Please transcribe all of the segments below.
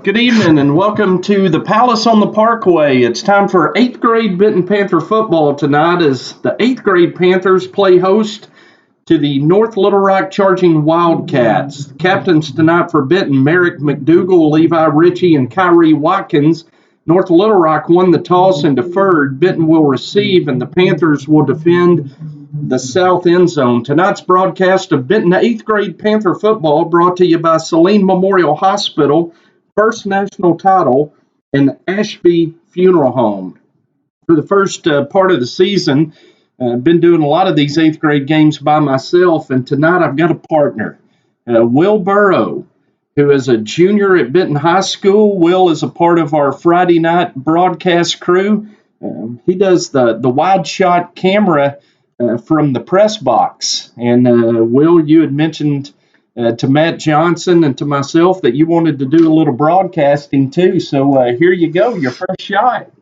Good evening and welcome to the Palace on the Parkway. It's time for 8th grade Benton Panther football tonight as the 8th grade Panthers play host to the North Little Rock Charging Wildcats. The captains tonight for Benton, Merrick McDougal, Levi Ritchie, and Kyrie Watkins. North Little Rock won the toss and deferred. Benton will receive and the Panthers will defend the south end zone. Tonight's broadcast of Benton 8th grade Panther football brought to you by Saline Memorial Hospital, First National Title, and Ashby Funeral Home. For the first part of the season, I've been doing a lot of these 8th grade games by myself, and tonight I've got a partner, Will Burrow, who is a junior at Benton High School. Will is a part of our Friday night broadcast crew. He does the wide shot camera from the press box. And Will, you had mentioned to Matt Johnson and to myself that you wanted to do a little broadcasting too. So here you go, your first shot.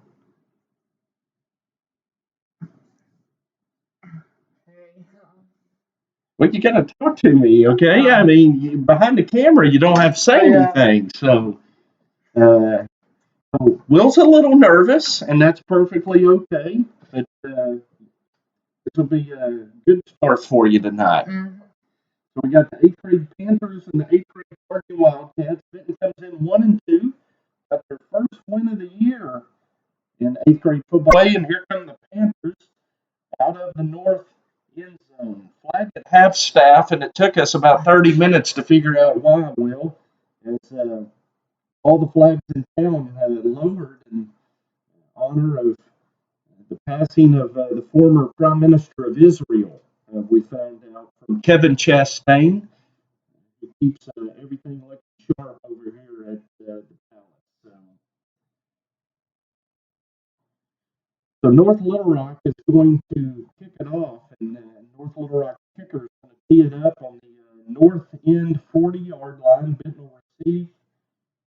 Well, you got to talk to me, okay? I mean, behind the camera, you don't have to say anything. So, Will's a little nervous, and that's perfectly okay. But this will be a good start for you tonight. So we got the 8th grade Panthers and the 8th grade Charging Wildcats. Benton comes in 1-2. Got their first win of the year in 8th grade football. And here come the Panthers out of the north end zone. Flag at half staff, and it took us about 30 minutes to figure out why, Will. As all the flags in town lowered in honor of the passing of the former Prime Minister of Israel. We found out from Kevin Chastain. He keeps everything looking sharp over here at the Palace. So North Little Rock is going to kick it off, and North Little Rock kicker is going to tee it up on the north end 40-yard line. Benton will receive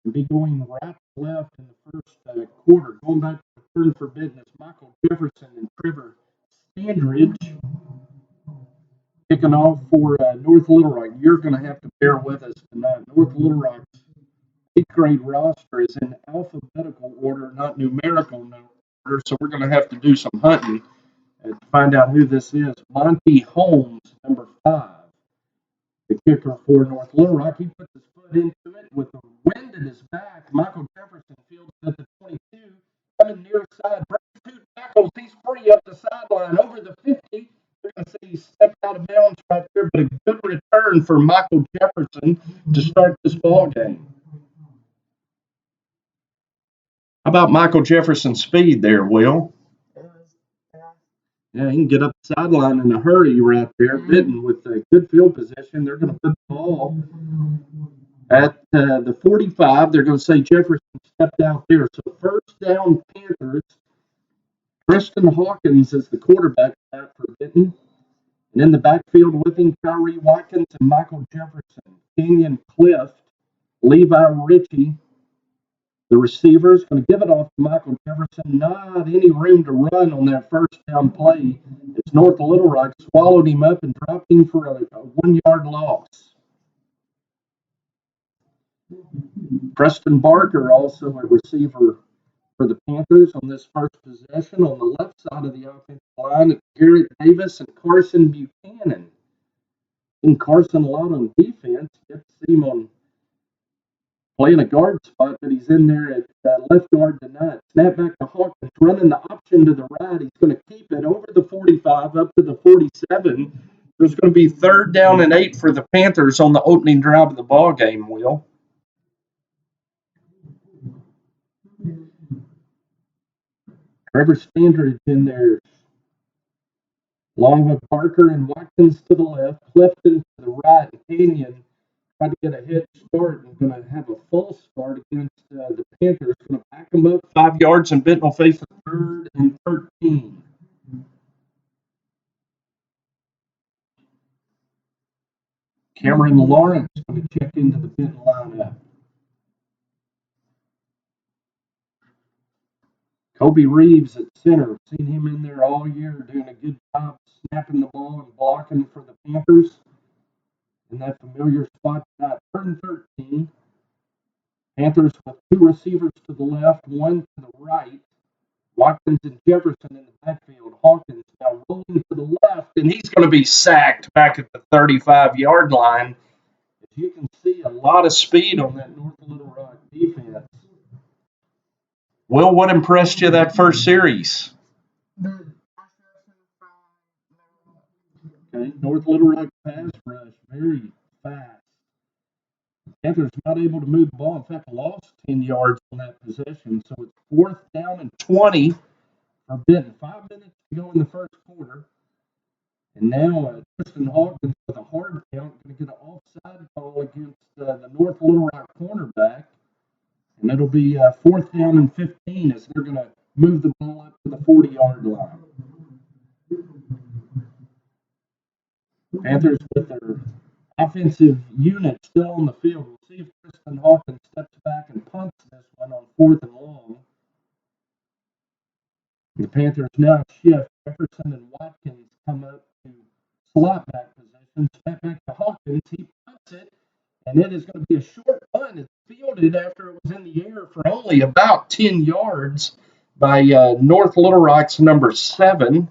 and be going right to left in the first quarter. Going back to the turn for Benton is Michael Jefferson and Trevor Standridge. Kicking off for North Little Rock. You're going to have to bear with us tonight. North Little Rock's 8th grade roster is in alphabetical order, not numerical order, so we're going to have to do some hunting to find out who this is. Monty Holmes, number 5, the kicker for North Little Rock. He puts his foot into it with the wind at his back. Michael Jefferson fields at the 22, coming near side, breaks 2 tackles. He's free up the sideline over the 50. They're going to say he stepped out of bounds right there, but a good return for Michael Jefferson to start this ball game. How about Michael Jefferson's speed there, Will? Yeah, he can get up the sideline in a hurry right there. Benton with a good field position. They're going to put the ball at the 45. They're going to say Jefferson stepped out there. So first down, Panthers. Preston Hawkins is the quarterback for Benton. And in the backfield with him, Kyrie Watkins and Michael Jefferson. Kenyon Clift, Levi Ritchie, the receiver, is going to give it off to Michael Jefferson. Not any room to run on that first down play. It's North Little Rock swallowed him up and dropped him for a 1-yard loss. Preston Barker, also a receiver for the Panthers on this first possession. On the left side of the offensive line, it's Garrett Davis and Carson Buchanan. In Carson a lot on defense. Get to see him on playing a guard spot, but he's in there at left guard tonight. Snap back to Hawkins, running the option to the right. He's going to keep it over the 45 up to the 47. There's going to be 3rd down and 8 for the Panthers on the opening drive of the ball game, Will. Trevor Standridge in there. Along with Barker and Watkins to the left, Clifton to the right, and Kenyon trying to get a head start and going to have a false start against the Panthers. Going to back them up 5 yards, and Benton will face a 3rd and 13. Cameron Lawrence going to check into the Benton lineup. Kobe Reeves at center. Seen him in there all year doing a good job snapping the ball and blocking for the Panthers in that familiar spot tonight. 3rd and 13. Panthers with two receivers to the left, one to the right. Watkins and Jefferson in the backfield. Hawkins now rolling to the left, and he's going to be sacked back at the 35-yard line. As you can see, a lot of speed on that North Little Rock defense. Will, what impressed you that first series? Okay, North Little Rock pass rush, very fast. Panthers not able to move the ball. In fact, lost 10 yards on that possession. So it's 4th down and 20 for Benton. 5 minutes to go in the first quarter. And now Tristan Hawkins with a hard count going to get an offside call against the North Little Rock cornerback. And it'll be 4th down and 15 as they're going to move the ball up to the 40-yard line. Panthers with their offensive unit still on the field. We'll see if Tristan Hawkins steps back and punts this one on 4th and long. The Panthers now shift. Jefferson and Watkins come up to slot back position. Step back to Hawkins. He punts it, and it is going to be a short punt. It's fielded after it was in the air for only about 10 yards by North Little Rock's number 7.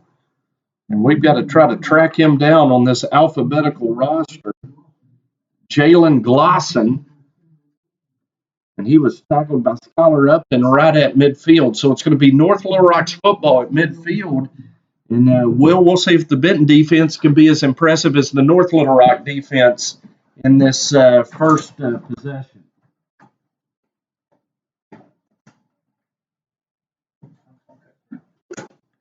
And we've got to try to track him down on this alphabetical roster. Jalen Glosson. And he was tackled by Skylar Upton right at midfield. So it's going to be North Little Rock's football at midfield. And we'll see if the Benton defense can be as impressive as the North Little Rock defense in this first possession.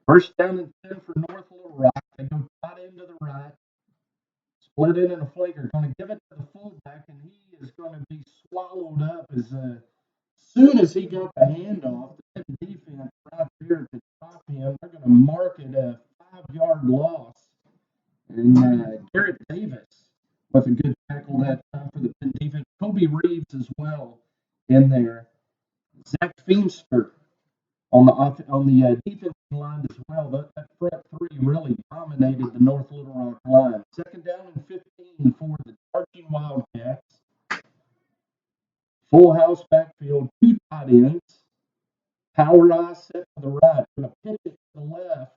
First down and 10 for North Little Rock. They go tight end to the right. Split in and a flanker. Going to give it to the fullback, and he is going to be swallowed up as soon as he got the handoff. The defense right there to stop him. They're going to mark it a 5-yard loss. And Garrett Davis with a good tackle that time for the Penn defense. Kobe Reeves as well in there. Zach Feimster on the defensive line as well. That front three really dominated the North Little Rock line. 2nd down and 15 for the Charging Wildcats. Full house backfield, 2 tight ends. Power eye set to the right. Going to pitch it to the left.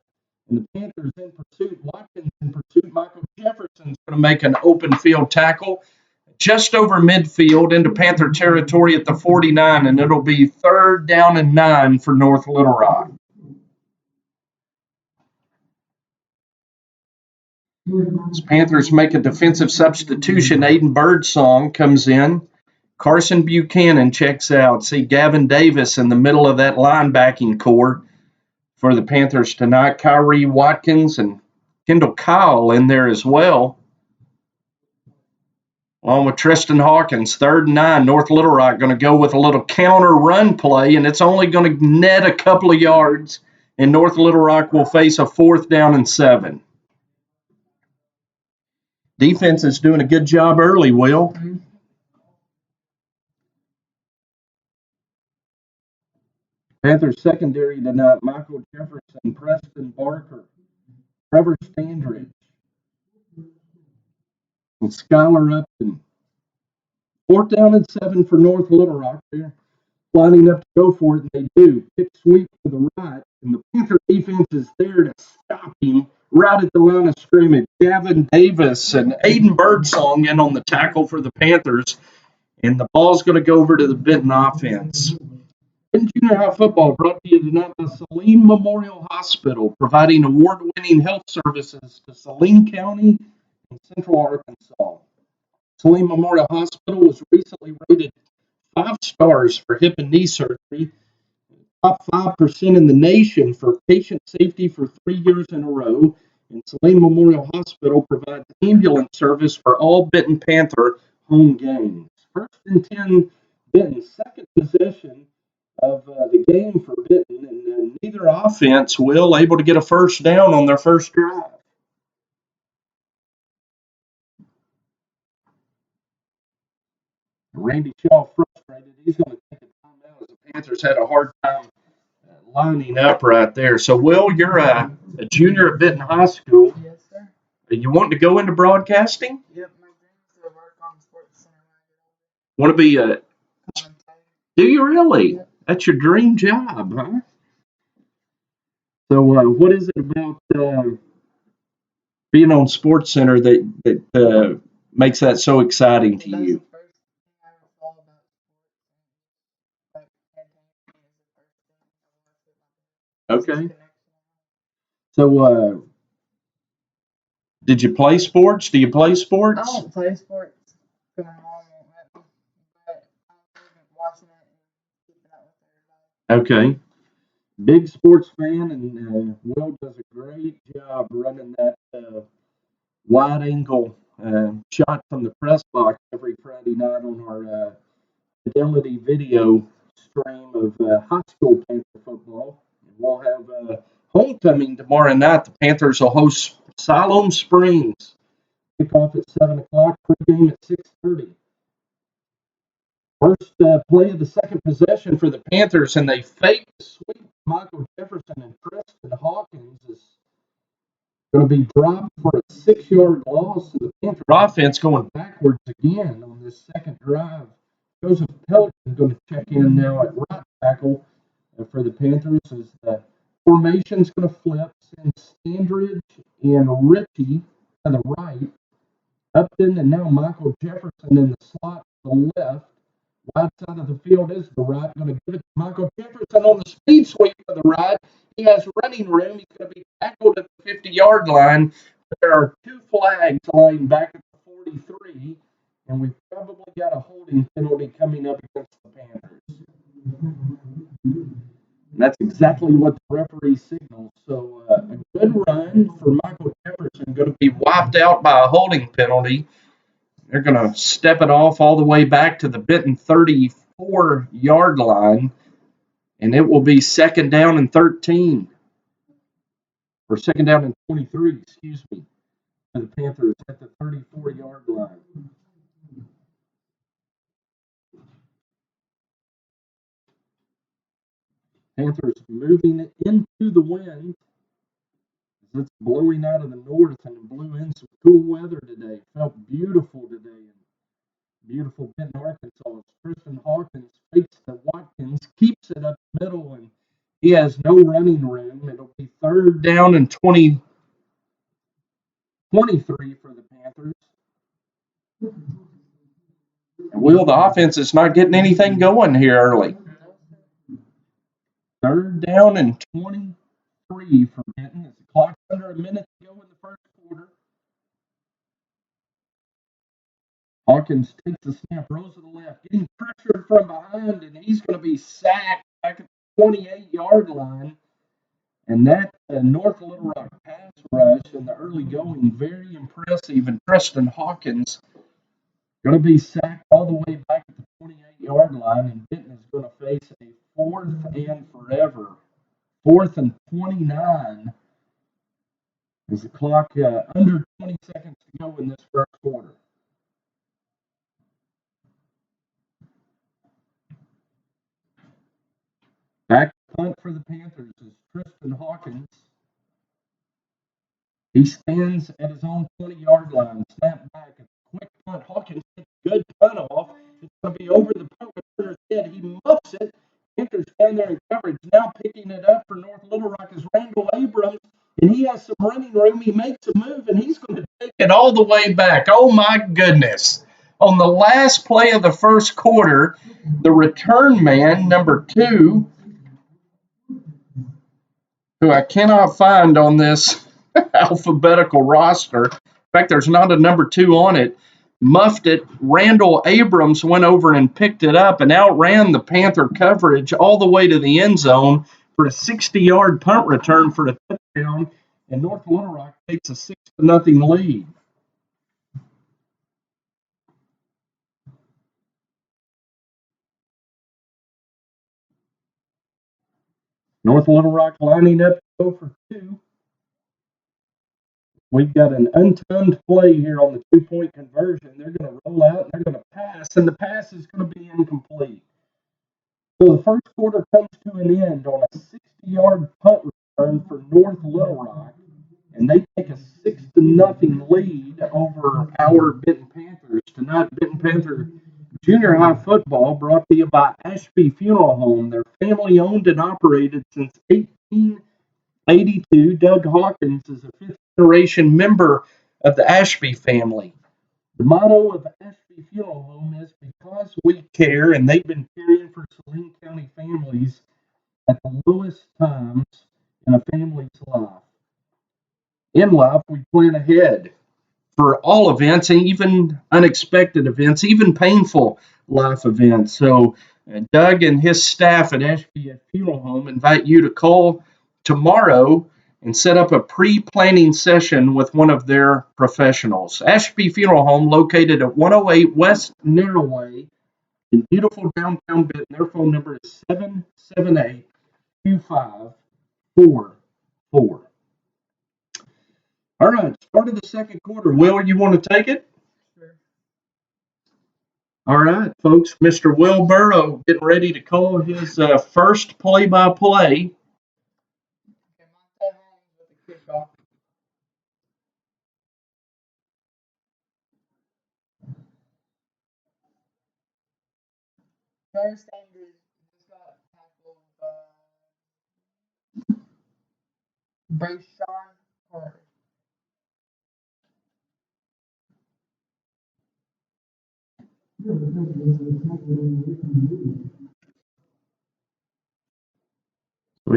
And the Panthers in pursuit. Watkins in pursuit. Michael Jefferson's going to make an open field tackle just over midfield into Panther territory at the 49, and it'll be 3rd down and 9 for North Little Rock. As Panthers make a defensive substitution, Aiden Birdsong comes in. Carson Buchanan checks out. See Gavin Davis in the middle of that linebacking core for the Panthers tonight. Kyrie Watkins and Kendall Kyle in there as well, along with Tristan Hawkins. 3rd and 9, North Little Rock going to go with a little counter run play, and it's only going to net a couple of yards, and North Little Rock will face a 4th down and 7. Defense is doing a good job early, Will. Panthers secondary tonight: Michael Jefferson, Preston Barker, Trevor Standridge, and Skylar Upton. 4th down and 7 for North Little Rock. They're lining up to go for it, and they do. Pick sweep to the right, and the Panther defense is there to stop him right at the line of scrimmage. Gavin Davis and Aiden Birdsong in on the tackle for the Panthers, and the ball's going to go over to the Benton offense. Benton Junior High football brought to you tonight by Saline Memorial Hospital, providing award-winning health services to Saline County and Central Arkansas. Saline Memorial Hospital was recently rated 5 stars for hip and knee surgery, top 5% in the nation for patient safety for 3 years in a row. And Saline Memorial Hospital provides ambulance service for all Benton Panther home games. 1st and 10, Benton, 2nd possession of the game for Benton, and neither offense will able to get a 1st down on their first drive. Randy Shaw frustrated. He's going to take a timeout as the Panthers had a hard time lining up right there. So, Will, you're a junior at Benton High School. Yes, sir. Are you wanting to go into broadcasting? Yep, my dreams to work on Sports Center. Want to be a Do you really? That's your dream job, huh? So, what is it about being on Sports Center that makes that so exciting to you? Okay. So, did you play sports? Do you play sports? Okay. Big sports fan, and Will does a great job running that wide angle shot from the press box every Friday night on our Fidelity video stream of high school Panther football. And we'll have homecoming tomorrow night. The Panthers will host Siloam Springs. Kick off at 7 o'clock. Pregame at 6:30. First play of the second possession for the Panthers, and they fake the sweep. Michael Jefferson and Preston Hawkins is going to be dropped for a 6-yard loss. And the Panther offense going backwards again on this second drive. Joseph Pelican going to check in now at right tackle for the Panthers as the formation's going to flip. Send Standridge and Ritchie to the right. Upton and now Michael Jefferson in the slot to the left. Wide side of the field is the right. Going to give it to Michael Jefferson on the speed sweep to the right. He has running room. He's going to be tackled at the 50-yard line. There are 2 flags lying back at the 43, and we've probably got a holding penalty coming up against the Panthers. And that's exactly what the referee signals. So a good run for Michael Jefferson, going to be wiped out by a holding penalty. They're going to step it off all the way back to the Benton 34-yard line, and it will be second down and 13, or second down and 23, excuse me, for the Panthers at the 34-yard line. Panthers moving into the wind. It's blowing out of the north and blew in some cool weather today. Felt beautiful today in beautiful Benton, Arkansas. Tristan Hawkins fakes to Watkins, keeps it up the middle, and he has no running room. It'll be third down and 23 for the Panthers. And Will, the offense is not getting anything going here early. Third down and 23 for Benton. As the clock's under a minute to go in the first quarter. Hawkins takes the snap, rolls to the left, getting pressured from behind, and he's going to be sacked back at the 28-yard line. And that North Little Rock pass rush in the early going, very impressive. And Preston Hawkins going to be sacked all the way back at the 28-yard line, and Benton is going to face a fourth and forever. 4th and 29 as the clock under 20 seconds to go in this first quarter. Back punt for the Panthers is Tristan Hawkins. He stands at his own 20-yard line, snap back, a quick punt. Hawkins gets a good punt off. It's going to be over the punt returner's head. He muffs it. Panthers stand there in coverage. Now picking it up for North Little Rock is Randall Abrams, and he has some running room. He makes a move, and he's going to take it all the way back. Oh, my goodness. On the last play of the first quarter, the return man, number 2, who I cannot find on this alphabetical roster. In fact, there's not a number 2 on it. Muffed it. Randall Abrams went over and picked it up and outran the Panther coverage all the way to the end zone for a 60-yard punt return for a touchdown. And North Little Rock takes a 6-0 lead. North Little Rock lining up to go for 2. We've got an untimed play here on the 2-point conversion. They're going to roll out and they're going to pass, and the pass is going to be incomplete. So the first quarter comes to an end on a 60-yard punt return for North Little Rock, and they take a 6-0 lead over our Benton Panthers. Tonight, Benton Panther Junior high football brought to you by Ashby Funeral Home. They're family owned and operated since 1882. Doug Hawkins is a fifth generation member of the Ashby family. The motto of Ashby Funeral Home is because we care, and they've been caring for Saline County families at the lowest times in a family's life. In life, we plan ahead for all events, and even unexpected events, even painful life events. So, Doug and his staff at Ashby Funeral Home invite you to call tomorrow and set up a pre-planning session with one of their professionals. Ashby Funeral Home, located at 108 West Narrowway in beautiful downtown Benton. Their phone number is 778-2544. All right, start of the second quarter. Will, you want to take it? Sure. All right, folks. Mr. Will Burrow getting ready to call his first play-by-play. Okay, Monte Holmes with the kickoff. First Andrews just got tackled by Brayshawn Carter. We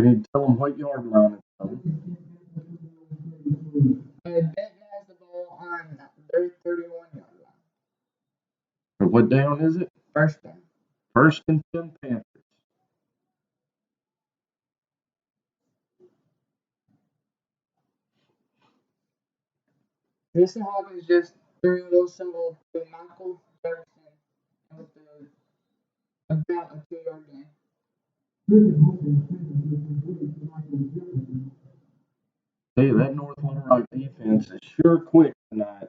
need to tell them what yard line it's on. Benton has the ball on their 31-yard line. And what down is it? First down. First and 10 Panthers. Jason Hawkins just threw a little symbol to Michael Jefferson with about a 2-yard gain. Hey, that North Little Rock defense is sure quick tonight.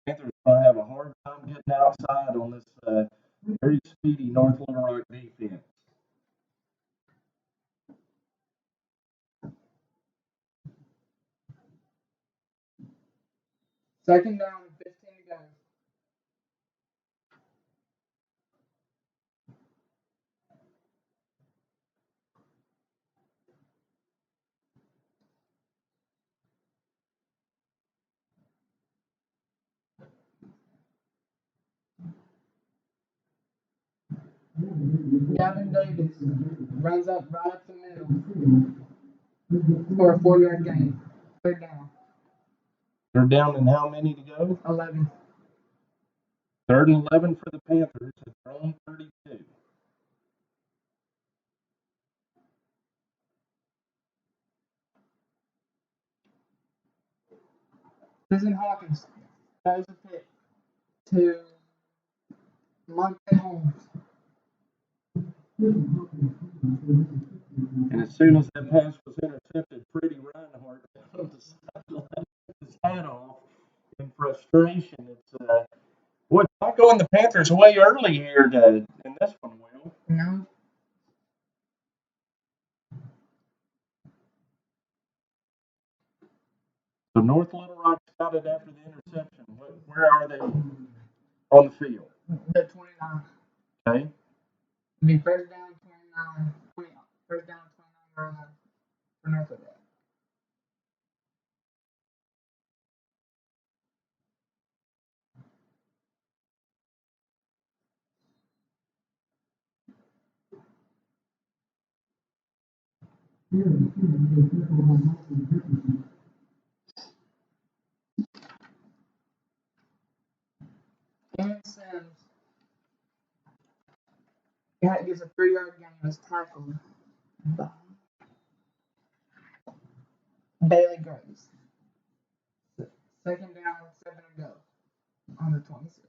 Panthers going to have a hard time getting outside on this very speedy North Little Rock defense. Second down, 15 to go. Gavin Davis runs up right up the middle for a 4-yard gain. Third down. They're down in how many to go? 11. Third and 11 for the Panthers at their own 32. Jason Hawkins throws a pick to Monte Holmes. And as soon as that pass was intercepted, Freddie Reinhardt on the sideline took his hat off in frustration. It's boy, not going the Panthers' way early here in this one, Will. No. So North Little Rock got it after the interception. Where are they on the field? The 29. Okay. It'd be first down, 29. First down, 29 yard line for North of that. Aaron Sims gets a 3-yard gain and is tackled by Bailey Graves. Second down, 7 to go on the 26.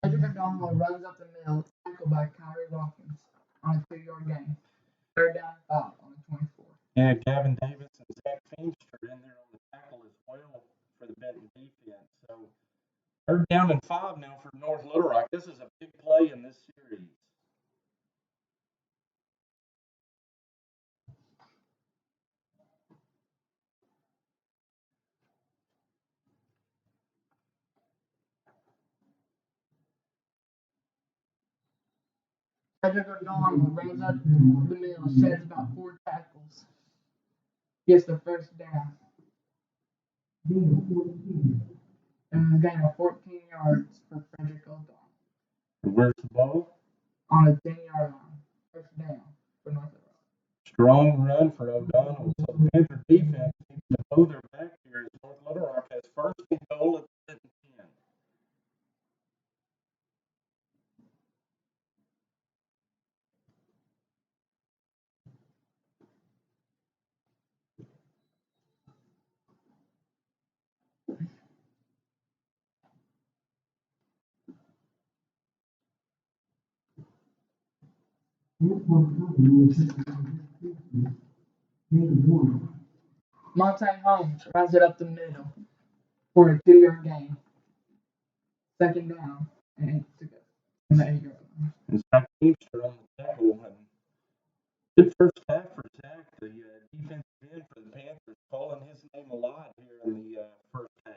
Cedric McDonald runs up the middle, tackled by Kyrie Watkins on a 2-yard gain. Third down, 5 on the 24. Yeah, Gavin Davis and Zach Feenstra in there on the tackle as well for the Benton defense. So third down and 5 now for North Little Rock. This is a big play in this series. Frederick O'Donnell runs up the middle, sheds about 4 tackles, gets the first down, and gain of 14 yards for Frederick O'Donnell Where's the ball? on the 10-yard line. First down for North Little Rock. Strong run for O'Donnell. So the Panther defense needs to hold their back here as North Little Rock has first and goal at the 10. Monte Holmes runs it up the middle for a 2-yard gain. Second down and 8 to go on the 8-yard line. And Zach Feenstra on the tackle. And good first half for Zach. The defensive end for the Panthers calling his name a lot here in the first half.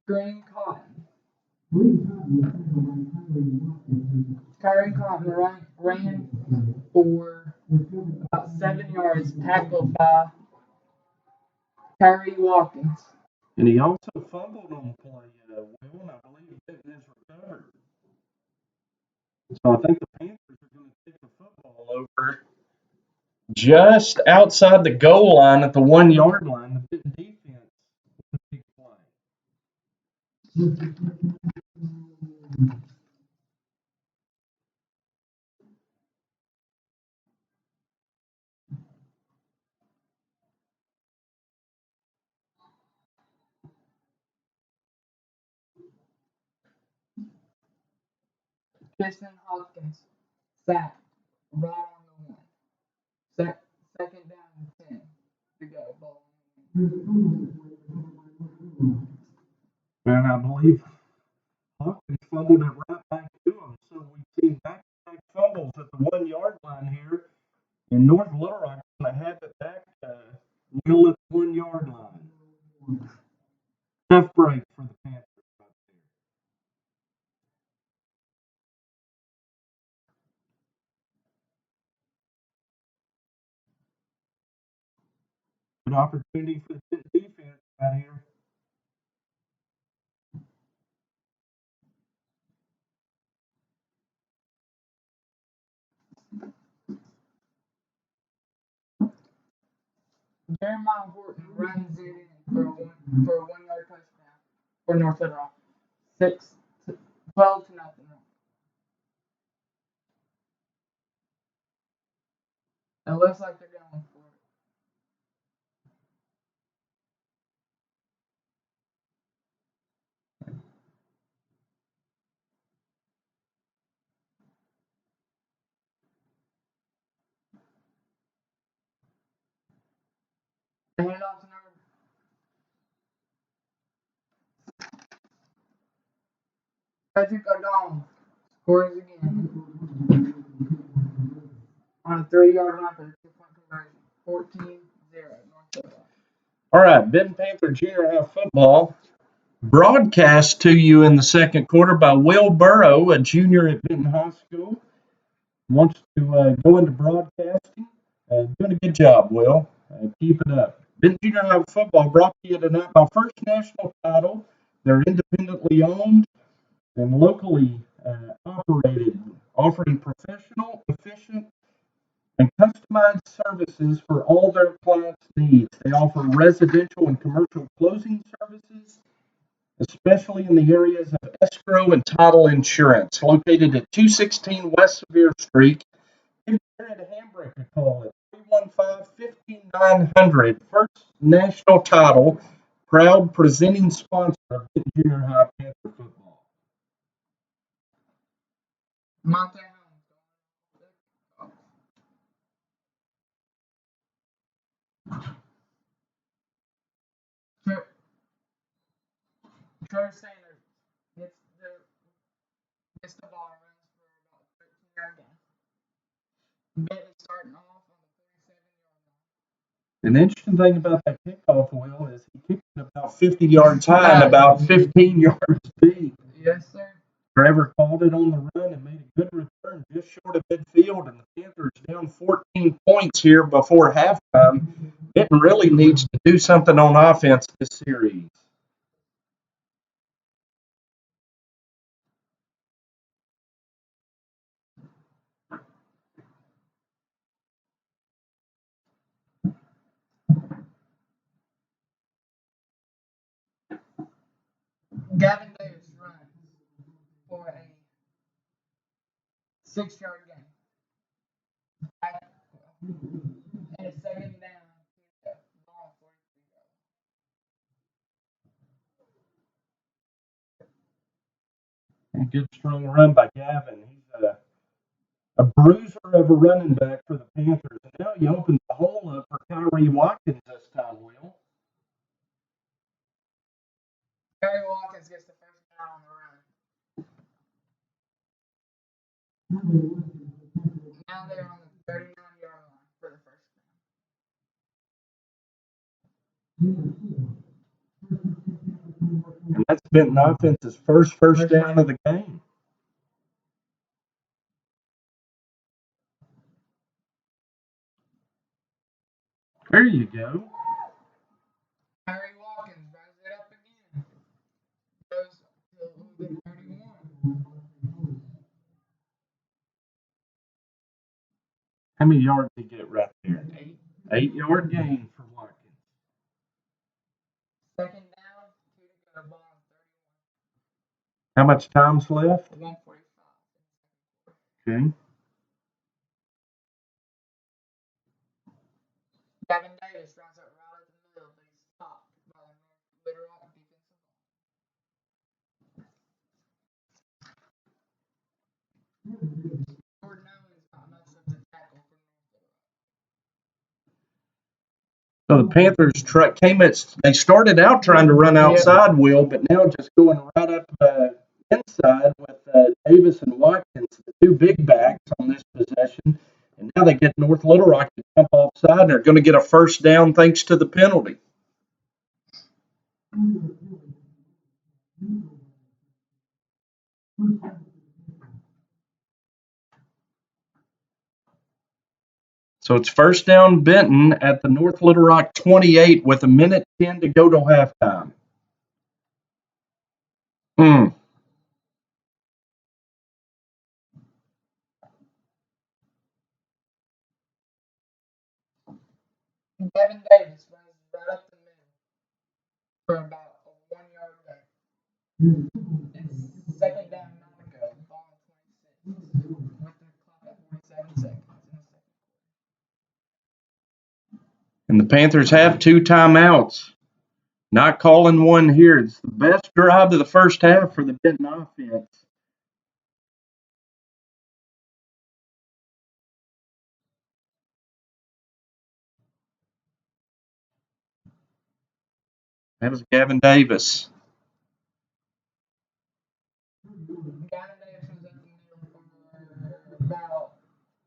Green Cotton. Kyron Cotton ran for about 7 yards, tackled by Kyrie Watkins. And he also fumbled on the play, Will, and I believe Benton has recovered. So I think the Panthers are going to take the football over just outside the goal line at the 1-yard line. The Benton defense with a big play. Tristan Hopkins sacked right on the 1. Second down and 10 to go. Ball. And I believe Hawkins fumbled it right back to him. So we've seen back-to-back fumbles at the 1-yard line here. And North Little Rock going to have it back middle at the 1-yard line. Tough break for the Panthers right there. Good opportunity for the defense right here. Jeremiah Horton runs it in for a 1-yard touchdown for North Little Rock. 12 to nothing. It looks like they're going for it. They hand off to number. Frederick O'Donnell scores again on a 3-yard line for the 2-point conversion. 14-0 North Little Rock. All right, Benton Panther Junior High football broadcast to you in the second quarter by Will Burrow, a junior at Benton High School. Wants to go into broadcasting. Doing a good job, Will. Keep it up. Benton Junior High football brought to you tonight by First National Title. They're independently owned and locally operated, offering professional, efficient, and customized services for all their clients' needs. They offer residential and commercial closing services, especially in the areas of escrow and title insurance. Located at 216 West Sevier Street Give Jared Hambrick a call at 315-15900. First national title, proud presenting sponsor of Benton Junior High Panther football. Monte Trevor Sanders gets the ball and runs for about a 13-yard gain. Benton starting off on the 37-yard line. An interesting thing about that kickoff, Will, is he kicked it about 50 yards high and about 15 yards deep. Yes, sir. Trevor called it on the run and made a good return just short of midfield, and the Panthers down 14 points here before halftime. Benton really needs to do something on offense this series. Gavin Davis runs for a 6-yard gain. And it's second down. Ball 43 yards. A good strong run by Gavin. He's a bruiser of a running back for the Panthers. And now he opens the hole up for Kyrie Watkins this time, Will. Kyrie Watkins gets the first down on the run. Now they're on the 39-yard line for the first And that's Benton offense's first down of the game. There you go. Kyrie Watkins runs it up again. Goes to the 31. How many yards did he get right there? 8-yard gain for Watkins. Second down, 2 to go, ball on 31. How much time's left? 1:45. Okay. Gavin Davis runs it right at the middle, but he's stopped by the North Little Rock defensive line. Jordan Owens got most of the tackle for North Little Rock. So the Panthers they started out trying to run outside, Will, but now just going right up inside with Davis and Watkins, the two big backs on this possession. And now they get North Little Rock to jump offside, and they're going to get a first down thanks to the penalty. So it's first down Benton at the North Little Rock 28 with 1:10 to go till halftime. Gavin Davis runs right up the middle for about a 1-yard gain. It's second down, 9 to go, ball on 26 with the clock at 47 seconds. And the Panthers have 2 timeouts. Not calling one here. It's the best drive of the first half for the Benton offense. That was Gavin Davis. Gavin Davis was up the middle for about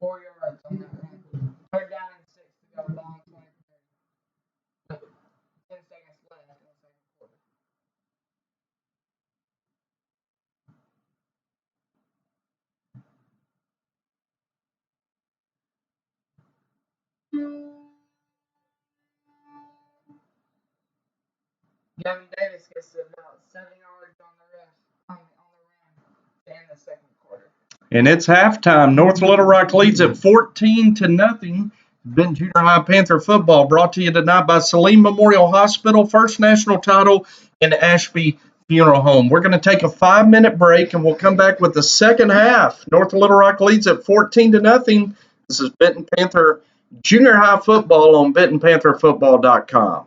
4 yards on that run. Third down and 6 to go, ball on 23. 10 seconds left in the second quarter. Gavin Davis gets to about 7 yards on the run to end the second quarter. And it's halftime. North Little Rock leads at 14-0. Benton Junior High Panther football brought to you tonight by Saline Memorial Hospital, first national title in Ashby Funeral Home. We're going to take a 5-minute break, and we'll come back with the second half. North Little Rock leads at 14-0. This is Benton Panther Junior High Football on BentonPantherFootball.com.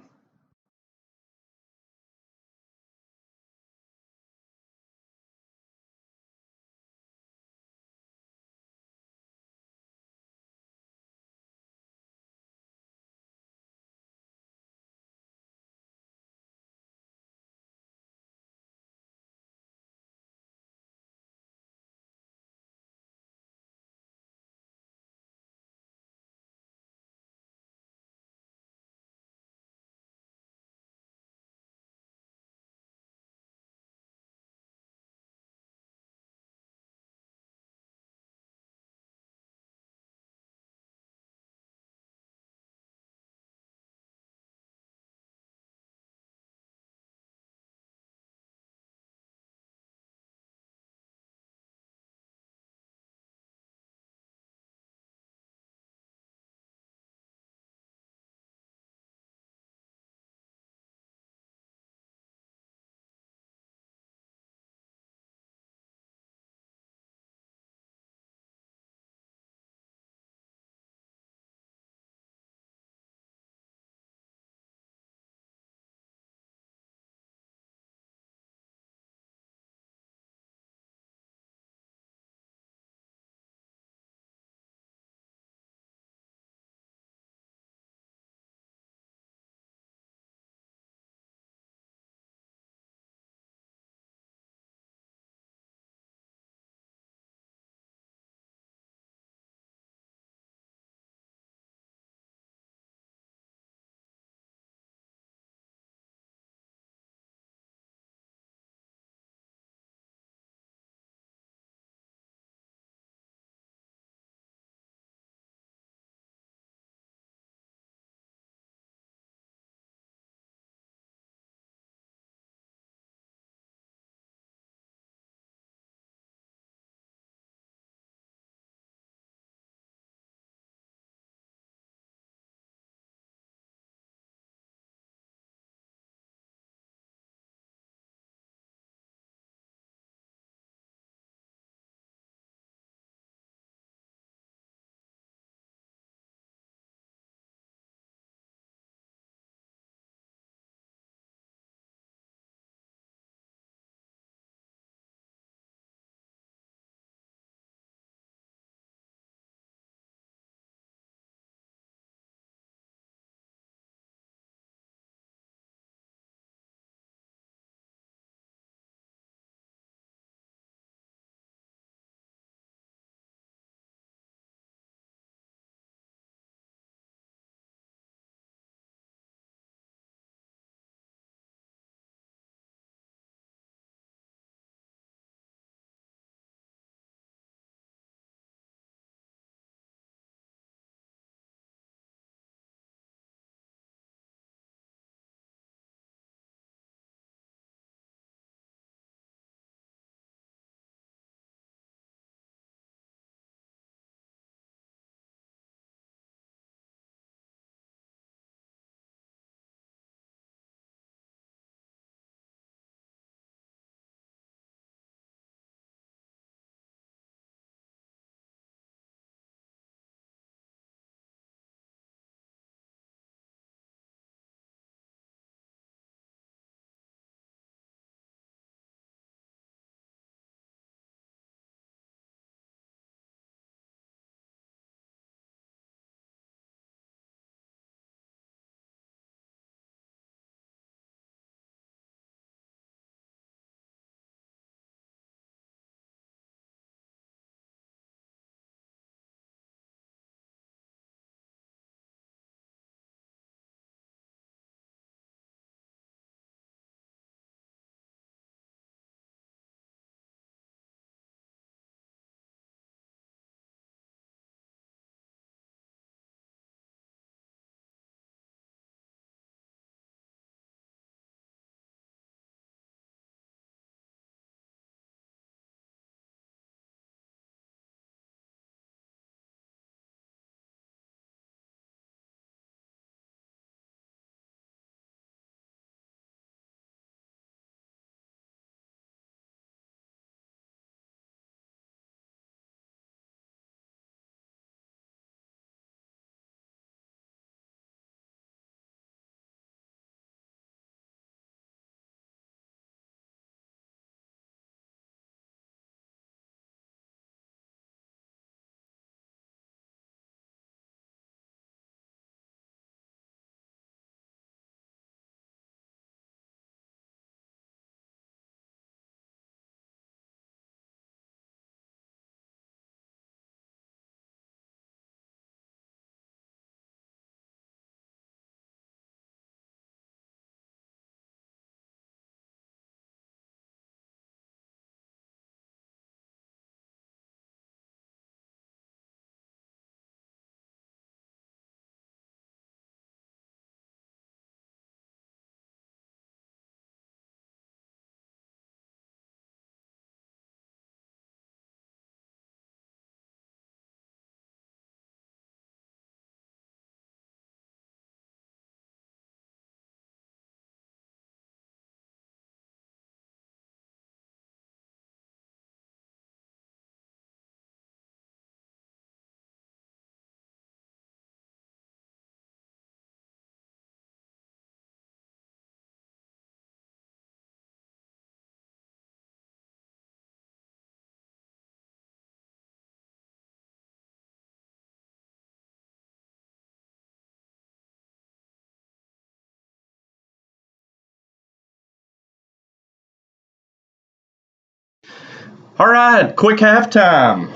All right, quick halftime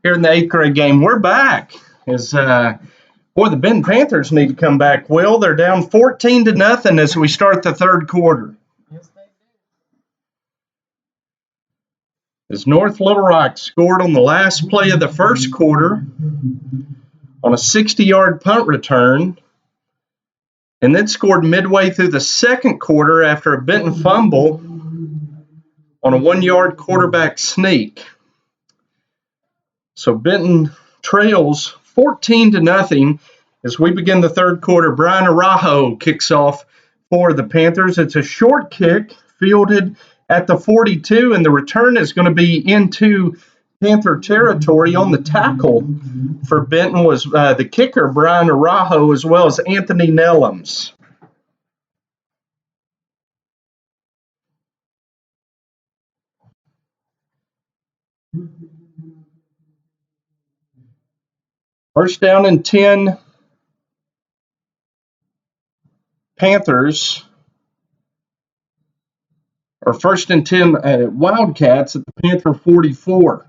here in the 8th grade game. We're back. The Benton Panthers need to come back. Will, they're down 14-0 as we start the third quarter. Yes, they do. As North Little Rock scored on the last play of the first quarter on a 60-yard punt return, and then scored midway through the second quarter after a Benton fumble on a 1-yard quarterback sneak. So Benton trails 14-0 as we begin the third quarter. Brian Araujo kicks off for the Panthers. It's a short kick fielded at the 42, and the return is going to be into Panther territory. On the tackle for Benton was the kicker, Brian Araujo, as well as Anthony Nellums. First down and 10, Panthers. Or first and 10 Wildcats at the Panther 44.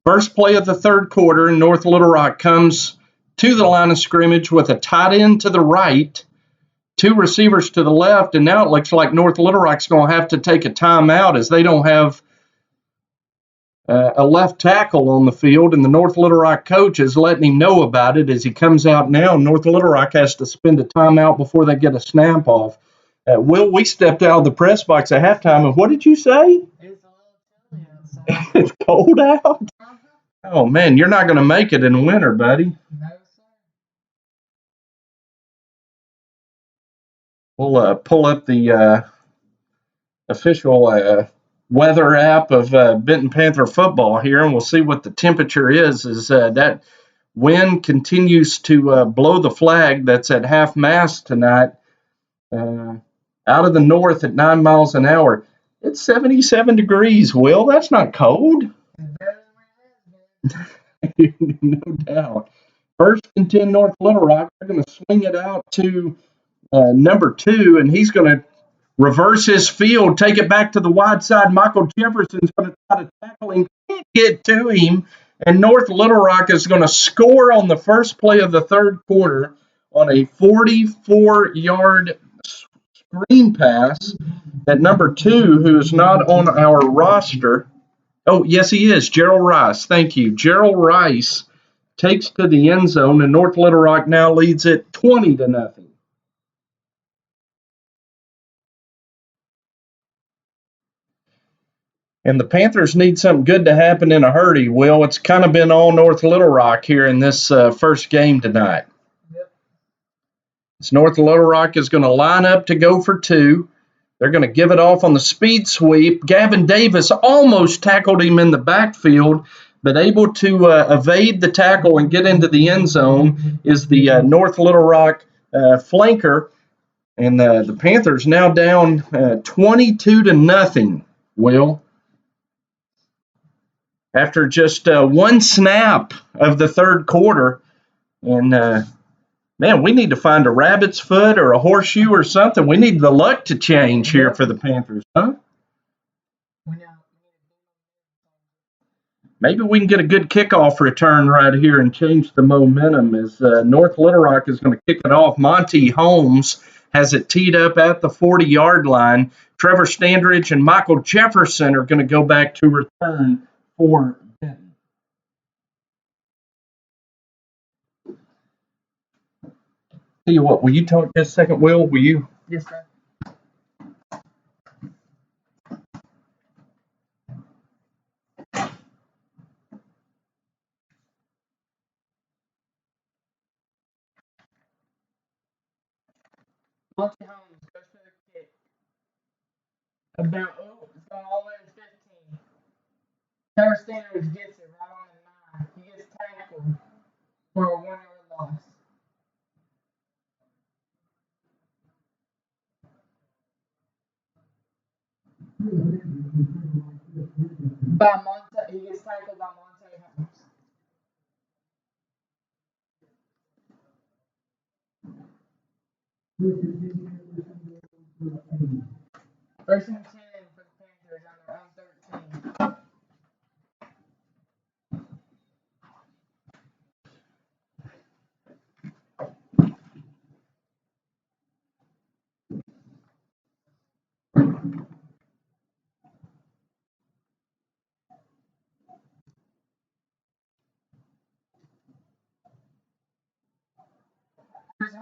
First play of the third quarter, North Little Rock comes to the line of scrimmage with a tight end to the right, 2 receivers to the left, and now it looks like North Little Rock's going to have to take a timeout as they don't have a left tackle on the field, and the North Little Rock coach is letting him know about it as he comes out now. North Little Rock has to spend a timeout before they get a snap off. Will, we stepped out of the press box at halftime, and what did you say? It's a little chilly outside. It's cold out? Oh, man, you're not going to make it in winter, buddy. No, sir. We'll pull up the official weather app of Benton Panther football here, and we'll see what the temperature is. That wind continues to blow the flag that's at half mast tonight. Out of the north at 9 miles an hour. It's 77 degrees, Will. That's not cold. No doubt. First and 10 North Little Rock. They're going to swing it out to number 2, and he's going to reverse his field, take it back to the wide side. Michael Jefferson's going to try to tackle him. Can't get to him. And North Little Rock is going to score on the first play of the third quarter on a 44-yard screen pass that number 2, who is not on our roster. Oh, yes, he is. Gerald Rice. Thank you. Gerald Rice takes to the end zone, and North Little Rock now leads it 20-0. And the Panthers need something good to happen in a hurry, Will. It's kind of been all North Little Rock here in this first game tonight. Yep. As North Little Rock is going to line up to go for 2. They're going to give it off on the speed sweep. Gavin Davis almost tackled him in the backfield, but able to evade the tackle and get into the end zone is the North Little Rock flanker. And the Panthers now down 22-0, Will. After just one snap of the third quarter. And, man, we need to find a rabbit's foot or a horseshoe or something. We need the luck to change here for the Panthers, huh? Maybe we can get a good kickoff return right here and change the momentum as North Little Rock is going to kick it off. Monty Holmes has it teed up at the 40-yard line. Trevor Standridge and Michael Jefferson are going to go back to return for Benton. Tell you what, will you talk just a second, Will? Will you? Yes, sir. Monty Holmes goes for the kick. It's going all the way to 15. Trevor Standridge gets it right on the 9. He gets tackled for a 1-yard loss. He gets tackled by Monte Holmes. First and 10 for the Panthers on their own 13.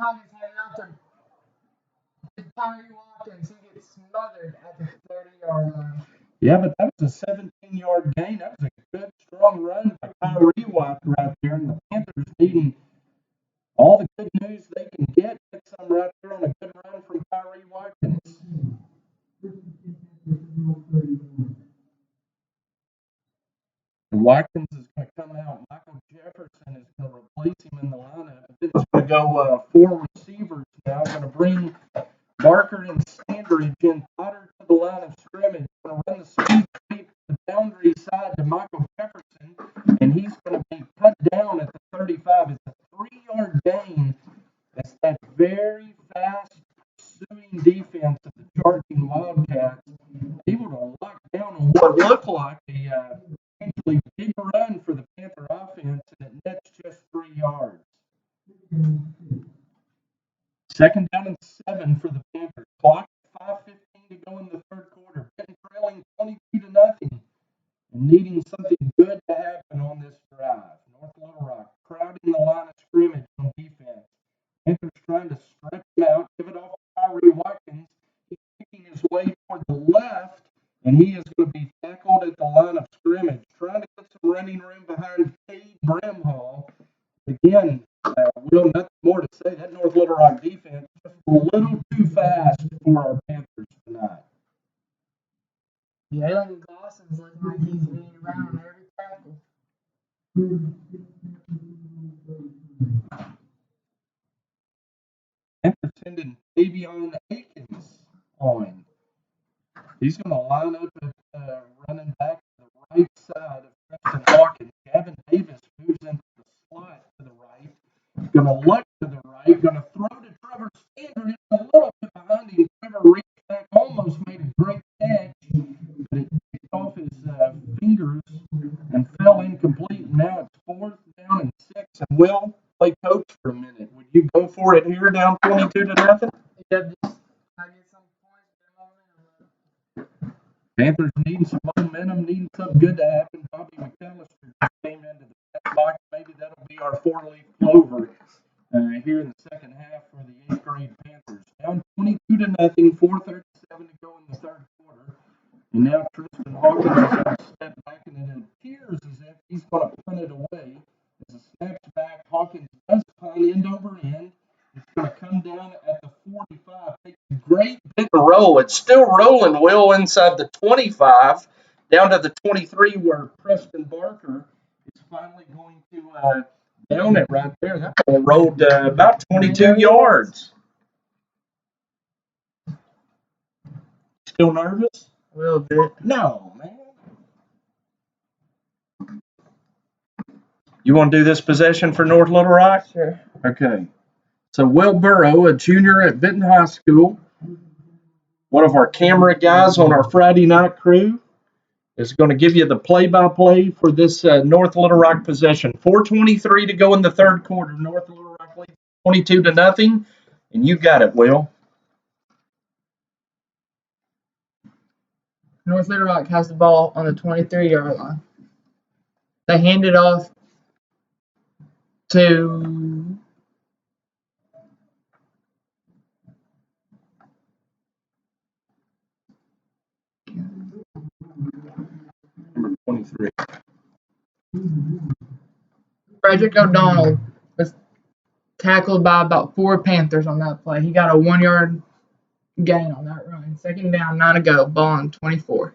Hawkins had it out there. Tyree Watkins, he gets smothered at the 30-yard line. Yeah, but that was a 17-yard gain. That was a good, strong run by Tyree Watkins right there. And the Panthers needing all the good news they can get some right there on a good run from Tyree Watkins. And Watkins is going to come out. Michael Jefferson is going to replace him in the lineup. It's going to go 4 receivers now. Going to bring Barker and Sandridge in. Potter to the line of scrimmage. Going to run the speed sweep to the boundary side to Michael Jefferson. And he's going to be cut down at the 35. It's a 3-yard gain. That's that very fast pursuing defense of the charging Wildcats. Able to lock down on what looked like a potentially big run for the Panther offense, and it nets just 3 yards. 2nd down and 7 for the Panthers. Clock 5:15 to go in the 3rd quarter. Benton trailing 22-0 and needing something good to happen on this drive. North Little Rock crowding the line of scrimmage on defense. Panthers trying to stretch him out, give it off to Tyree Watkins. He's picking his way toward the left, and he is going to be tackled at the line of scrimmage, trying to get some running room behind Cade Bramhall. Again, Will, nothing more to say. That North Little Rock defense just a little too fast for our Panthers tonight. Jalen Dawson's looking like he's being around on every tackle. Panthers sending Davion Akins on. He's going to line up at running back to the right side of Preston Hawkins. Gavin Davis moves into the slot to the right. Going to look to the right. Going to throw to Trevor Standard. It's a little bit behind him. Trevor reached back, almost made a great catch, but it kicked off his fingers and fell incomplete. Now it's 4th down and 6. And Will, play coach for a minute. Would you go for it here down 22-0? Yeah, I get some points, momentum. Panthers needing some momentum, needing something good to happen. Bobby McAllister came into the back box. Maybe that'll be our 4-leaf clover here in the second half for the 8th grade Panthers. Down 22-0, 4:37 to go in the 3rd quarter. And now Tristan Hawkins is going to step back, and it appears as if he's going to punt it away. As it snaps back, Hawkins does punt end over end. It's going to come down at the 45. Takes a great big roll. It's still rolling, Will, inside the 25, down to the 23, where Preston Barker is finally going to down it right there. That ball rolled about 22 yards. Still nervous? A little bit. No, man. You want to do this possession for North Little Rock? Sure. Okay. So Will Burrow, a junior at Benton High School, one of our camera guys on our Friday night crew, is going to give you the play-by-play for this North Little Rock possession. 4:23 to go in the 3rd quarter. North Little Rock leads 22-0, and you got it, Will. North Little Rock has the ball on the 23-yard line. They hand it off to Number 23. Frederick O'Donnell was tackled by about 4 Panthers on that play. He got a 1-yard gain on that run. 2nd down, 9 to go. Ball on 24.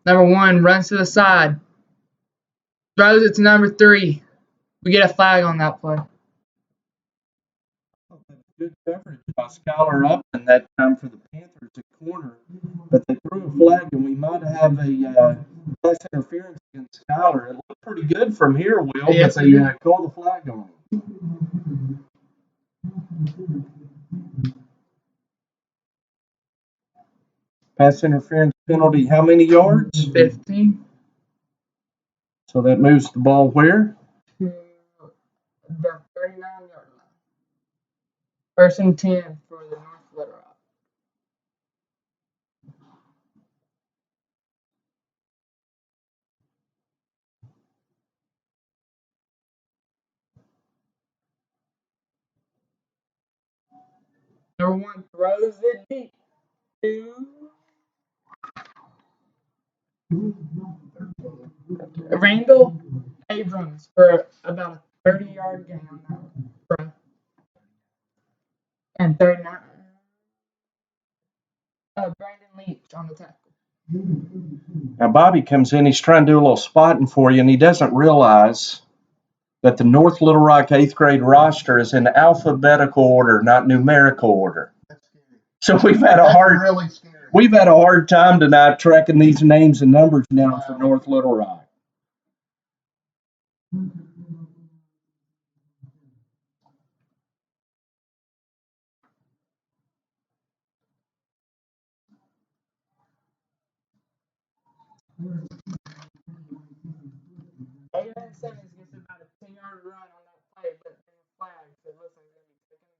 Number 1 runs to the side. Throws it to number 3. We get a flag on that play. Good coverage by Skylar Upton that time for the Panthers at corner. But they threw a flag, and we might have a pass interference against Skylar. It looked pretty good from here, Will, Yes, but they called the flag on him. Pass interference penalty, how many yards? 15. So that moves the ball where? To the 39-yard line. 1st and 10 for the North Little Rock. Number 1 throws it deep to Randall Abrams for about a 30-yard gain on that one. And 39. Brandon Leach on the tackle. Now, Bobby comes in, he's trying to do a little spotting for you, and he doesn't realize that the North Little Rock 8th grade roster is in alphabetical order, not numerical order. That's scary. So Really scary. we've had a hard time tonight tracking these names and numbers down for North Little Rock. Aiden Simmons gets about a 10-yard run on that play, but there's a flag, so it looks like they're going to be taking it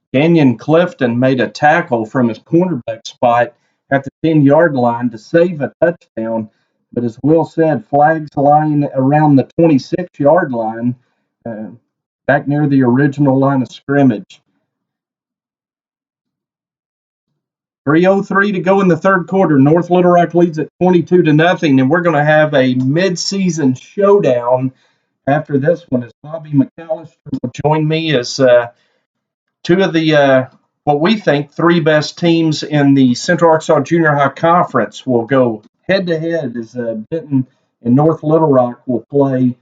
back. Kenyon Clifton made a tackle from his cornerback spot at the 10-yard line to save a touchdown, but as Will said, flags lying around the 26-yard line, back near the original line of scrimmage. 3:03 to go in the third quarter. North Little Rock leads at 22-0, and we're going to have a mid-season showdown after this one as Bobby McAllister will join me as two of the what we think 3 best teams in the Central Arkansas Junior High Conference will go head-to-head as Benton and North Little Rock will play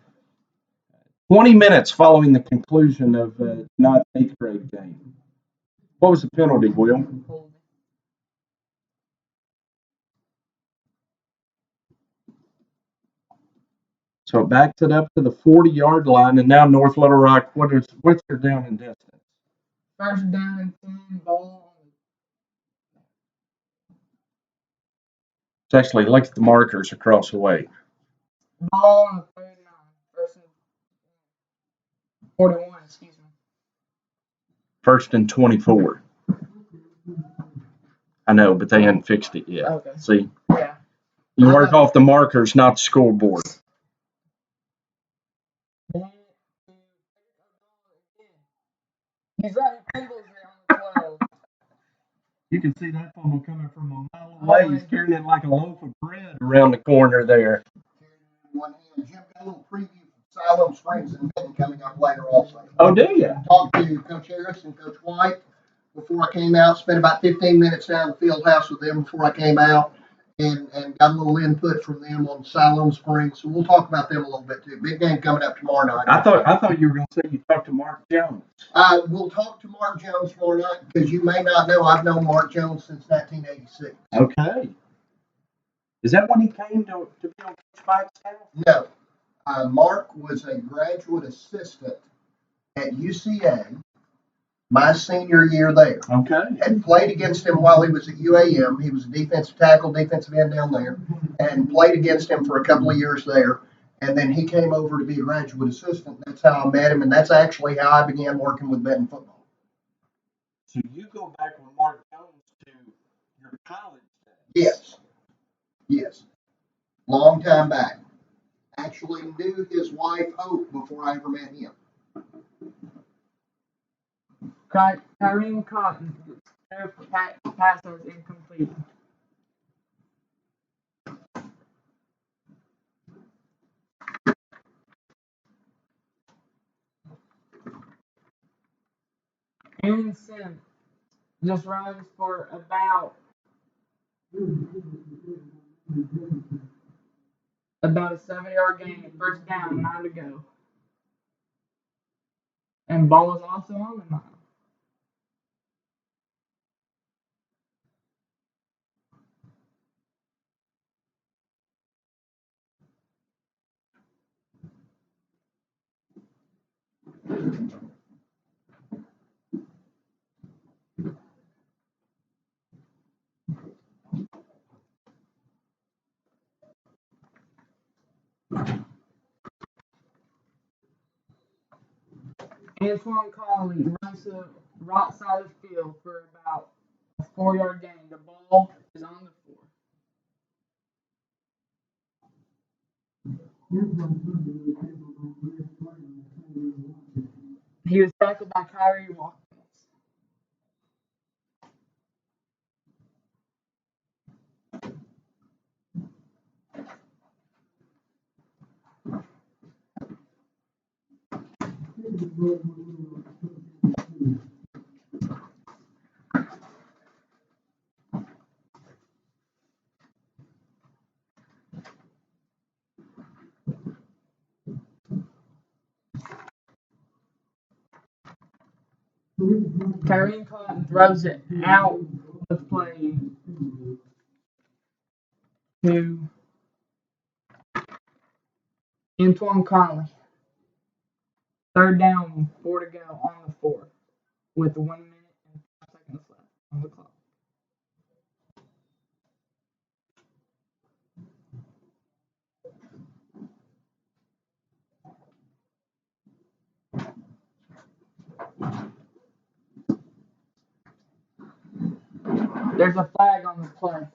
20 minutes following the conclusion of tonight's 8th grade game. What was the penalty, Will? So it backs it up to the 40-yard line, and now North Little Rock, what's their down and distance? First down and 10, ball. It's actually look at the markers across the way. Ball on the 39. First and 41, excuse me. First and 24. I know, but they hadn't fixed it yet. Okay. See? Yeah. You work off the markers, not the scoreboard. He's right. Pendle's there on the 12. You can see that fumble coming from a mile away. He's carrying it like a loaf of bread around the corner there. One hand. Jim, got a little preview from Siloam Springs and Benton coming up later also. Oh, do you? Talked to Coach Harris and Coach White before I came out. Spent about 15 minutes down the field house with them before I came out, and got a little input from them on Siloam Springs. So we'll talk about them a little bit too. Big game coming up tomorrow night. I thought you were going to say you talked to Mark Jones. We'll talk to Mark Jones tomorrow night because you may not know I've known Mark Jones since 1986. Okay. Is that when he came to be on Coach Mike's staff? No. Mark was a graduate assistant at UCA my senior year there. Okay. Had played against him while he was at UAM. He was a defensive tackle, defensive end down there, and played against him for a couple of years there. And then he came over to be a graduate assistant. That's how I met him, and that's actually how I began working with Benton football. So you go back with Mark Jones to your college days? Yes. Yes. Long time back. Actually knew his wife, Hope, before I ever met him. Kyrene Cotton. Pass was incomplete. Aaron Sims just runs for about a 7-yard gain. First down, 9 to go. And ball is also on the 9. Antoine Colley runs to the right side of the field for about a 4-yard gain. The ball is on the 4. He was tackled by Kyrie Watkins. Kyrie Cotton throws it out of play to Antoine Conley. Third down, 4 to go on the 4 with 1 minute and 5 seconds left on the clock. There's a flag on the play.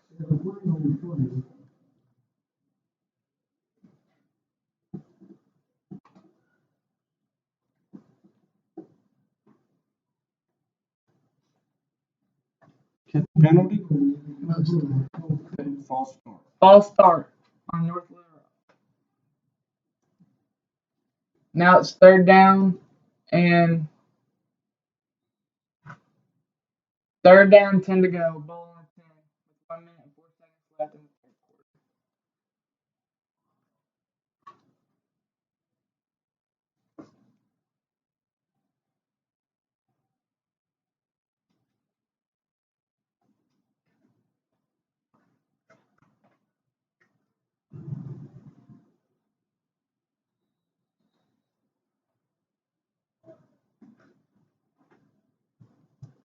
Penalty? False start. False start on North Little Rock. Now it's third down and 10 to go. Ball on 10 with 1 minute and 4 seconds left in the third quarter.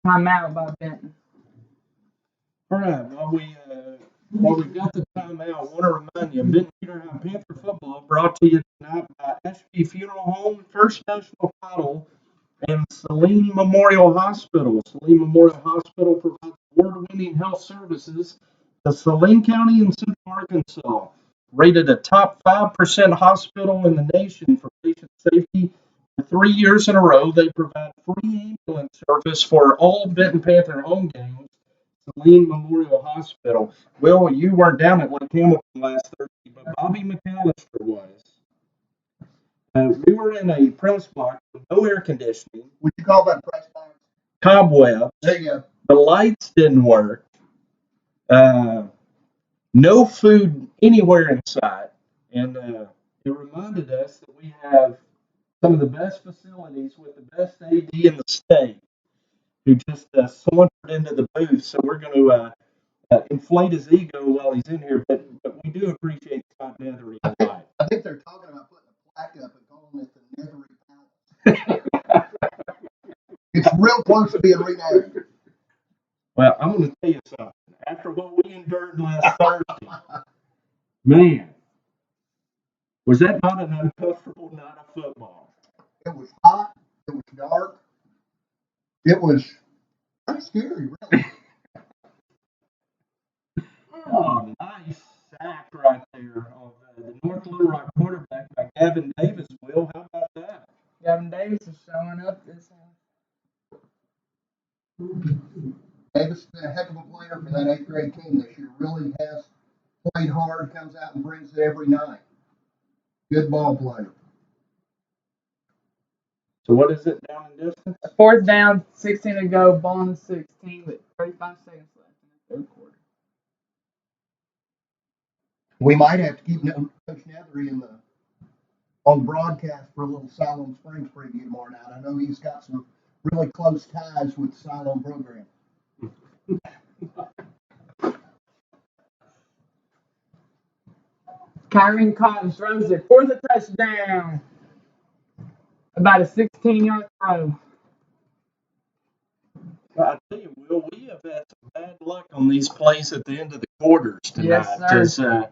Timeout by Benton. All right. While we've got the timeout, I want to remind you, Benton Peterhouse Panther football brought to you tonight by Ashby Funeral Home, First National Title, and Saline Memorial Hospital. Saline Memorial Hospital provides award-winning health services to Saline County and Central Arkansas. Rated a top 5% hospital in the nation for patient safety for 3 years in a row, they provide free ambulance service for all Benton Panther home games. Saline Memorial Hospital. Well, you weren't down at Lake Hamilton last Thursday, but Bobby McAllister was. We were in a press box with no air conditioning, Would you call that press box? cobweb. There you go. The lights didn't work. No food anywhere in sight. And it reminded us that we have some of the best facilities with the best AD in the state who just sauntered into the booth. So we're going to inflate his ego while he's in here. But we do appreciate Scott Nethery a lot. I think they're talking about putting a plaque up and calling it the Nethery Palace. It's real close to being renamed. Well, I'm going to tell you something. After what we endured last Thursday, man, was that not an uncomfortable night of football? It was hot. It was dark. It was kind of scary, really. Oh, nice sack right there of the North Little Rock quarterback by Gavin Davis. Will, how about that? Gavin Davis is showing up this Davis has been a heck of a player for that 8th grade team this year. Really has played hard, comes out and brings it every night. Good ball player. So what is it down in distance? fourth down, 16 to go, ball on 16 with 35 seconds left in the third quarter. We might have to keep Coach Nethery on broadcast for a little Siloam Springs preview tomorrow night. I know he's got some really close ties with the Siloam program. Kyrie Cotton throws it for the touchdown. About a 16-yard throw. I tell you, Will, we have had some bad luck on these plays at the end of the quarters tonight. Yes, sir.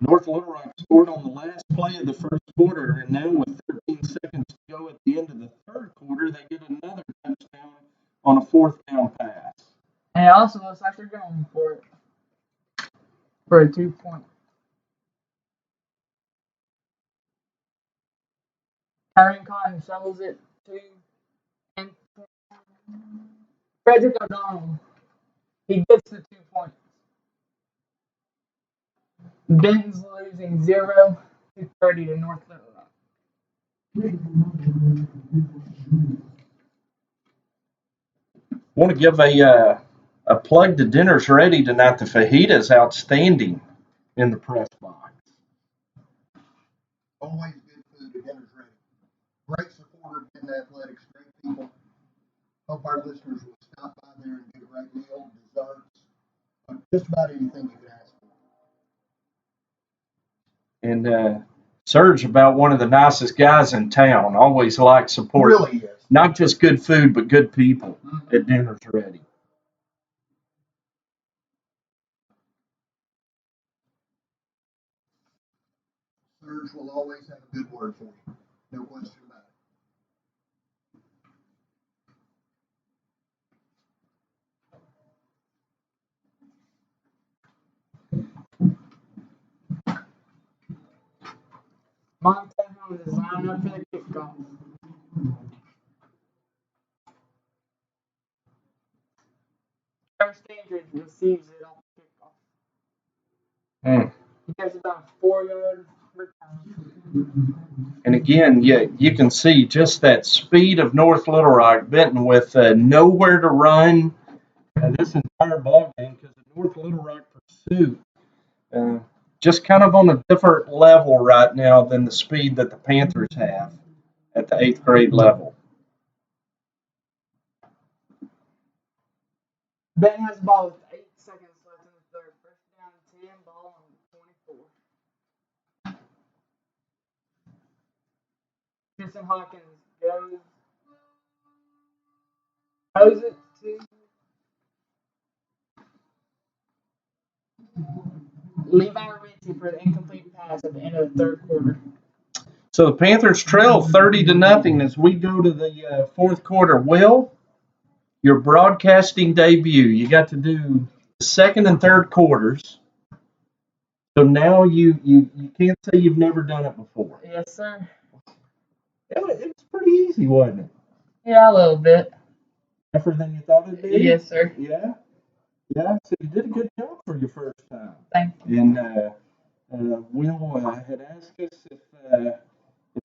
North Little Rock scored on the last play of the first quarter, and now with 13 seconds to go at the end of the third quarter, they get another touchdown on a 4th down pass. And it also looks like they're going for it. For a 2-point. Kyrie Cotton shovels it to and Frederick O'Donnell. He gets the 2 points. Benton's losing 0-30 to North Little Rock. Want to give a plug to Dinner's Ready tonight. The fajita is outstanding in the press box. Always good food at Dinner's Ready. Great supporter of Benton Athletics, great people. Hope our listeners will stop by there and get a great meal, desserts, just about anything you could ask for. And Serge about one of the nicest guys in town. Always like support. Really is. Not just good food, but good people at Dinner's Ready. Serge will always have a good word for you. No question about it. Montana is lined up for the kickoff. First Andrews receives it off the kickoff. He gets about a 4-yard return. And again, you can see just that speed of North Little Rock, Benton with nowhere to run this entire ball game because the North Little Rock pursuit just kind of on a different level right now than the speed that the Panthers have at the 8th grade level. Benton has the ball with 8 seconds left in the third. First down 10, ball on 24. Tristan Hawkins goes it to Levi Ritchie for the incomplete pass at the end of the third quarter. So the Panthers trail 30-0 as we go to the fourth quarter. Will, your broadcasting debut, you got to do the second and third quarters. So now you can't say you've never done it before. Yes, sir. It was pretty easy, wasn't it? Yeah, a little bit. Tougher than you thought it'd be? Yes, sir. Yeah? Yeah, so you did a good job for your first time. Thank you. And Will had asked us if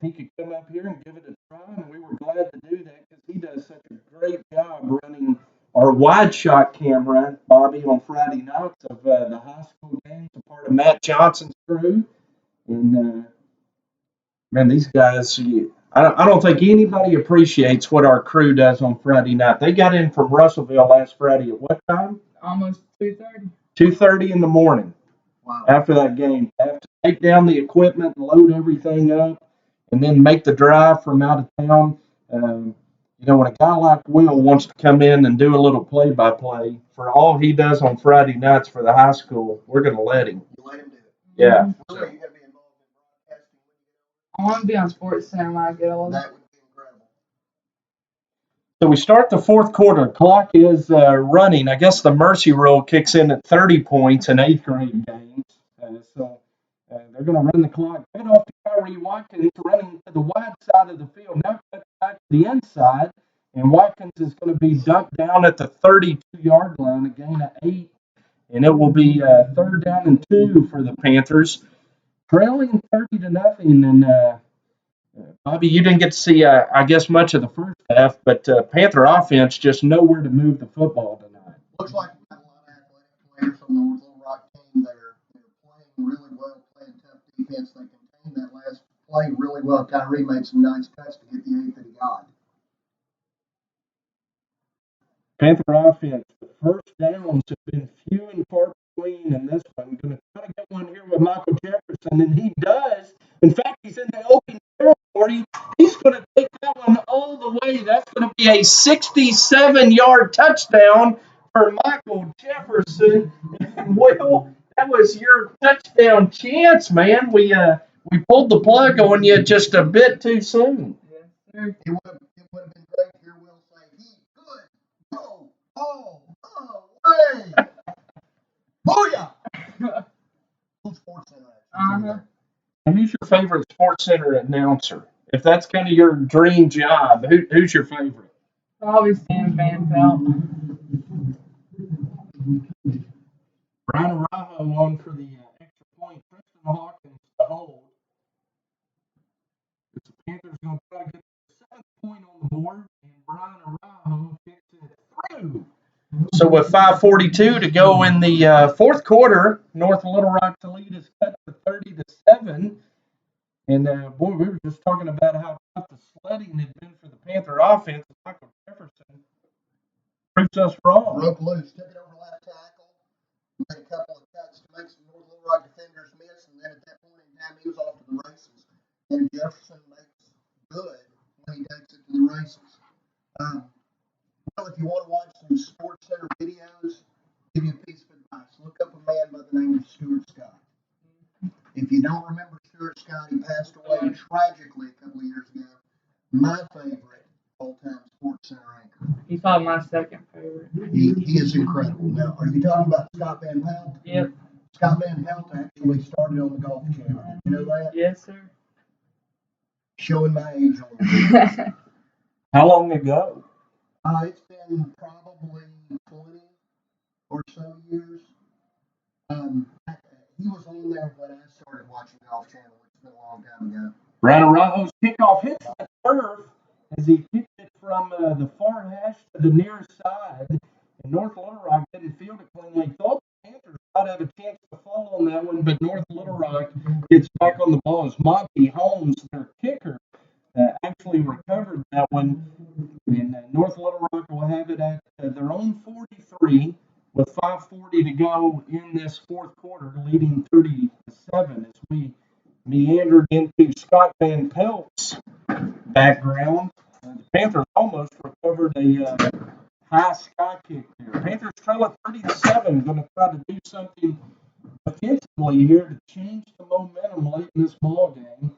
he could come up here and give it a try, and we were glad to do that because he does such a great job running our wide shot camera, Bobby, on Friday nights of the high school games, a part of Matt Johnson's crew. And, man, these guys, I don't think anybody appreciates what our crew does on Friday night. They got in from Russellville last Friday at what time? Almost 2:30. 2:30 in the morning. Wow. After that game. They have to take down the equipment and load everything up and then make the drive from out of town. When a guy like Will wants to come in and do a little play-by-play for all he does on Friday nights for the high school, we're going to let him. You let him do it. Yeah. So you got to be involved in broadcasting. I want to be on Sports Center when I get older. That would be incredible. So we start the fourth quarter. The clock is running. I guess the mercy rule kicks in at 30 points in 8th grade games. They're going to run the clock right off to Kyrie Watkins running to the wide side of the field. Now cut back to the inside, and Watkins is going to be dumped down at the 32-yard line, a gain of 8. And it will be 3rd down and 2 for the Panthers, trailing 30-0. And Bobby, you didn't get to see, I guess, much of the first half, but Panther offense just nowhere to move the football tonight. Looks like we got a lot of athletic players on the North Little Rock team that are playing really well, playing tough defense. They contained that last play really well. Kyrie made some nice cuts to get the 8th that he got. Panther offense, the first downs have been few and far between in this one. Going to try to get one here with Michael Jefferson, and he does. In fact, he's in the open territory. He's going to take that one all the way. That's going to be a 67-yard touchdown for Michael Jefferson. And Will, that was your touchdown chance, man. We pulled the plug on you just a bit too soon. It would have been great to hear Will say, he good. Way. Booyah! Sports Center. And who's your favorite Sports Center announcer? If that's kind of your dream job, who's your favorite? Probably Stan Van Pelt. Brian Araujo on for the extra point. Tristan Hawkins to hold. The Panthers going to try to get the 7th point on the board. So with 5:42 to go in the fourth quarter, North Little Rock's lead is cut to 30-7. And boy, we were just talking about how tough the sledding had been for the Panther offense. Michael Jefferson proves us wrong. Broke loose, took it over left tackle, made a couple of cuts to make some North Little Rock defenders miss, and then at that point in time, he was off to the races. And Jefferson makes good when he takes it to the races. Well, if you want to watch some Sports Center videos, give you a piece of advice. Look up a man by the name of Stuart Scott. If you don't remember Stuart Scott, he passed away tragically a couple of years ago. My favorite all-time Sports Center anchor. He's probably my second favorite. He is incredible. Now, are you talking about Scott Van Pelt? Yep. Scott Van Pelt actually started on the Golf Channel. Did you know that? Yes, sir. Showing my age a little bit. How long ago? It's been probably 20 or so years. He was on there when I started watching Golf Channel, which has been a long time ago. Brad Araujo's kickoff hits the turf as he kicked it from the far hash to the near side. And North Little Rock didn't field it cleanly. They thought the Panthers might have a chance to fall on that one, but North Little Rock gets back on the ball as Monty Holmes, their kicker, actually recovered that one. And North Little Rock will have it at their own 43 with 5:40 to go in this fourth quarter, leading 30-7 as we meandered into Scott Van Pelt's background. The Panthers almost recovered a high sky kick there. Panthers trail at 30-7, going to try to do something offensively here to change the momentum late in this ball game.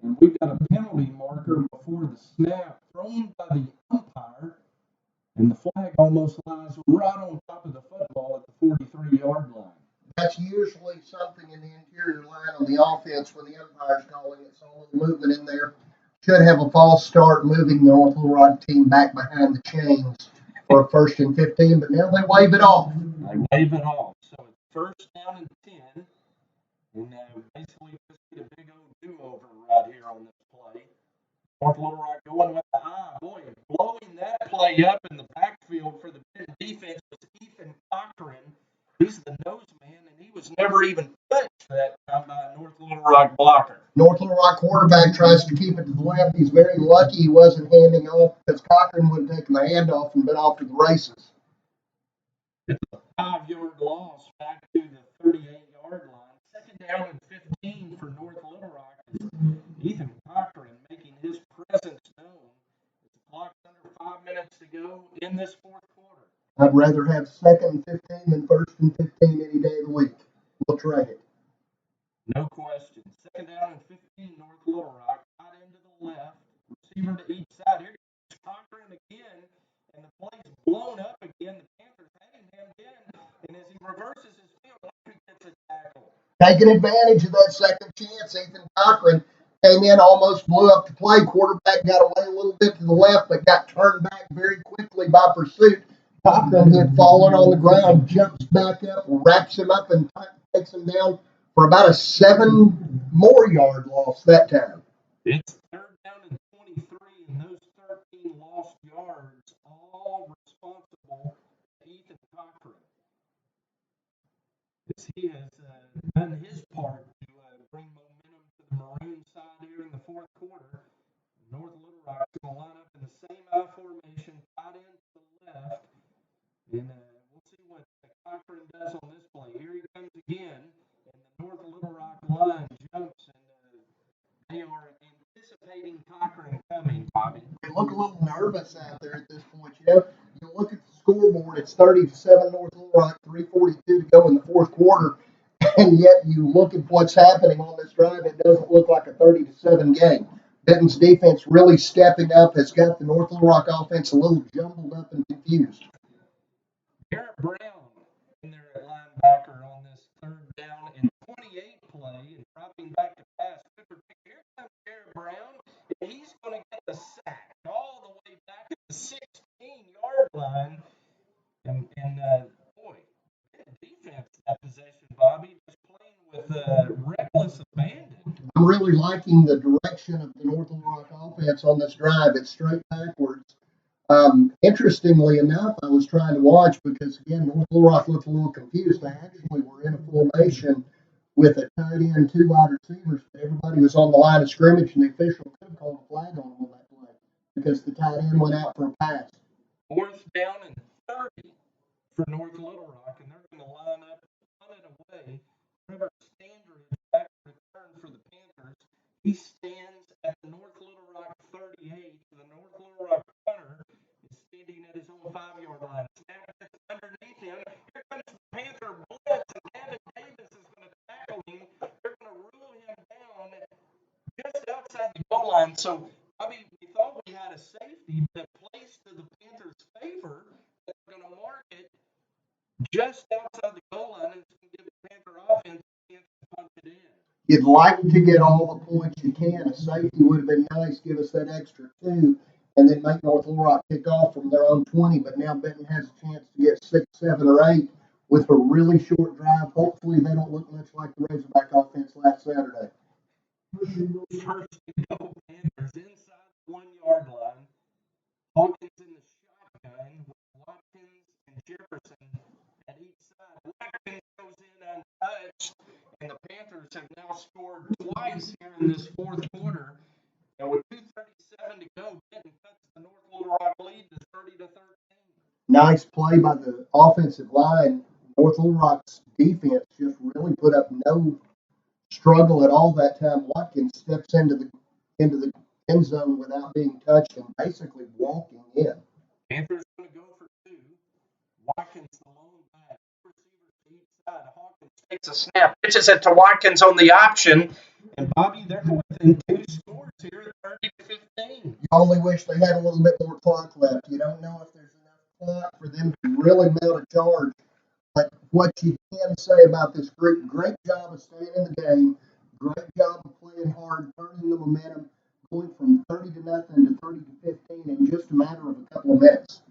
And we've got a penalty marker before the snap thrown by the umpire, and the flag almost lies right on top of the football at the 43-yard line. That's usually something in the interior line on the offense when the umpire's calling it. So a little movement in there. Should have a false start, moving the North Little Rock team back behind the chains for a 1st and 15, but now they wave it off. They wave it off. So it's first down and 10. And basically just get a big old do-over right here on this play. North Little Rock going with the eye. Boy, blowing that play up in the backfield for the Benton defense was Ethan Cochran. He's the nose man, and he was never even touched that time by a North Little Rock blocker. North Little Rock quarterback tries to keep it to the left. He's very lucky he wasn't handing off because Cochran would have taken the handoff and been off to the races. It's a 5-yard loss back to the 38-yard line. Second down and 15 for North Little Rock. Ethan Cochran making his presence known. It's a clock under 5 minutes to go in this fourth quarter. I'd rather have 2nd and 15 than 1st and 15 any day of the week. We'll trade it. No question. Second down and 15, North Little Rock. Tight end to the left. Receiver to each side. Here comes Cochran again. And the play's blown up again. The Panthers had him in. And as he reverses his field, he gets a tackle. Taking advantage of that second chance, Ethan Cochran came in, almost blew up the play. Quarterback got away a little bit to the left, but got turned back very quickly by pursuit. Cochran, who had fallen on the ground, jumps back up, wraps him up, and takes him down for about a 7 more yard loss that time. It's third down and 23, and those 13 lost yards all responsible to Ethan Cochran. As he has done his part to bring momentum to the Maroon side here in the fourth quarter. North Little Rock is going to line up in the same I formation, tight end to the left. And we'll see what Cochran does on this play. Here he comes again, and the North Little Rock line jumps, and they are anticipating Cochran coming, Bobby. They look a little nervous out there at this point. You look at the scoreboard, it's 30-7 North Little Rock, 3:42 to go in the fourth quarter, and yet you look at what's happening on this drive, it doesn't look like a 30-7 game. Benton's defense really stepping up has got the North Little Rock offense a little jumbled up and confused. Garrett Brown in there at linebacker on this third down and 28 play and dropping back to pass. Here comes Garrett Brown, and he's going to get the sack all the way back at the 16-yard line. And boy, defense that possession, Bobby, just playing with reckless abandon. I'm really liking the direction of the North Little Rock offense on this drive. It's straight backwards. Interestingly enough, I was trying to watch because, again, North Little Rock looked a little confused. They actually were in a formation with a tight end, two wide receivers, but everybody was on the line of scrimmage, and the official could have called a flag on them on that play because the tight end went out for a pass. Fourth down and 30 for North Little Rock, and they're going to line up, run it away. Trevor Standridge back to return for the Panthers. He stands at the North Little Rock 38. The North Little Rock punter is standing at his own 5-yard line. Snap gets underneath him. Here comes the Panther blitz, and Gavin Davis is going to tackle him. They're going to rule him down just outside the goal line. So, I mean, we thought we had a safety, but it plays to the Panthers' favor. They're going to mark it just outside the goal line, and it's going to give the Panther offense a chance to punch it in. You'd like to get all the points you can. A safety would have been nice, give us that extra 2, and then make North Little Rock kick off from their own 20. But now Benton has a chance to get 6, 7, or 8 with a really short drive. Hopefully they don't look much like the Razorback offense last Saturday. First and goal, Panthers inside the 1-yard line. Hawkins in the shotgun with Watkins and Jefferson at each side. Watkins goes in untouched, and the Panthers have now scored twice here in this fourth quarter. And with 2:37 to go, Benton cuts the North Little Rock lead to 30-13. Nice play by the offensive line. North Little Rock's defense just really put up no struggle at all that time. Watkins steps into the end zone without being touched and basically walking in. Panthers going to go for 2. Watkins the lone back. Receivers to each side. Hawkins takes a snap, pitches it to Watkins on the option, and Bobby, they're within 2 scores here, 30-15. You only wish they had a little bit more clock left. You don't know if there's enough clock for them to really mount a charge. But what you can say about this group, great job of staying in the game, great job of playing hard, turning the momentum, going from 30-0 to 30-15 in just a matter of a couple of minutes.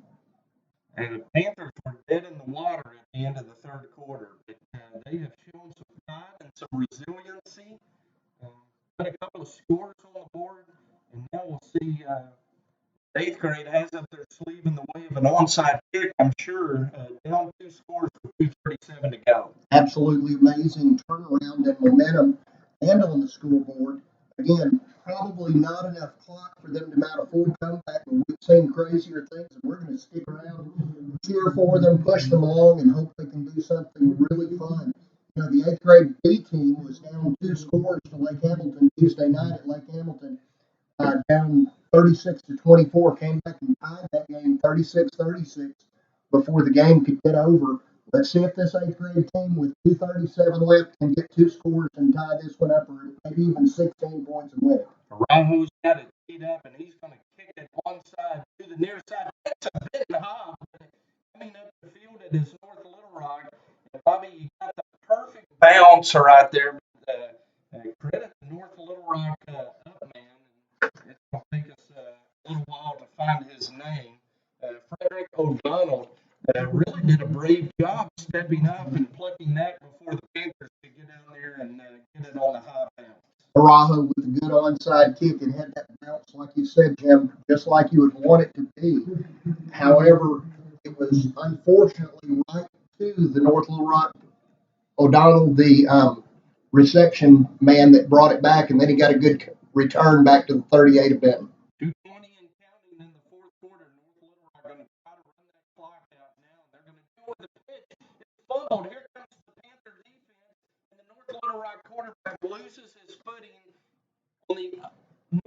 And the Panthers were dead in the water at the end of the third quarter. But, they have shown some pride and some resiliency. Got a couple of scores on the board, and now we'll see. 8th grade has up their sleeve in the way of an onside kick, I'm sure. Down 2 scores with 2:37 to go. Absolutely amazing turnaround and momentum and on the scoreboard. Again, probably not enough clock for them to mount a full comeback, but we've seen crazier things, and we're going to stick around, cheer for them, push them along, and hope they can do something really fun. You know, the 8th grade B team was down 2 scores to Lake Hamilton Tuesday night at Lake Hamilton, down 36-24, came back and tied that game 36-36 before the game could get over. Let's see if this 8th grade team with 2:37 left can get 2 scores and tie this one up, or maybe even 16 points and win it. Araujo's got it teed up, and he's going to kick it onside to the near side. It's a Benton Hobb coming up the field at his North Little Rock. And Bobby, you got the perfect bounce right there. Credit the North Little Rock up man. It's going to take us a little while to find his name. Frederick O'Donnell really did a brave job stepping up and plucking that before the Panthers could get down there and get it on the high bounce. Araujo with a good onside kick and had that bounce, like you said, Jim, just like you would want it to be. However, it was unfortunately right to the North Little Rock O'Donnell, the reception man that brought it back, and then he got a good return back to the 38 of Benton. 2:20 and counting in the fourth quarter. North Little Rock going to try to run that clock out now. They're going to do it with a pitch. It's fumbled. Here comes the Panther defense, and the North Little Rock quarterback loses his footing on the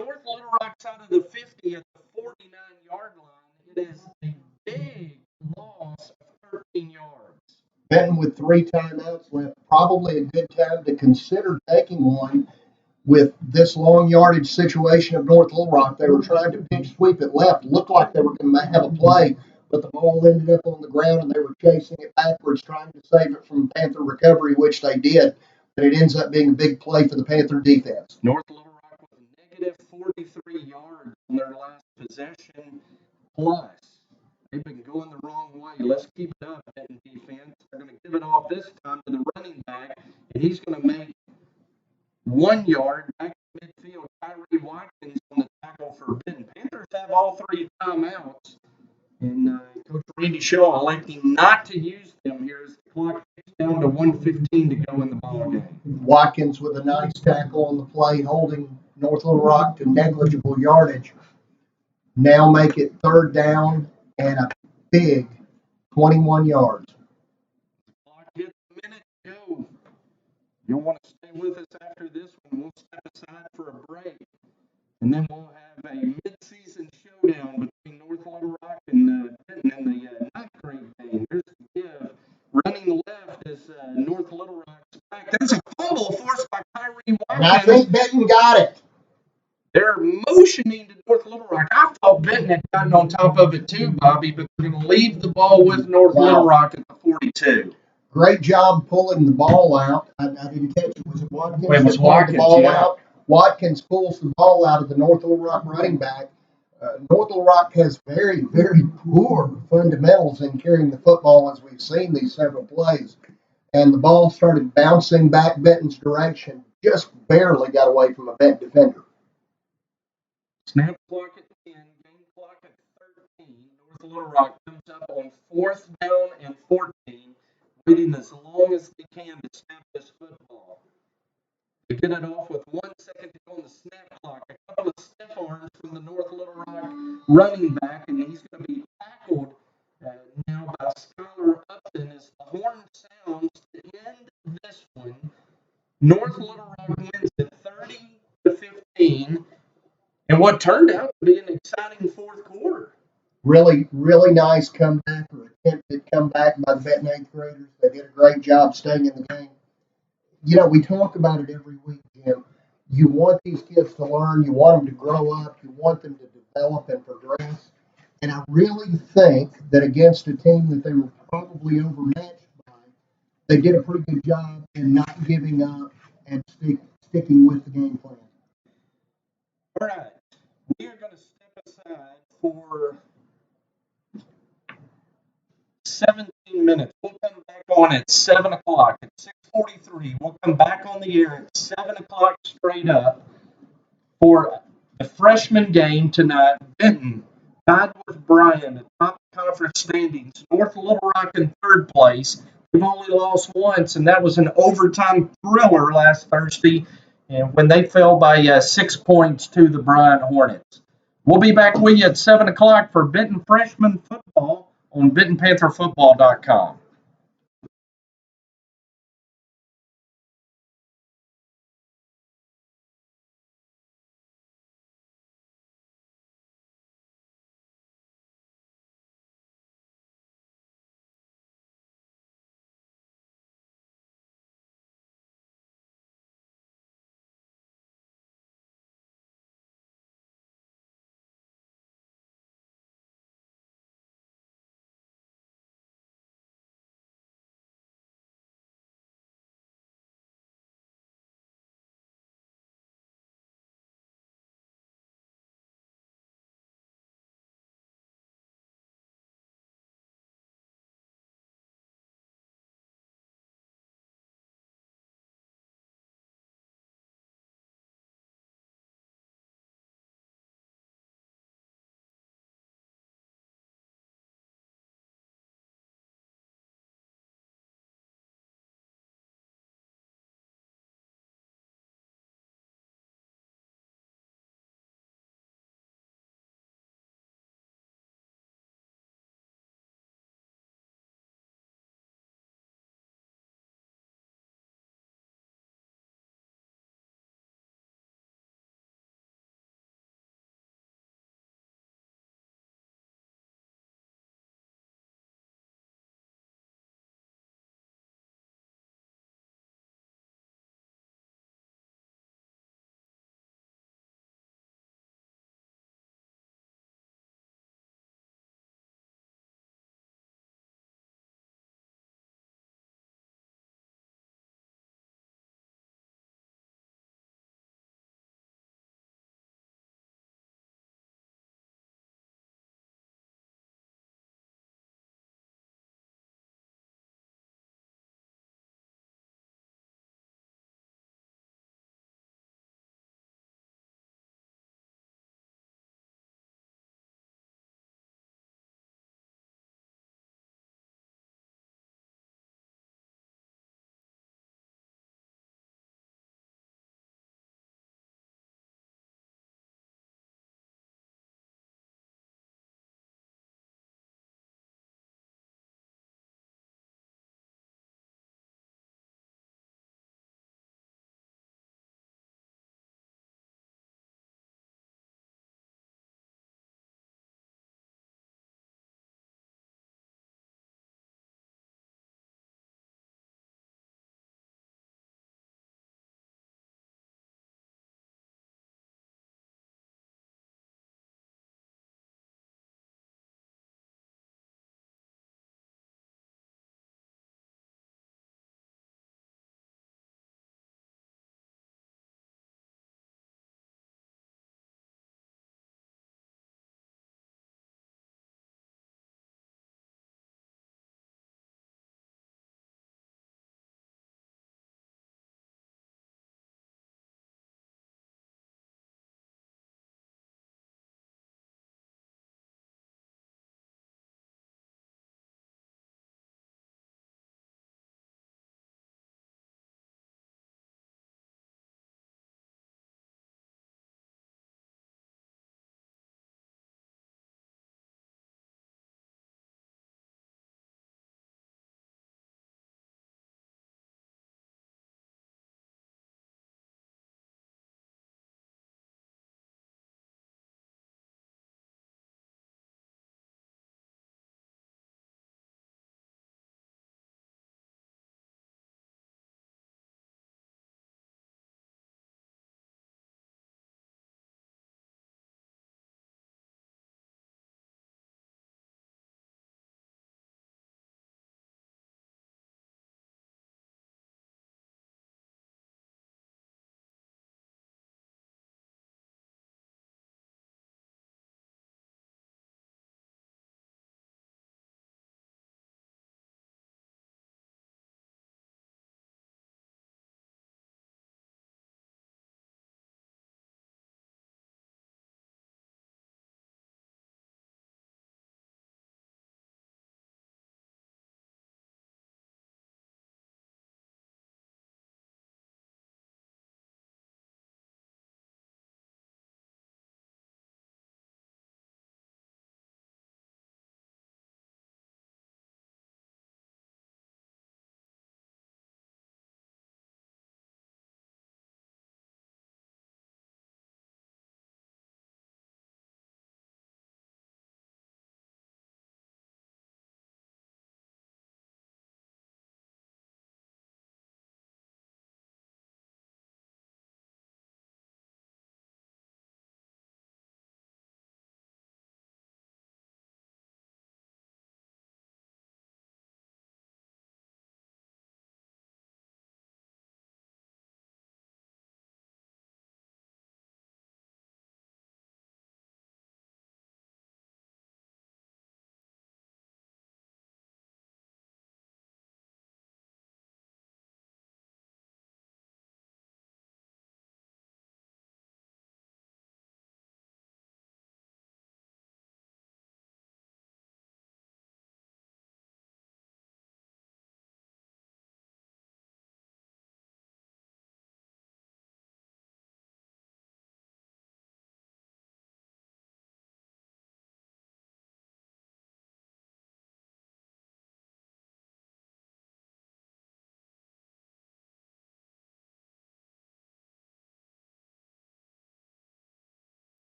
North Little Rock side of the 50 at the 49-yard line. It is a big loss of 13 yards. Benton with 3 timeouts left, probably a good time to consider taking one with this long yardage situation of North Little Rock. They were trying to pitch sweep it left, looked like they were going to have a play, but the ball ended up on the ground and they were chasing it backwards, trying to save it from Panther recovery, which they did, but it ends up being a big play for the Panther defense. North Little Rock with a negative 43 yards on their last possession plus. They've been going the wrong way. Let's keep it up, Benton defense. They're going to give it off this time to the running back, and he's going to make 1 yard back to midfield. Tyree Watkins on the tackle for Benton. Panthers have all 3 timeouts. And Coach Randy Shaw electing not to use them here as the clock gets down to 1:15 to go in the ball game. Watkins with a nice tackle on the play, holding North Little Rock to negligible yardage. Now make it third down and a big 21 yards. Clock hits a minute to go. You'll want to stay with us after this one. We'll step aside for a break. And then we'll have a mid-season showdown between North Little Rock and Benton in the ninth grade game. There's the give. Running left is North Little Rock's back. That's a fumble forced by Kyrie And Watkins. I think Benton got it. They're motioning to North Little Rock. I thought Benton had gotten on top of it too, Bobby, but they're going to leave the ball with North Little Rock at the 42. Great job pulling the ball out. I didn't catch it. Was it Watkins? It was that pulled Watkins, the ball yeah. out? Watkins pulls the ball out of the North Little Rock running back. North Little Rock has very, very poor fundamentals in carrying the football, as we've seen these several plays. And the ball started bouncing back Benton's direction. Just barely got away from a Benton defender. Snap clock at 10, game clock at 13. North Little Rock comes up on 4th down and 14, waiting as long as they can to snap this football. They get it off with 1 second to go on the snap clock. A couple of stiff arms from the North Little Rock running back, and he's going to be tackled now by Skylar Upton as the horn sounds to end this one. North Little Rock wins at 30-15. And what turned out to be an exciting fourth quarter. Really, really nice comeback or attempted comeback by the Benton 8th graders. They did a great job staying in the game. You know, we talk about it every week, Jim. You want these kids to learn. You want them to grow up. You want them to develop and progress. And I really think that against a team that they were probably overmatched by, they did a pretty good job in not giving up and sticking with the game plan. All right. We are going to step aside for 17 minutes. We'll come back on at 7 o'clock. At 6:43, we'll come back on the air at 7 o'clock straight up for the freshman game tonight. Benton tied with Bryan at top conference standings. North Little Rock in third place. They've only lost once, and that was an overtime thriller last Thursday and when they fell by 6 points to the Bryan Hornets. We'll be back with you at 7 o'clock for Benton freshman football on BentonPantherFootball.com.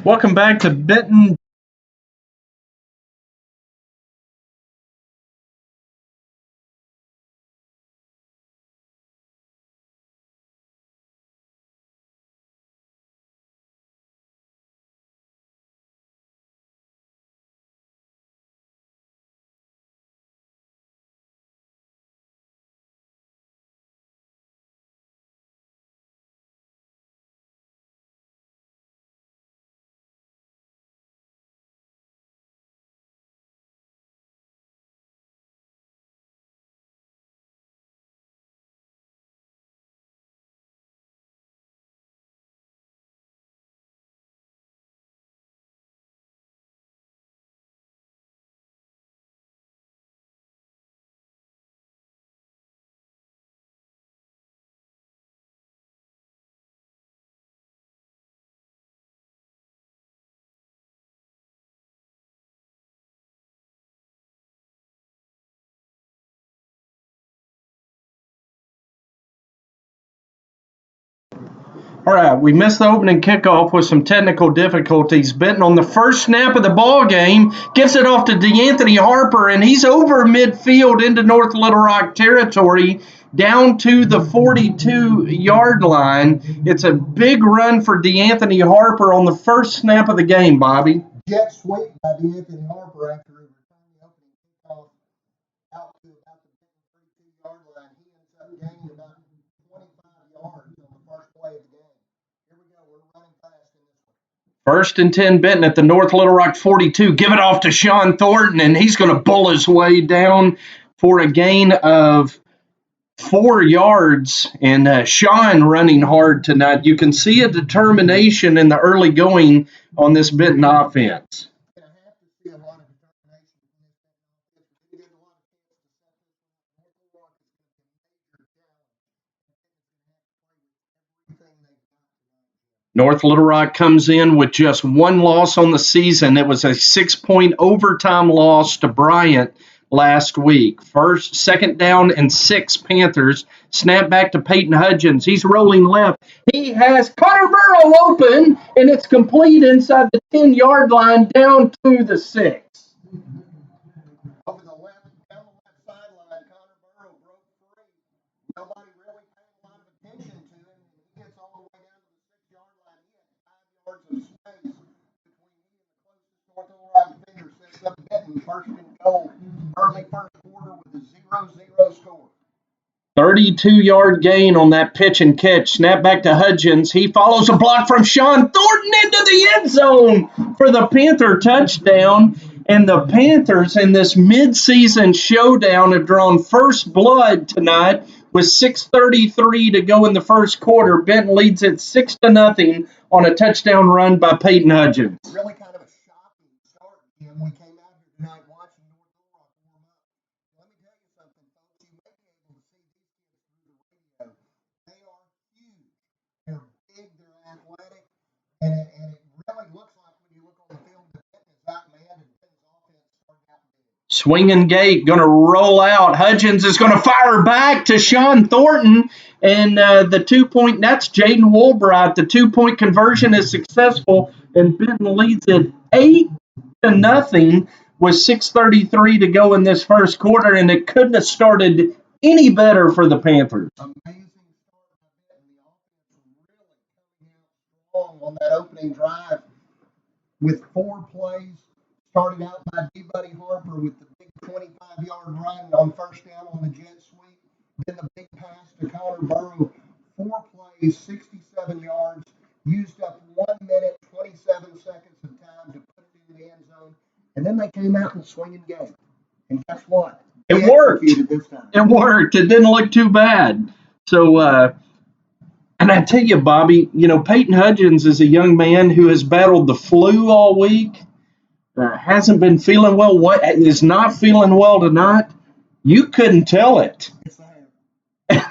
Welcome back to Benton. All right, we missed the opening kickoff with some technical difficulties. Benton on the first snap of the ball game gives it off to DeAnthony Harper, and he's over midfield into North Little Rock territory, down to the 42-yard line. It's a big run for DeAnthony Harper on the first snap of the game, Bobby. Jet sweep by DeAnthony Harper after he returned the opening kickoff out to about the 32-yard line. He ends up gaining about 25 yards on the first play of the game. Here we go. We're running fast in this one. First and 10, Benton at the North Little Rock 42. Give it off to Sean Thornton, and he's going to bull his way down for a gain of 4 yards. And Sean running hard tonight. You can see a determination in the early going on this Benton offense. You're going to have to see a lot of determination from this offense. We're going to get a lot of chances to set this one up. North Little Rock is going to be a major challenge. I think it's going to have to play with everything they've got tonight. North Little Rock comes in with just one loss on the season. It was a 6-point overtime loss to Bryant last week. Second down and 6 Panthers. Snap back to Peyton Hudgens. He's rolling left. He has Connor Burrow open, and it's complete inside the 10-yard line down to the 6. Over the left, down the left sideline, Connor Burrow broke free. Nobody really paid a lot of attention to him. He gets all the way down to the 6-yard line. He had 5 yards of space between he and the closest North Little Rock defender. Sets up Benton first and goal early first quarter with a 0-0 score. 32-yard gain on that pitch and catch. Snap back to Hudgens. He follows a block from Sean Thornton into the end zone for the Panther touchdown. And the Panthers in this midseason showdown have drawn first blood tonight with 6:33 to go in the first quarter. Benton leads it 6-0 on a touchdown run by Peyton Hudgens. Really kind of a shocking start, Jim. We came out here tonight watching North Little Rock warm up. Let me tell you something, folks. You may be able to see these kids through the radio. They are huge. They're big. They're athletic. And it really looks like when you look on the field that Benton is outmanned and Benton's offense started out big. Swinging gate, going to roll out. Hudgens is going to fire back to Sean Thornton. And the 2-point, that's Jaden Woolbright. The 2-point conversion is successful, and Benton leads it 8-0 with 6:33 to go in this first quarter, and it couldn't have started any better for the Panthers. Amazing start by Benton. The offense really coming out strong on that opening drive with 4 plays. Started out by D. Buddy Harper with the big 25-yard run on first down on the jet sweep. Then the big pass to Connor Burrow. 4 plays, 67 yards. Used up 1 minute, 27 seconds of time to put it in the end zone. And then they came out in the swinging game. And guess what? It worked. This time. It worked. It didn't look too bad. So, and I tell you, Bobby, Peyton Hudgens is a young man who has battled the flu all week. Hasn't been feeling well. What is not feeling well tonight? You couldn't tell it. Yes, I have.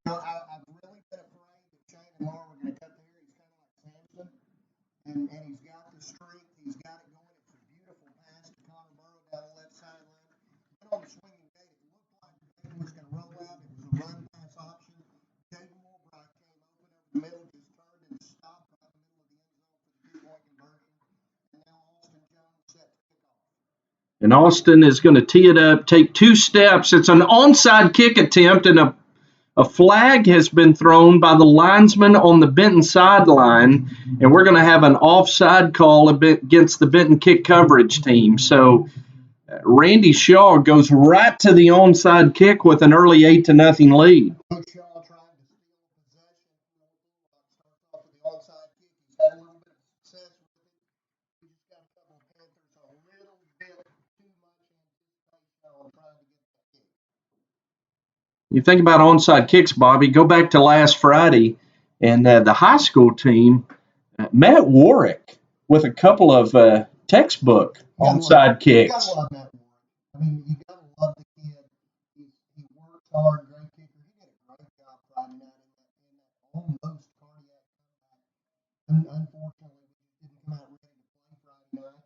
I've really been afraid that Shane and Laura were going to cut the hair. He's kind of like Samson, and he's got the strength. He's got it going. It's a beautiful pass to Connor Burrow down the left sideline. Then on the swinging gate, it looked like Benton was going to roll out. It was a run pass option. Jaden Woolbright came open over the middle, just turned and stopped right in the middle of the end zone for the 2-point conversion. And Austin is going to tee it up, take 2 steps. It's an onside kick attempt, and a flag has been thrown by the linesman on the Benton sideline, and we're going to have an offside call against the Benton kick coverage team. So Randy Shaw goes right to the onside kick with an early 8-0 lead. Coach Shaw trying to steal possession. Starts off with the onside kick. He's had a little bit of success with it. We just got a couple of Panthers a little bit too much anticipation on trying to get that kick. You think about onside kicks, Bobby, go back to last Friday, and the high school team, Matt Warwick, with a couple of textbook onside kicks. You gotta love Matt Warwick. I mean, you gotta love the kid. He works hard, great kicker. He did a great job Friday night in that almost cardiac comeback. Unfortunately, we didn't come out ready to play Friday night.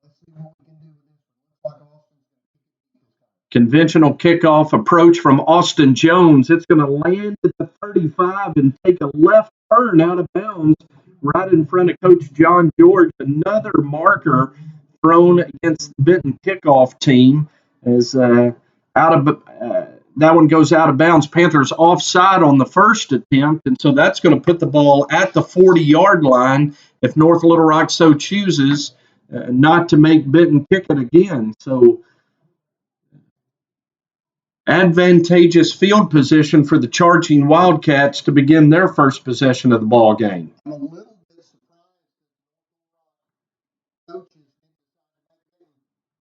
Let's see what we can do with this one. Looks like Austin's going to kick it this time. Conventional kickoff approach from Austin Jones. It's going to land at the 35 and take a left turn out of bounds right in front of Coach John George. Another marker thrown against the Benton kickoff team as that one goes out of bounds. Panthers offside on the first attempt, and so that's going to put the ball at the 40-yard line if North Little Rock so chooses not to make Benton kick it again. So advantageous field position for the charging Wildcats to begin their first possession of the ball game. I'm a little bit surprised that coaches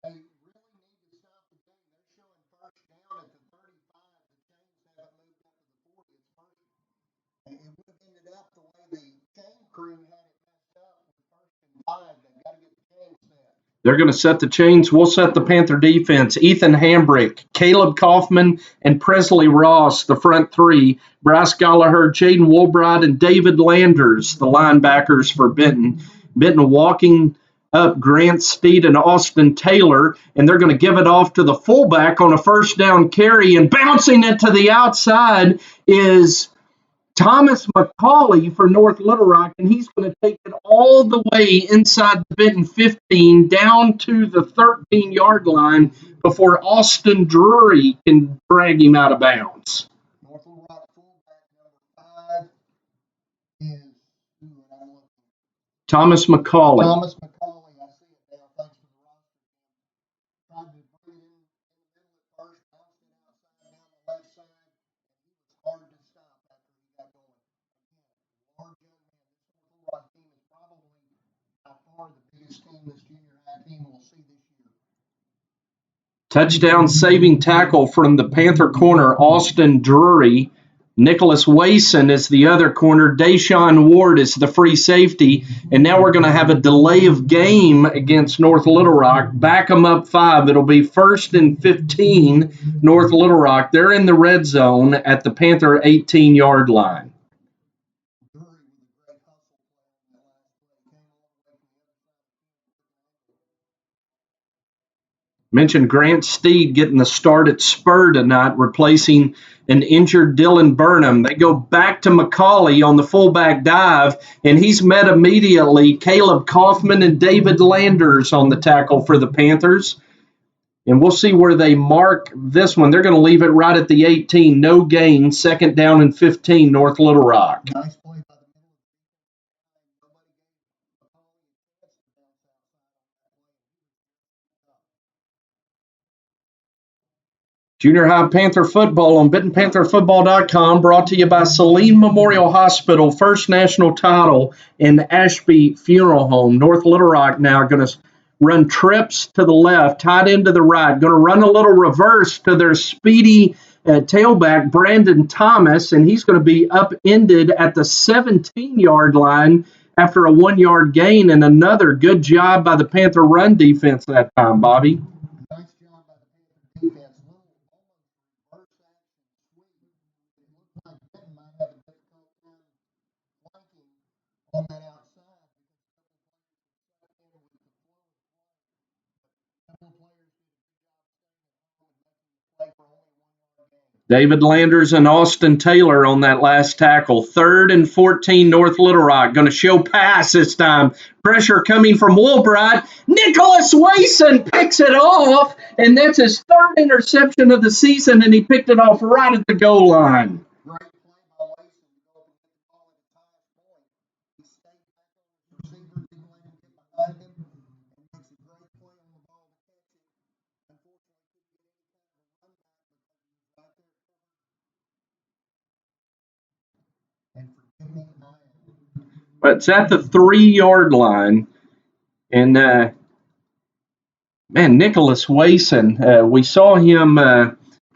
they really need to stop the game. They're showing first down at the 35. The chains haven't moved up to the 40. It's first. It would have ended up the way the chain crew had it messed up with first and 5. They've got to get the chain set. They're going to set the chains. We'll set the Panther defense. Ethan Hambrick, Caleb Kaufman, and Presley Ross, the front 3. Bryce Gallagher, Jaden Woolbright, and David Landers, the linebackers for Benton. Benton walking up Grant Steed and Austin Taylor, and they're going to give it off to the fullback on a first down carry, and bouncing it to the outside is Thomas McCauley for North Little Rock, and he's going to take it all the way inside the Benton 15 down to the 13-yard line before Austin Drury can drag him out of bounds. North Little Rock fullback number 5 is Thomas McCauley. Thomas McCauley. I see it now. Thanks for the roster. Tried to bring it in the middle at first, bounced it outside down the left side. He was hard to stop after he got going. Again, large young man. This North Little Rock team is probably by far the biggest team this junior high team will see this year. Touchdown saving tackle from the Panther corner, Austin Drury. Nicholas Wason is the other corner. Deshaun Ward is the free safety. And now we're going to have a delay of game against North Little Rock. Back them up 5. It'll be 1st and 15, North Little Rock. They're in the red zone at the Panther 18-yard line. Mentioned Grant Steed getting the start at Spur tonight, replacing an injured Dylan Burnham. They go back to McCauley on the fullback dive, and he's met immediately Caleb Kaufman and David Landers on the tackle for the Panthers. And we'll see where they mark this one. They're going to leave it right at the 18. No gain, 2nd down and 15, North Little Rock. Nice play by the middle. Junior High Panther Football on BentonPantherFootball.com, brought to you by Saline Memorial Hospital, first national title in Ashby Funeral Home. North Little Rock now going to run trips to the left, tight end to the right, going to run a little reverse to their speedy tailback, Brandon Thomas, and he's going to be upended at the 17-yard line after a 1-yard gain, and another good job by the Panther run defense that time, Bobby. Nice job by the Panther defense. On that outside, couple of players did a good job staying at home and making the play for only 1-yard gain. David Landers and Austin Taylor on that last tackle. 3rd and 14, North Little Rock. Going to show pass this time. Pressure coming from Woolbright. Nicholas Wason picks it off, and that's his 3rd interception of the season, and he picked it off right at the goal line. Great play by Wason to go up and get the ball at the highest point. He stayed back on his receiver, didn't let him get behind him, and makes a great play on the ball to catch it. Unfortunately, couldn't get any kind of a run back because he was right there. And forgive me, But it's at the 3-yard line, and man, Nicholas Wason, we saw him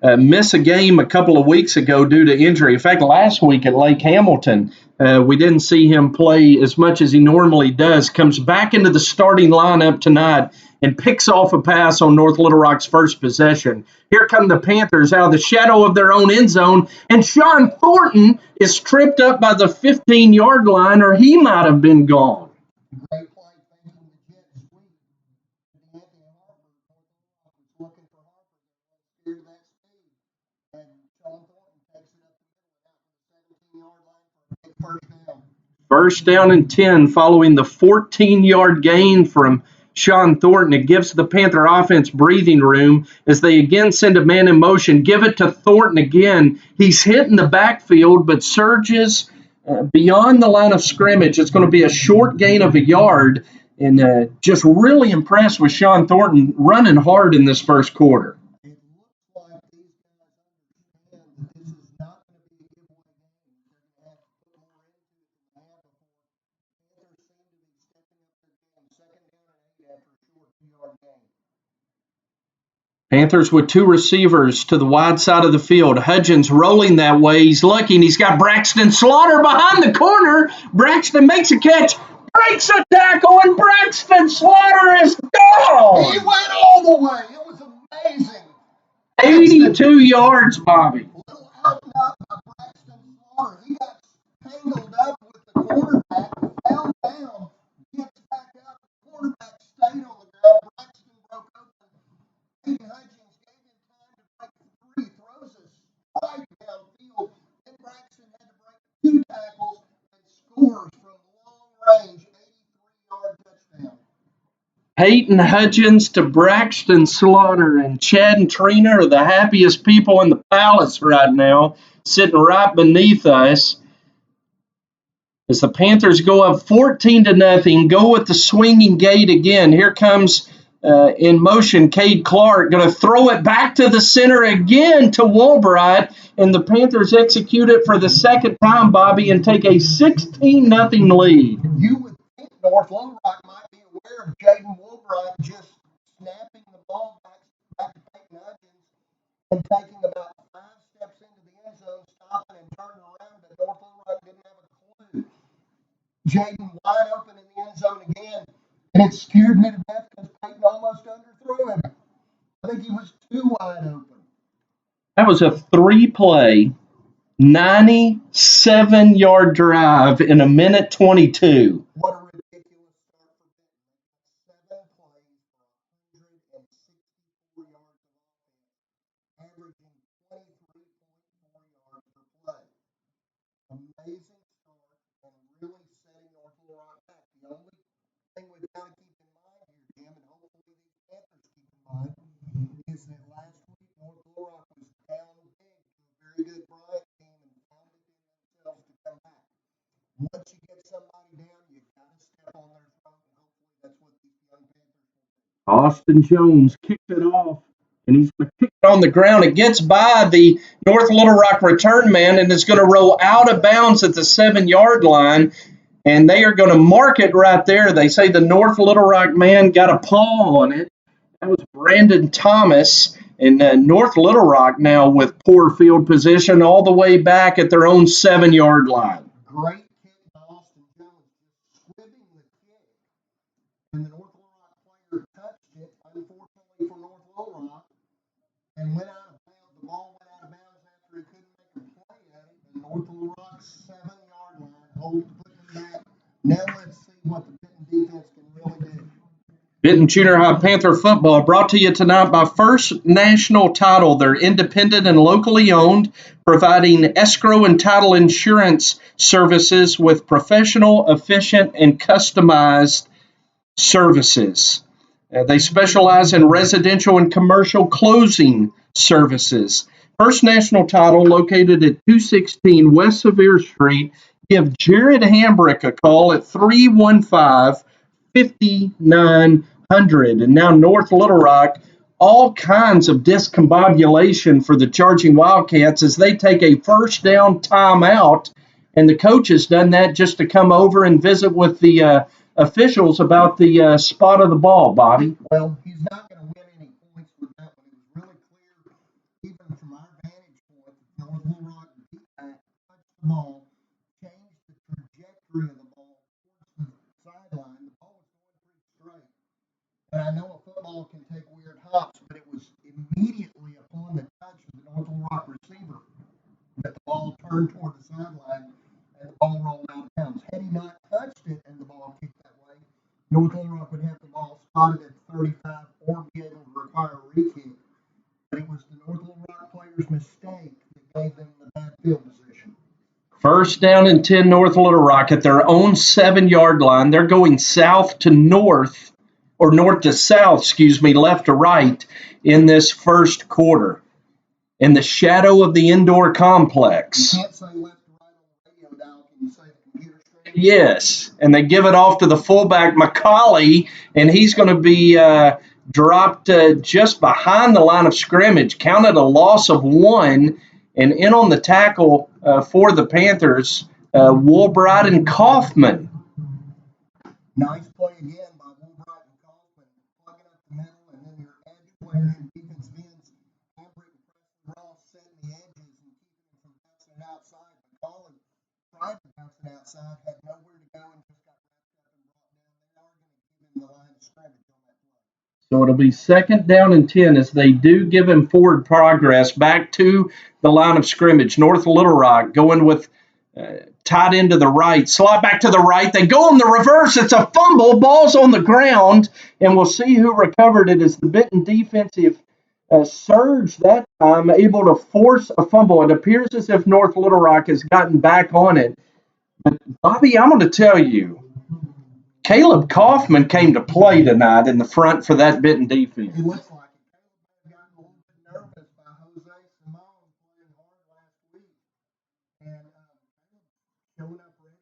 miss a game a couple of weeks ago due to injury. In fact, last week at Lake Hamilton, we didn't see him play as much as he normally does. Comes back into the starting lineup tonight and picks off a pass on North Little Rock's first possession. Here come the Panthers out of the shadow of their own end zone, and Sean Thornton is tripped up by the 15-yard line, or he might have been gone. great play thinking the jet sweep. Anthony Harper was looking for Harper. They won't steer that speed. And Sean Thornton takes it up the middle out to the 17-yard line for a big first down. First down and 10 following the 14-yard gain from Sean Thornton. It gives the Panther offense breathing room as they again send a man in motion. Give it to Thornton again. He's hitting the backfield, but surges beyond the line of scrimmage. It's going to be a short gain of a yard, and just really impressed with Sean Thornton running hard in this first quarter. It looks like these guys understand that this is not going to be a giveaway game. They're going to have to put more into it than they have before. Panthers seem to be stepping up their game. 2nd down and 8 after a short 2-yard gain. Panthers with 2 receivers to the wide side of the field. Hudgens rolling that way. He's lucky, and he's got Braxton Slaughter behind the corner. Braxton makes a catch, breaks a tackle, and Braxton Slaughter is gone. He went all the way. It was amazing. 82 yards, Bobby. Little out and up by Braxton Slaughter. He got tangled up with the quarterback, fell down, gets back up. The quarterback stayed on the ground. Braxton broke open. Hayden Hutchins gave him time to break the 3, throws a strike downfield. Then Braxton had to break 2 tackles and scores from long range, 83-yard touchdown. Peyton Hudgens to Braxton Slaughter, and Chad and Trina are the happiest people in the palace right now, sitting right beneath us. As the Panthers go up 14-0, go with the swinging gate again. Here comes in motion Cade Clark, going to throw it back to the center again to Woolbright, and the Panthers execute it for the 2nd time, Bobby, and take a 16-0 lead. You would think North Little Rock might be aware of Jaden Woolbright just snapping the ball back to Peyton Hudgens and taking about 5 steps into the end zone, stopping and turning around, but North Little Rock didn't have a clue. Jaden wide open in the end zone again, and it scared me to death because Peyton almost underthrew him. I think he was too wide open. That was a 3-play, 97-yard drive in 1:22. What a ridiculous start for Benton. 7 plays for 164 yards of offense, averaging 23.4 yards per play. Amazing start and really setting North Little Rock back. The only thing we've got to keep in mind here, Jim, and hopefully these Panthers keep in mind, is that last week North Little Rock was down big to a very good Bryant team and found it in themselves to come back. Once you get somebody down, you got to step on their throat, and hopefully that's what these young Panthers will do. Austin Jones kicked it off, and he's going to kick it on the ground. It gets by the North Little Rock return man, and it's going to roll out of bounds at the 7-yard line, and they are going to mark it right there. They say the North Little Rock man got a paw on it. That was Brandon Thomas, and North Little Rock now with poor field position all the way back at their own 7-yard line. Great kick by Austin Jones, just swimming the kick. And the North Little Rock player touched it, unfortunately for North Little Rock, and went out of bounds. The ball went out of bounds after he couldn't make a play at it. And North Little Rock's 7-yard line, hold put him back. Now let's see what the Benton defense can really do. Benton Junior High Panther football brought to you tonight by First National Title. They're independent and locally owned, providing escrow and title insurance services with professional, efficient, and customized services. They specialize in residential and commercial closing services. First National Title, located at 216 West Sevier Street. Give Jared Hambrick a call at 315 5900. And now North Little Rock, all kinds of discombobulation for the Charging Wildcats as they take a first down timeout. And the coach has done that just to come over and visit with the officials about the spot of the ball, Bobby. Well, he's not going to win any points with that one. It was really clear, even from our vantage point, that North Little Rock beat that, touched the ball, changed the trajectory of the ball towards the sideline. The ball was going pretty straight. And I know a football can take weird hops, but it was immediately upon the touch of the North Little Rock receiver that the ball turned toward the sideline and the ball rolled out of bounds. Had he not touched it and the ball kicked that way, North Little Rock would have the ball spotted at 35 or be able to require a re-kick. But it was the North Little Rock players' mistake that gave them the bad field position. First down and 10, North Little Rock at their own 7-yard line. They're going south to north, or north to south, left to right in this first quarter. In the shadow of the indoor complex. You can't say left to right on the radio dial. Can you say the computer screen? Yes, and they give it off to the fullback, McCauley, and he's going to be dropped just behind the line of scrimmage, counted a loss of 1, and in on the tackle for the Panthers, Woolbright and Kaufman. Nice play again by Woolbright and Kaufman, plugging up the middle, and then your edge players and defensive ends, Hambrick and Preston Ross setting the edges and keeping them from bouncing it outside. McCauley tried to bounce it outside, had nowhere to go, and just got wrapped up and brought down. They are going to give him the line of scrimmage on that play. So it'll be second down and 10 as they do give him forward progress back to the line of scrimmage. North Little Rock going with tight end to the right, slot back to the right. They go on the reverse. It's a fumble. Ball's on the ground, and we'll see who recovered it as the Benton defensive surge that time, able to force a fumble. It appears as if North Little Rock has gotten back on it. But, Bobby, I'm going to tell you, Caleb Kaufman came to play tonight in the front for that Benton defense. He looks like it. Caleb got a little bit nervous by Jose Simone playing hard last week. And showing up ready.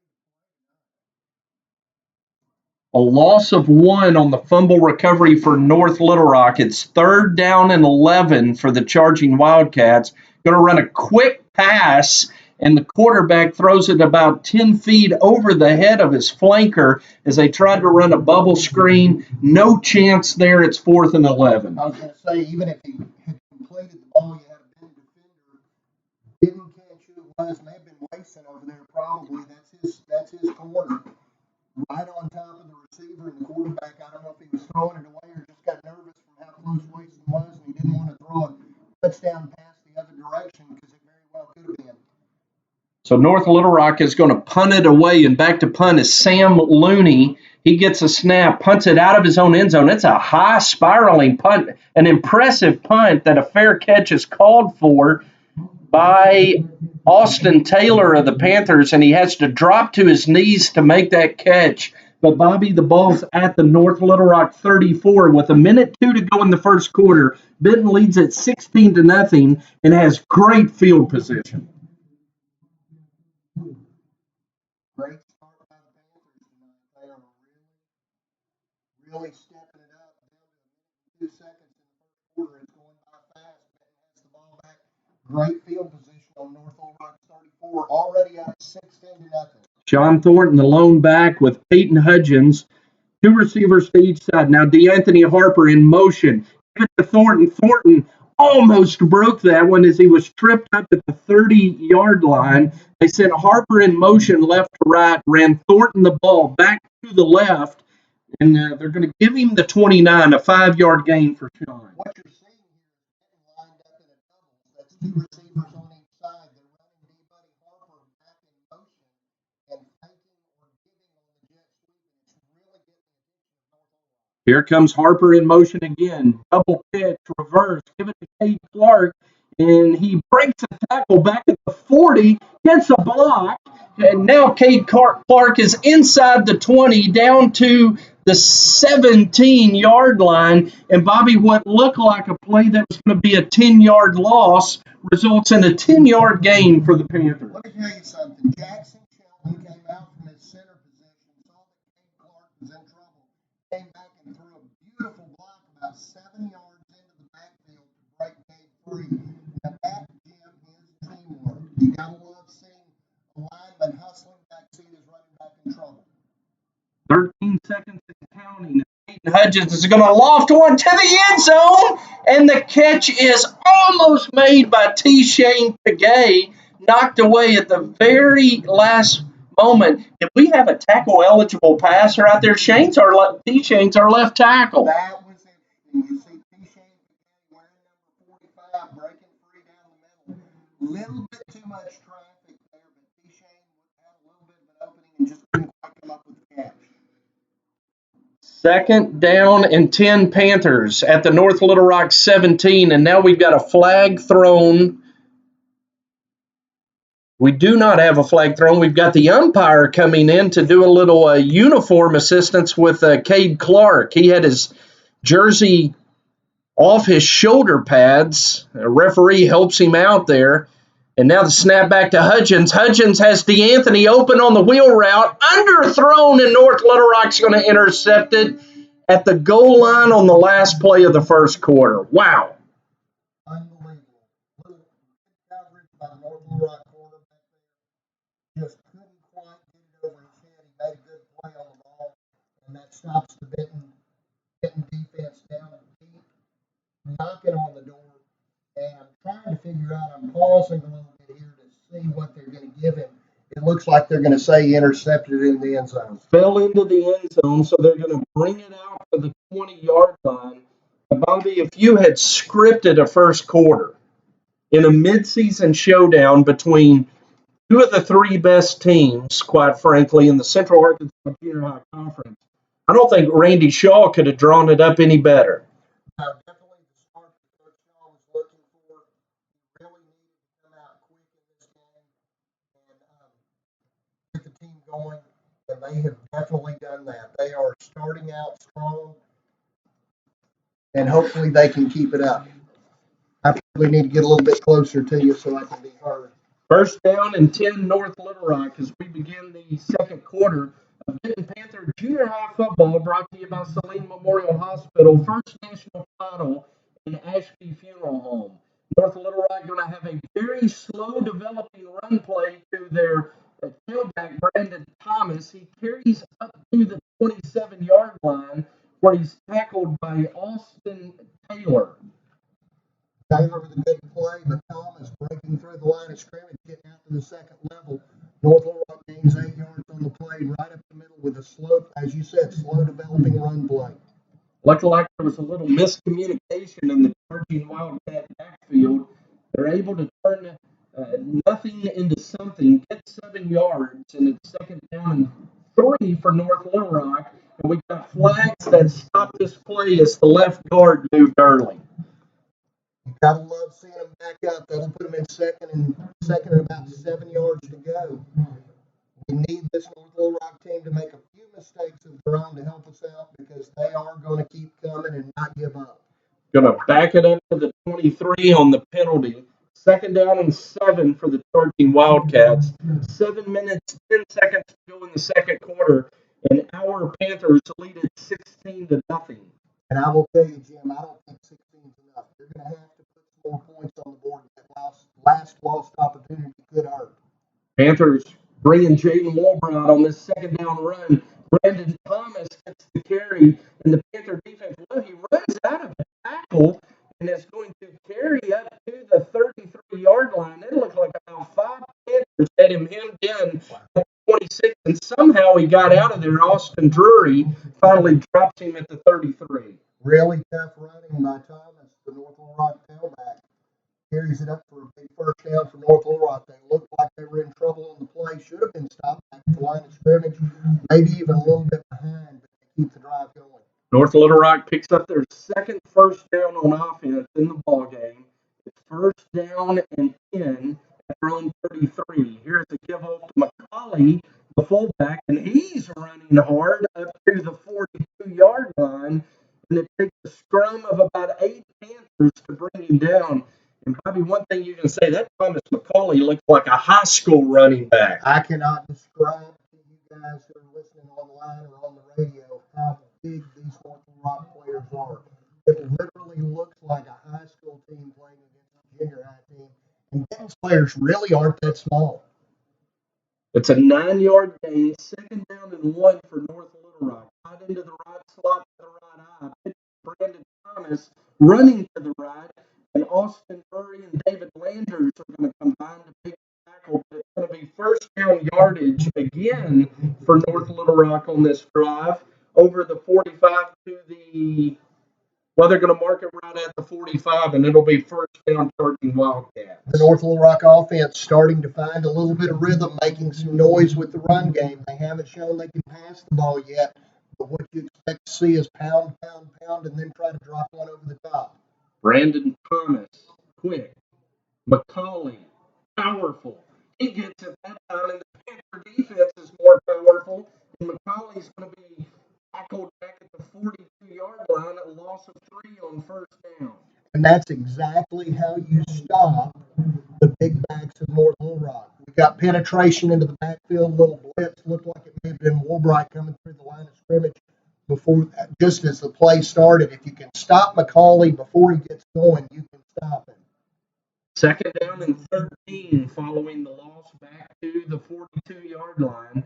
A loss of 1 on the fumble recovery for North Little Rock. It's third down and 11 for the Charging Wildcats. Going to run a quick pass, and the quarterback throws it about 10 feet over the head of his flanker as they tried to run a bubble screen. No chance there. It's 4th and 11. I was going to say, even if he had completed the ball, you had a Benton defender, didn't catch who it was, may have been Wason over there probably. That's his corner. Right on top of the receiver and the quarterback. I don't know if he was throwing it away or just got nervous from how close Wason was, and he didn't want to throw a touchdown pass the other direction because it very well could have been. So North Little Rock is going to punt it away, and back to punt is Sam Looney. He gets a snap, punts it out of his own end zone. It's a high spiraling punt, an impressive punt that a fair catch is called for by Austin Taylor of the Panthers, and he has to drop to his knees to make that catch. But, Bobby, the ball's at the North Little Rock 34 with 1:02 to go in the first quarter. Benton leads at 16-0 and has great field position. Great start by the Panthers tonight. They are really stepping it up. Down to 2 seconds in the first quarter. It's going by fast. Benton has the ball back. Great field position on North Little Rock 34. Already out 16-0. Sean Thornton, the lone back, with Peyton Hudgens. 2 receivers to each side. Now DeAnthony Harper in motion. Give it to Thornton. Thornton almost broke that one as he was tripped up at the 30-yard line. They sent Harper in motion left to right, ran Thornton the ball back to the left, and they're going to give him the 29, a 5-yard gain for Sean. What you're seeing here is lined up in a double. That's 2 receivers on each side. They're running D-Buddy Harper back in motion and faking or giving on the jet sweep, and it's really getting the attention of North Little Rock. Here comes Harper in motion again. Double pitch, reverse, give it to Cade Clark, and he breaks a tackle back at the 40, gets a block, and now Cade Clark is inside the 20, down to the 17-yard line, and Bobby, what looked like a play that was going to be a 10-yard loss results in a 10-yard gain for the Panthers. Let me tell you something. Jackson Shelton came out from his center position, saw that Cade Clark was in trouble, came back and threw a beautiful block about 7 yards into the backfield to break Cade free. Now that, Jim, is teamwork. You gotta love seeing a lineman hustling back, seeing his running back in trouble. 13 seconds and counting. Peyton Hudgens is going to loft one to the end zone, and the catch is almost made by T. Shane Pagay, knocked away at the very last moment. Did we have a tackle-eligible passer out there? T. Shane's our left tackle. That was interesting. You see T. Shane wearing number 45, breaking free down the middle. Little bit too much traffic there, but T. Shane had a little bit of an opening and just couldn't quite come up with the catch. Second down and 10 Panthers at the North Little Rock 17, and now we've got a flag thrown. We do not have a flag thrown. We've got the umpire coming in to do a little uniform assistance with Cade Clark. He had his jersey off his shoulder pads. A referee helps him out there. And now the snap back to Hudgens. Hudgens has DeAnthony open on the wheel route. Underthrown, and North Little Rock's going to intercept it at the goal line on the last play of the first quarter. Wow. Unbelievable. Little coverage by the North Little Rock quarterback there. Just couldn't quite get it over his head. He made a good play on the ball, and that stops the Benton defense down deep, knocking on the door. And I'm trying to figure out, I'm pausing a little bit here to see what they're going to give him. It looks like they're going to say he intercepted it in the end zone. Fell into the end zone, so they're going to bring it out to the 20-yard line. Bobby, if you had scripted a first quarter in a midseason showdown between two of the three best teams, quite frankly, in the Central Arkansas Junior High Conference, I don't think Randy Shaw could have drawn it up any better. Definitely the start that Coach Shaw was looking for. He really needed to come out quick in this game and get the team going, and they have definitely done that. They are starting out strong, and hopefully they can keep it up. I probably need to get a little bit closer to you so I can be heard. First down and 10 North Little Rock as we begin the second quarter of Benton Panther Junior High Football, brought to you by Saline Memorial Hospital, First National Title, and Ashby Funeral Home. North Little Rock going to have a very slow developing run play to their tailback, Brandon Thomas. He carries up to the 27-yard line where he's tackled by Austin Taylor. Taylor with a good play, but Thomas breaking through the line of scrimmage, getting out to the second level. North Little Rock gains 8 yards on the play, right up the middle with a slow, as you said, slow developing run play. Looked like there was a little miscommunication in the charging Wildcat backfield. They're able to turn nothing into something, get 7 yards, and it's second down and 3 for North Little Rock. And we got flags that stopped this play as the left guard moved early. You gotta love seeing them back up. That'll put them in second and about 7 yards to go. We need this North Little Rock team to make a few mistakes of their own to help us out because they are going to keep coming and not give up. Going to back it up to the 23 on the penalty. Second down and 7 for the charging Wildcats. 7 minutes, 10 seconds to go in the second quarter, and our Panthers lead it 16-0. And I will tell you, Jim, I don't think 16 is enough. They're going to have to put some more points on the board. That last lost opportunity could hurt. Panthers bringing Jaden Walbrod on this second down run. Brandon Thomas gets the carry, and the Panther defense, well, he runs out of a tackle and is going to carry up to the 33-yard line. It looked like about 5 Panthers had him hemmed in at 26, and somehow he got out of there. Austin Drury finally drops him at the 33. Really tough running by Thomas, the North Little Rock tailback. Carries it up for a big first down for North Little Rock. They looked like they were in trouble on the play. Should have been stopped back at the line of scrimmage, maybe even a little bit behind, but they keep the drive going. North North Little Rock picks up their second first down on offense in the ball game. It's first down and 10 at their own 33. Here's a give off to McCauley, the fullback, and he's running hard up to the 42-yard line. And it takes a scrum of about 8 Panthers to bring him down. And probably one thing you can say, that Thomas McCauley looks like a high school running back. I cannot describe to you guys who are listening online or on the radio how big these North Little Rock players are. It literally looks like a high school team playing against a junior high team. And Benton's players really aren't that small. It's a 9-yard gain, second down and 1 for North Little Rock. Out into the right slot to the right eye. Brandon Thomas running to the right, and Austin Murray and David Landers are going to combine to pick the tackle. But it's going to be first down yardage again for North Little Rock on this drive. Over the 45 to the, well, they're going to mark it right at the 45, and it'll be first down charging Wildcats. The North Little Rock offense starting to find a little bit of rhythm, making some noise with the run game. They haven't shown they can pass the ball yet, but what you expect to see is pound, pound, pound, and then try to drop one over the top. Brandon Thomas, quick. McCauley, powerful. He gets it that time, and the Panther defense is more powerful. And McCauley's going to be tackled back at the 42-yard line, a loss of 3 on first down. And that's exactly how you stop the big backs of North Little Rock. We got penetration into the backfield, little blitz. Looked like it may have been Woolbright coming through the line of scrimmage before, just as the play started. If you can stop McCauley before he gets going, you can stop him. Second down and 13 following the loss back to the 42-yard line.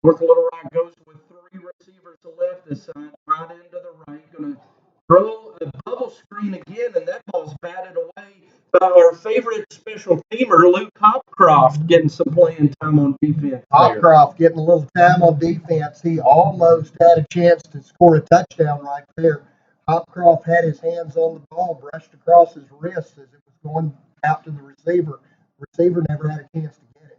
North Little Rock goes with 3 receivers to left this side, right into the right. Going to throw a bubble screen again, and that ball's batted away by our favorite special teamer, Luke Hopcroft, getting some playing time on defense. Hopcroft getting a little time on defense. He almost had a chance to score a touchdown right there. Hopcroft had his hands on the ball, brushed across his wrist as it was going out to the receiver. Receiver never had a chance to get it.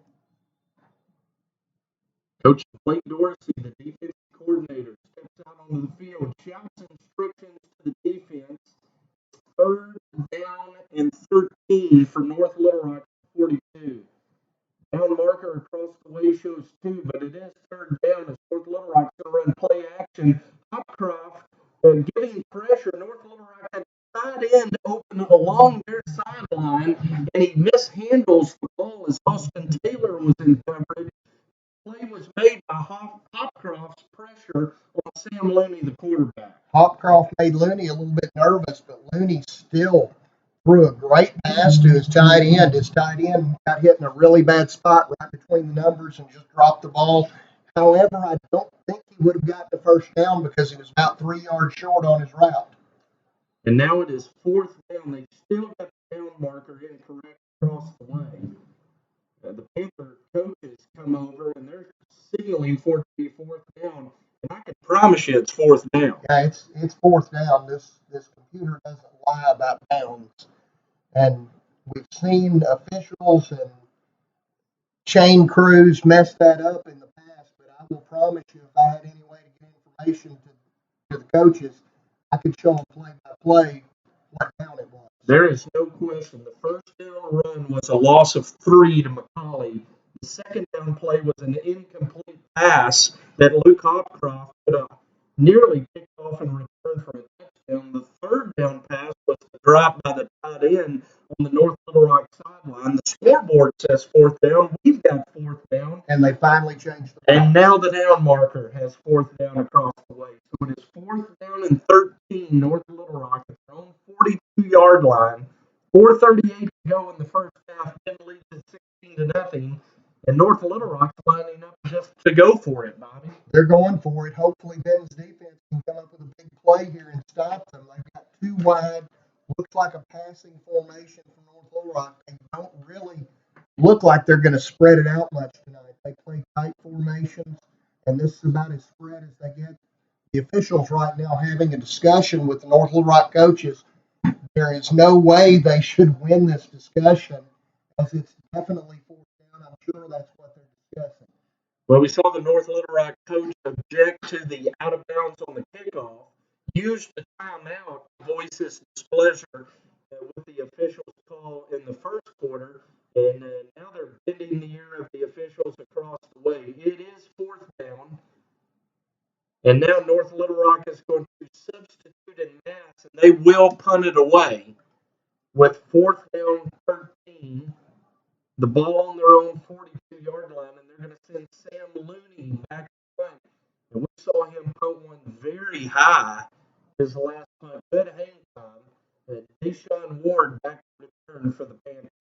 Coach Blake Dorsey, the defensive coordinator, steps out onto the field, shouts instructions to the defense. Third down and 13 for North Little Rock, 42. Down marker across the way shows 2, but it is third down as North Little Rock's going to run play action. Hopcroft giving pressure. North Little Rock had side end open along their sideline, and he mishandles the ball as Austin Taylor was in coverage. Play was made by Hopcroft's pressure on Sam Looney, the quarterback. Hopcroft made Looney a little bit nervous, but Looney still threw a great pass to his tight end. His tight end got hit in a really bad spot right between the numbers and just dropped the ball. However, I don't think he would have gotten the first down because he was about 3 yards short on his route. And now it is fourth down. They still got the down marker incorrect across the way. The Panther coaches come over, and they're signaling for it to be fourth down. And I can promise you it's fourth down. Yeah, it's fourth down. This computer doesn't lie about downs. And we've seen officials and chain crews mess that up in the past, but I will promise you if I had any way to get information to the coaches, I could show them play by play what down it was. There is no question. The first down run was a loss of 3 to McCauley. The second down play was an incomplete pass that Luke Hopcroft could have nearly picked off in return for a touchdown. The third down pass was the drop by the tight end on the North Little Rock sideline. The scoreboard says fourth down. We've got fourth down. And they finally changed the And now the down marker has fourth down across the way. So it is fourth down and 13, North Little Rock at their own 42-yard line. 4:38 to go in the first half. Benton leads at 16-0. And North Little Rock's lining up just to go for it, Bobby. They're going for it. Hopefully Benton's defense can come up with a big play here and stop them. They've got 2 wide. Looks like a passing formation from North Little Rock. They don't really look like they're going to spread it out much tonight. They play tight formations, and this is about as spread as they get. The officials right now having a discussion with the North Little Rock coaches. There is no way they should win this discussion, as it's definitely fourth down. I'm sure that's what they're discussing. Well, we saw the North Little Rock coach object to the out of bounds on the kickoff, used the timeout to voice his displeasure with the officials' call in the first quarter, and now they're bending the ear of the officials across the way. It is fourth down, and now North Little Rock is going to substitute in mass, and they will punt it away with fourth down 13. The ball on their own 42-yard line, and they're going to send Sam Looney back to punt. And we saw him punt one very high his last punt. Good hang time. And Deshaun Ward back to return for the Panthers.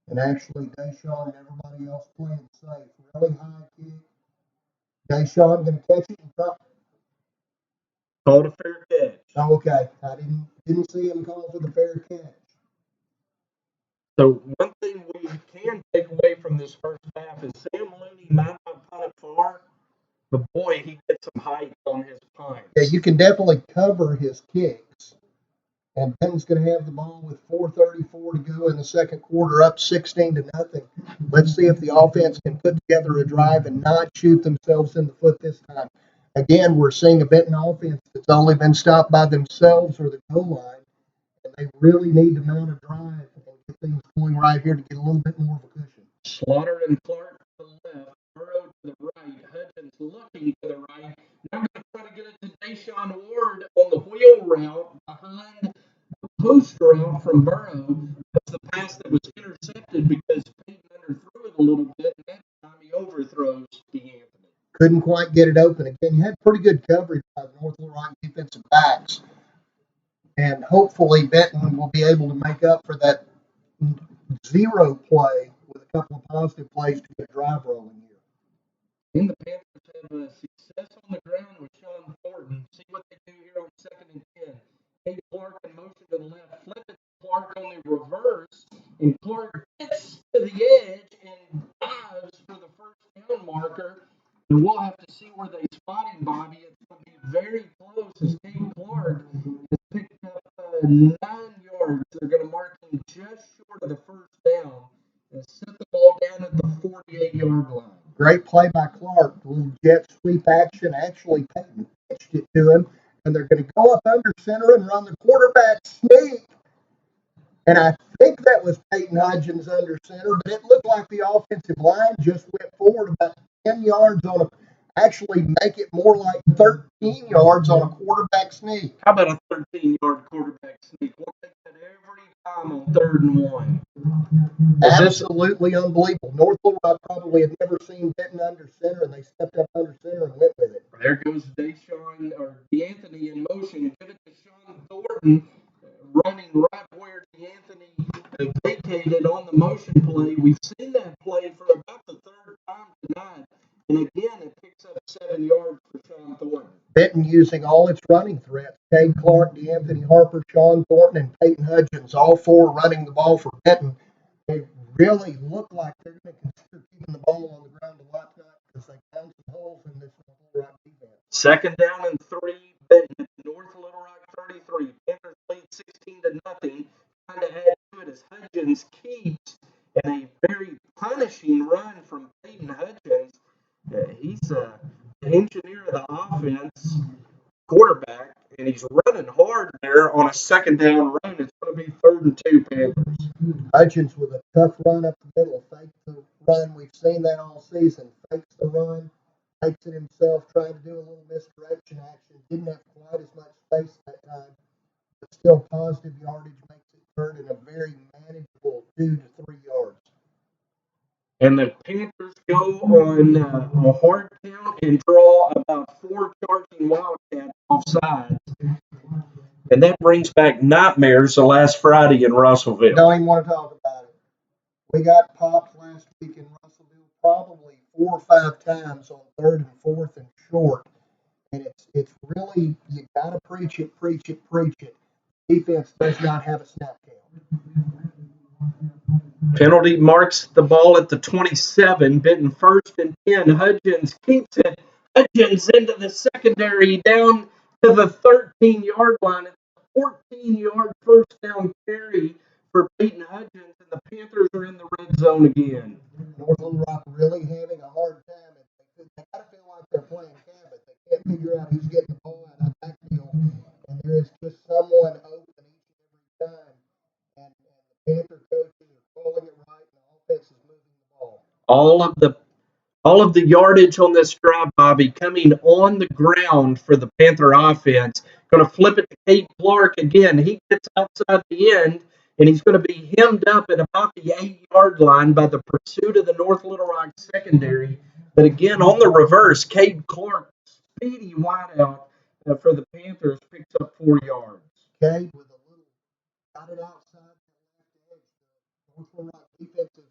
And actually, Deshaun and everybody else playing safe. Really high kick. Deshaun going to catch it and drop. Called a fair catch. Oh, okay. I didn't see him call for the fair catch. So one thing we can take away from this first half is Sam Looney might not punt it far, but boy, he gets some height on his punts. Yeah, you can definitely cover his kicks. And Benton's going to have the ball with 4:34 to go in the second quarter, up 16-0. Let's see if the offense can put together a drive and not shoot themselves in the foot this time. Again, we're seeing a Benton offense that's only been stopped by themselves or the goal line, and they really need to mount a drive and get things going right here to get a little bit more of a cushion. Slaughter and Clark to the left, Burrow to the right, Hudgens looking to the right. Now I'm going to try to get it to Deshaun Ward on the wheel route behind the post route from Burrow. That's the pass that was intercepted because Peyton underthrew it a little bit, and that time he overthrows DeAnthony. Couldn't quite get it open. Again, you had pretty good coverage by the North Little Rock defensive backs. And hopefully Benton will be able to make up for that zero play with a couple of positive plays to get a drive rolling here. And the Panthers have success on the ground with Sean Thornton. See what they do here on 2nd and 10. Hey, Clark in motion to the left. Flip it to Clark on the reverse. And Clark gets to the edge and dives for the first down marker. And we'll have to see where they spot him, Bobby. It's going to be very close as Kate Clark has picked up 9 yards. They're going to mark him just short of the first down and set the ball down at the 48-yard line. Great play by Clark. Little jet sweep action. Actually, Peyton pitched it to him. And they're going to go up under center and run the quarterback sneak. And I think that was Peyton Hudgens under center, but it looked like the offensive line just went forward about 10 yards on actually make it more like 13 yards on a quarterback sneak. How about a 13-yard quarterback sneak? We'll take that every time on 3rd and 1. Absolutely unbelievable. North Little Rock probably had never seen Benton under center, and they stepped up under center and went with it. There goes DeAnthony in motion. Give it to Sean Thornton, running right where DeAnthony vacated on the motion play. We've seen that play for about the 3rd time tonight. And again, it picks up 7 yards for Sean Thornton. Benton using all its running threats. Cade Clark, DeAnthony Harper, Sean Thornton, and Peyton Hudgens, all 4 running the ball for Benton. They really look like they're going to consider keeping the ball on the ground a lot tonight because they found some holes in this Little Rock defense. 2nd down and 3, Benton, North Little Rock 33. Panthers lead 16-0. Trying to add to it as Hudgens keeps, and a very punishing run from Peyton Hudgens. He's the engineer of the offense, quarterback, and he's running hard there on a 2nd down run. It's going to be 3rd and 2 Panthers. Hudgens with a tough run up the middle, fakes the run. We've seen that all season. Fakes the run, fakes it himself, tried to do a little misdirection action. Didn't have quite as much space that time, but still positive yardage makes it 3rd and a very manageable 2 to 3 yards. And the Panthers go on a hard count and draw about 4 charging Wildcats offsides. And that brings back nightmares the last Friday in Russellville. Don't even want to talk about it. We got popped last week in Russellville probably 4 or 5 times on 3rd and 4th and short. And it's really, you got to preach it. Defense does not have a snap count. Penalty marks the ball at the 27. Benton 1st and 10. Hudgens keeps it. Hudgens into the secondary down to the 13-yard line. It's a 14-yard first down carry for Peyton Hudgens, and the Panthers are in the red zone again. North Little Rock really having a hard time. They got to feel like they're playing cabin. They can't figure out who's getting the ball out of back All of the yardage on this drive, Bobby, coming on the ground for the Panther offense. Going to flip it to Kate Clark again. He gets outside the end, and he's going to be hemmed up at about the 8-yard line by the pursuit of the North Little Rock secondary. But again, on the reverse, Kate Clark, speedy wideout for the Panthers, picks up 4 yards. Okay, with a little got it outside the edge. North Little Rock defensive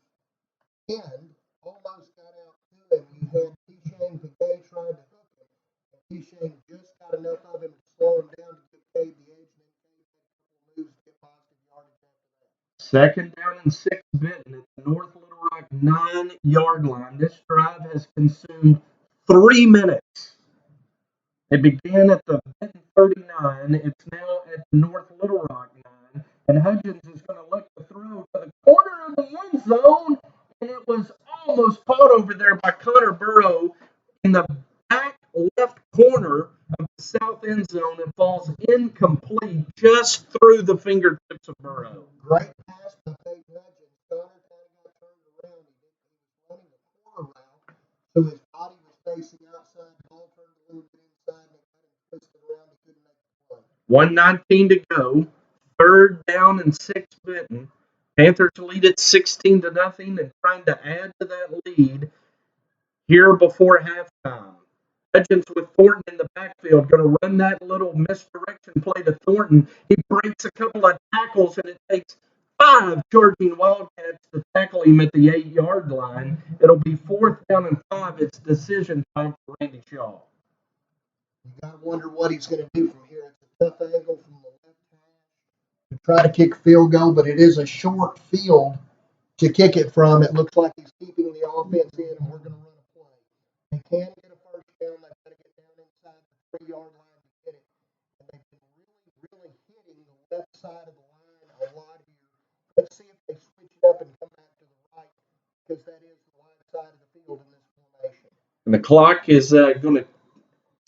end almost got out to him. You had T-Shane Pagay trying to hook him. And T-Shane just got enough of him to slow him down to give Cade the edge, and then Cade had a couple of moves to get positive yardage after that. Second down and 6, Benton at the North Little Rock 9-yard line. This drive has consumed 3 minutes. It began at the Benton 39. It's now at the North Little Rock 9. And Hudgens is going to look to throw to the corner of the end zone. And it was almost caught over there by Connor Burrow in the back left corner of the south end zone. It falls incomplete just through the fingertips of Burrow. Great pass by Peyton Hudgens. Connor kind of got turned around. He was running a corner route, so his body was facing outside. The ball turned a little bit inside, and it kind of twisted around. He couldn't make the play. 1:19 to go. Third down and 6, Benton. Panthers lead it 16-0 and trying to add to that lead here before halftime. Hudgens with Thornton in the backfield, going to run that little misdirection play to Thornton. He breaks a couple of tackles, and it takes 5 charging Wildcats to tackle him at the 8-yard line. It'll be 4th down and 5. It's decision time for Randy Shaw. You got to wonder what he's going to do from here. It's a tough angle from the left hand to try to kick a field goal, but it is a short field to kick it from. It looks like he's keeping the offense in, and we're going to run a play. They can get a first down. They've got to get down inside the 3-yard line to get it. And they've been really hitting the left side of the line a lot here. Let's see if they switch it up and come back to the right, because that is the wide side of the field in this formation. And the clock is going to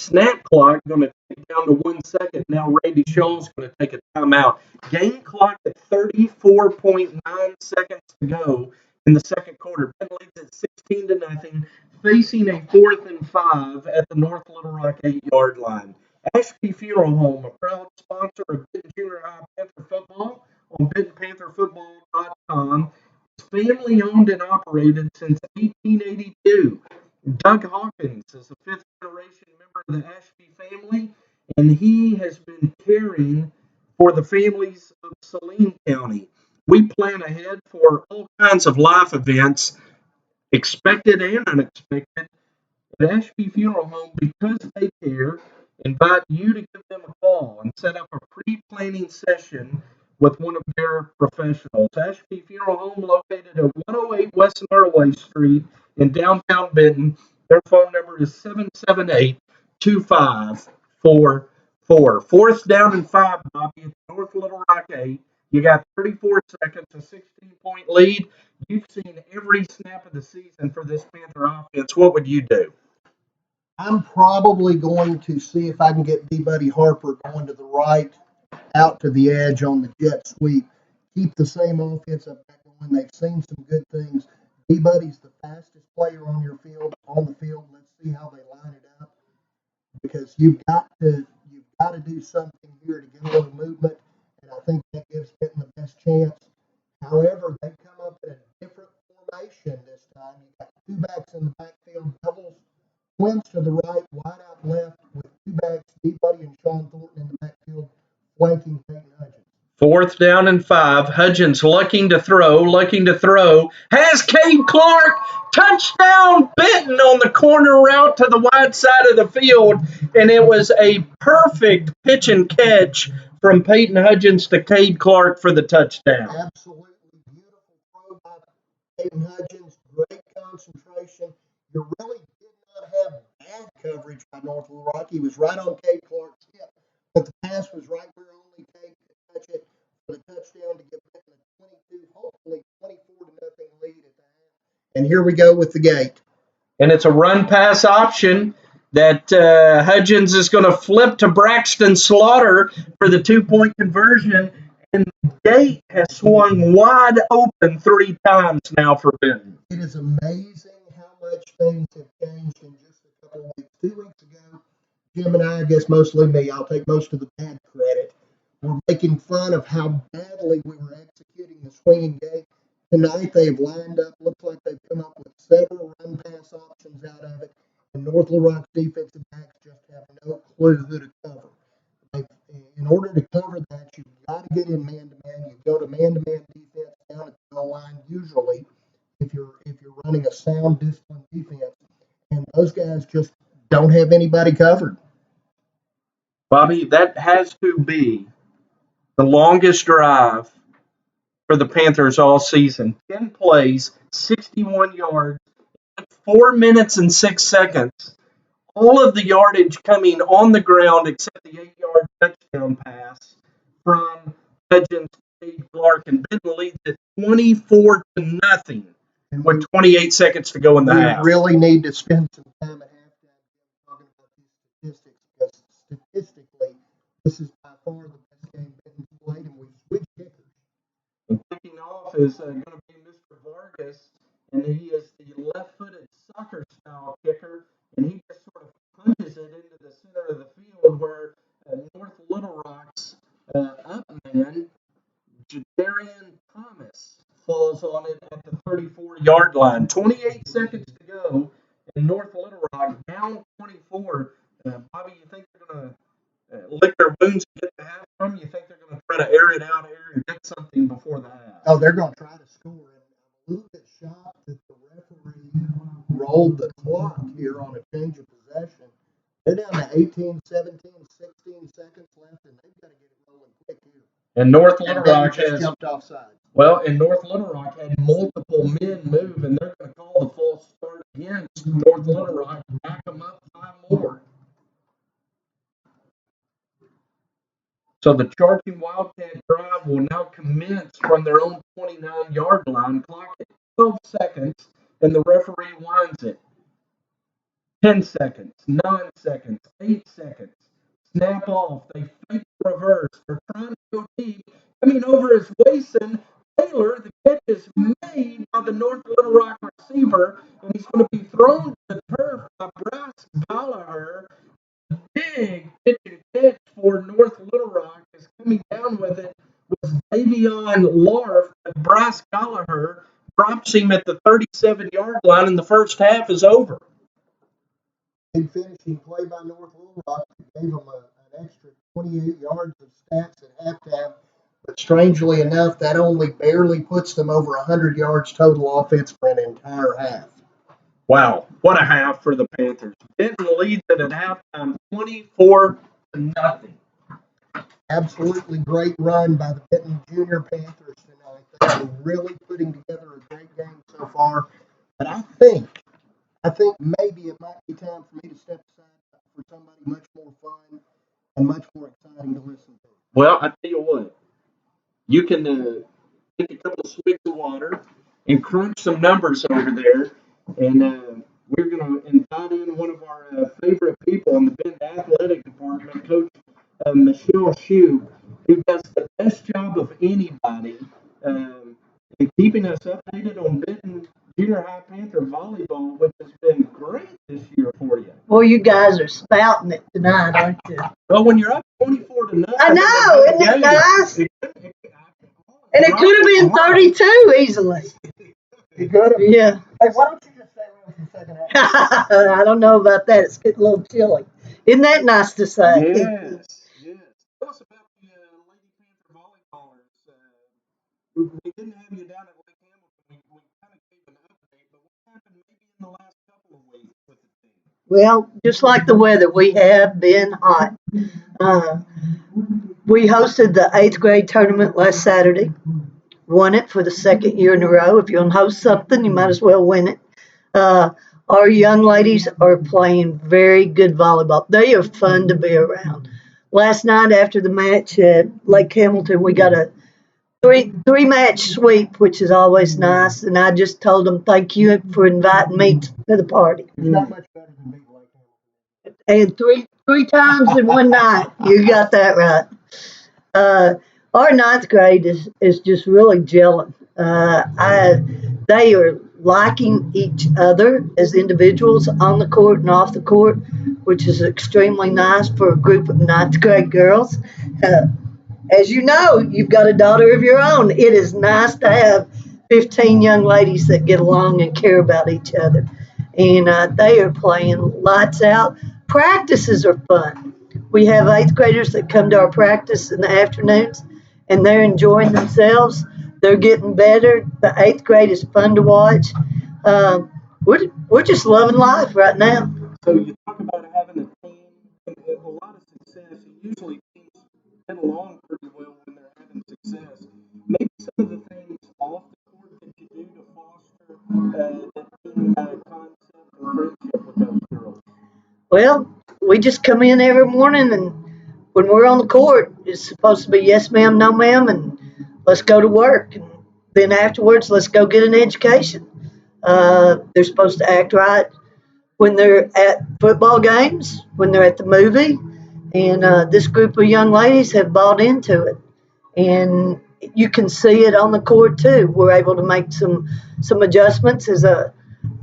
snap clock going to take down to 1 second. Now Randy Shaw's going to take a timeout. Game clock at 34.9 seconds to go in the second quarter. Benton leads at 16-0, facing a 4th and 5 at the North Little Rock 8-yard line. Ashby Funeral Home, a proud sponsor of Benton Junior High Panther football on BentonPantherFootball.com. It's family owned and operated since 1882. Doug Hawkins is a 5th-generation member of the Ashby family, and he has been caring for the families of Saline County. We plan ahead for all kinds of life events, expected and unexpected, at Ashby Funeral Home. Because they care, invite you to give them a call and set up a pre-planning session with one of their professionals. Ashby Funeral Home, located at 108 West Norway Street in downtown Benton. Their phone number is 778-2544. 4th down and 5, Bobby, at North Little Rock 8. You got 34 seconds, a 16-point lead. You've seen every snap of the season for this Panther offense. What would you do? I'm probably going to see if I can get B-Buddy Harper going to the right, out to the edge on the jet sweep. Keep the same offense up back going. They've seen some good things. B-Buddy's the fastest player on the field. Let's see how they line it up, because you've got to do something here to get a little movement, and I think that gives Benton the best chance. However, they come up in a different formation this time. You've got 2 backs in the backfield, doubles, twins to the right, wide out left, with 2 backs, B-Buddy and Sean Thornton in the backfield, flanking Peyton Hudgens. 4th down and 5. Hudgens looking to throw. Has Cade Clark. Touchdown Benton on the corner route to the wide side of the field. And it was a perfect pitch and catch from Peyton Hudgens to Cade Clark for the touchdown. Absolutely beautiful throw by Peyton Hudgens. Great concentration. You really did not have bad coverage by North Little Rock. He was right on Cade Clark's hip, but the pass was right where only Cade could touch it for the touchdown to give Benton a 22, hopefully 24-0 lead at the half. And here we go with the gate. And it's a run-pass option that Hudgens is going to flip to Braxton Slaughter for the 2-point conversion. and the gate has swung wide open 3 times now for Benton. It is amazing how much things have changed in just a couple of weeks. 2 weeks ago, Jim and I guess mostly me, I'll take most of the bad credit, were making fun of how badly we were executing the swinging gate. Tonight they've lined up, looks like they've come up with several run pass options out of it, and North Little Rock's defensive backs just have no clue who to cover. In order to cover that, you've got to get in man-to-man. You go to man-to-man defense down at the goal line usually if you're running a sound, disciplined defense, and those guys just don't have anybody covered. Bobby, that has to be the longest drive for the Panthers all season. 10 plays, 61 yards, 4 minutes and 6 seconds. All of the yardage coming on the ground except the 8-yard touchdown pass from Legends Clark, and Benton leads it 24-0 with 28 seconds to go in the half. We really need to spend some time at halftime talking about these statistics, because statistically, this is by far the best game Benton's played, and we've switched kickers. And kicking off is going to be Mr. Vargas, and he is the left-footed soccer-style kicker, and he just sort of punches it into the center of the field where North Little Rock's up man, Jadarian Thomas, falls on it at the 34-yard line. 28 seconds to go, and North Little Rock down 24. Bobby, you think they're going to lick their wounds and get the half from? You think they're going to try to air it out here and get something before the half? Oh, they're going to try to score. And I'm a little bit shocked that the referee rolled the clock here on a change of possession. They're down to 18, 17, 16 seconds left, and they've got to get it rolling quick here. And North Little Rock just has jumped offside. Well, and North Little Rock had multiple men move, and they're going to call the false start against North Little Rock, back them up 5 more. So the charging Wildcat drive will now commence from their own 29-yard line, clock at 12 seconds, and the referee winds it. 10 seconds, 9 seconds, 8 seconds. Snap off. They fake reverse. They're trying to go deep. Coming over his waist, and Taylor, the catch is made by the North Little Rock receiver, and he's going to be thrown to the turf by Bryce Gallagher. Big pitch and catch for North Little Rock is coming down with it was Davion Larf, but Bryce Gallagher drops him at the 37-yard line, and the first half is over. Big finishing play by North Little Rock gave them an extra 28 yards of stats at halftime. But strangely enough, that only barely puts them over 100 yards total offense for an entire half. Wow, what a half for the Panthers. Benton leads it at halftime 24-0. Absolutely great run by the Benton Junior Panthers tonight. They're really putting together a great game so far. But I think maybe it might be time for me to step aside for somebody much more fun and much more exciting to listen to. Well, I tell you what, you can take a couple of swigs of water and crunch some numbers over there, and we're going to invite in one of our favorite people in the Benton Athletic Department, Coach Michelle Shue, who does the best job of anybody in keeping us updated on Benton Junior High Panther volleyball, which has been great this year for you. Well, you guys are spouting it tonight, aren't you? Well, when you're up 24-0, I know, isn't it nice? And it could have been 32 easily. You got it? Yeah. Hey, why don't you just stay around for the second half? I don't know about that. It's getting a little chilly. Isn't that nice to say? Yes, yes. Tell us about the Lady Panther volleyballers. We didn't have you down at Lake Hamilton. We kind of gave an update, but what happened maybe in the last couple of weeks with the team? Well, just like the weather, we have been hot. We hosted the 8th grade tournament last Saturday. Won it for the 2nd year in a row. If you're going to host something, you might as well win it. Our young ladies are playing very good volleyball. They are fun to be around. Last night after the match at Lake Hamilton, we got a three match sweep, which is always nice. And I just told them thank you for inviting me to the party. It's not much better than being like And three times in one night. You got that right. Our ninth grade is just really gelling. They are liking each other as individuals on the court and off the court, which is extremely nice for a group of ninth grade girls. Uh, as you know, you've got a daughter of your own. It is nice to have 15 young ladies that get along and care about each other. And they are playing lights out. Practices are fun. We have eighth graders that come to our practice in the afternoons, and they're enjoying themselves. They're getting better. The eighth grade is fun to watch. We're just loving life right now. So you talk about having a team and a lot of success. Usually teams get along pretty well when they're having success. Maybe some of the things off the court that you do to foster that team concept and friendship with those girls. Well, we just come in every morning, and when we're on the court, it's supposed to be yes, ma'am, no, ma'am, and let's go to work. And then afterwards, let's go get an education. They're supposed to act right when they're at football games, when they're at the movie, and this group of young ladies have bought into it. And you can see it on the court too. We're able to make some adjustments as a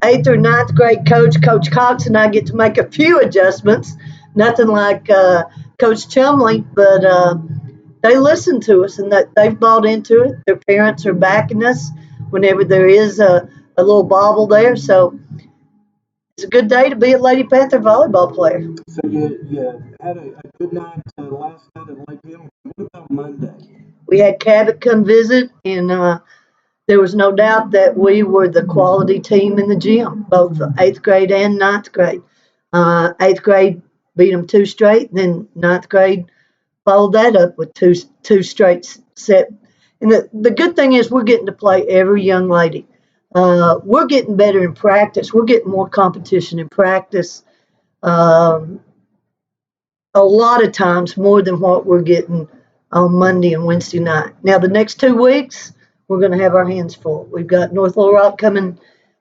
eighth or ninth grade coach. Coach Cox and I get to make a few adjustments. Nothing like Coach Chumley, but they listen to us and that they've bought into it. Their parents are backing us whenever there is a little bobble there. So it's a good day to be a Lady Panther volleyball player. So you had a good night last night at Lake Hill. What about Monday? We had Cabot come visit, and there was no doubt that we were the quality team in the gym, both eighth grade and ninth grade. Eighth grade beat them two straight, and then ninth grade followed that up with two straight set. And the good thing is we're getting to play every young lady. We're getting better in practice. We're getting more competition in practice. A lot of times more than what we're getting on Monday and Wednesday night. Now the next 2 weeks we're going to have our hands full. We've got North Little Rock coming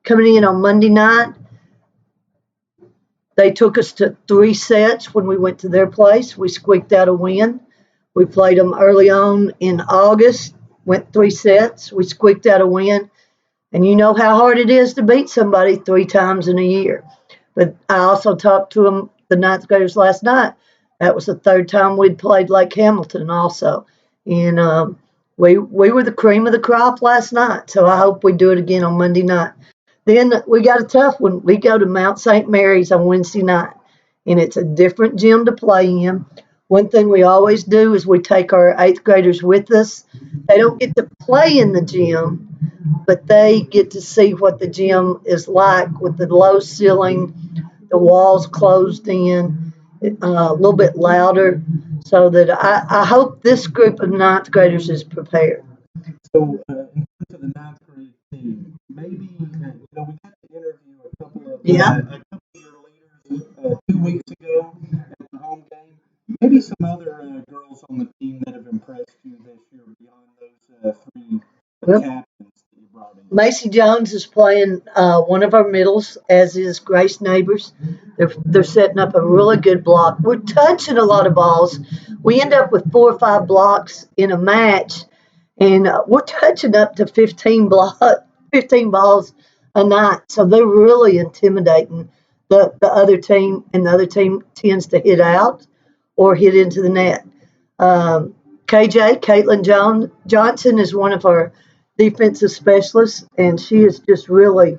in on Monday night. They took us to 3 sets when we went to their place. We squeaked out a win. We played them early on in August, went 3 sets. We squeaked out a win. And you know how hard it is to beat somebody 3 times in a year. But I also talked to them, the ninth graders, last night. That was the 3rd time we'd played Lake Hamilton also. And we were the cream of the crop last night. So I hope we do it again on Monday night. Then we got a tough one. We go to Mount St. Mary's on Wednesday night. And it's a different gym to play in. One thing we always do is we take our 8th graders with us. They don't get to play in the gym, but they get to see what the gym is like with the low ceiling, the walls closed in, a little bit louder, so that I hope this group of ninth graders is prepared. So in terms of the ninth grade team, maybe we got to interview a couple of your leaders 2 weeks ago at the home game. Maybe some other girls on the team that have impressed you this year beyond those 3 captains that you brought in. Macy Jones is playing one of our middles, as is Grace Neighbors. They're setting up a really good block. We're touching a lot of balls. We end up with 4 or 5 blocks in a match, and we're touching up to 15 balls a night. So they're really intimidating the other team, and the other team tends to hit out or hit into the net. Caitlin Johnson is one of our defensive specialists, and she is just really,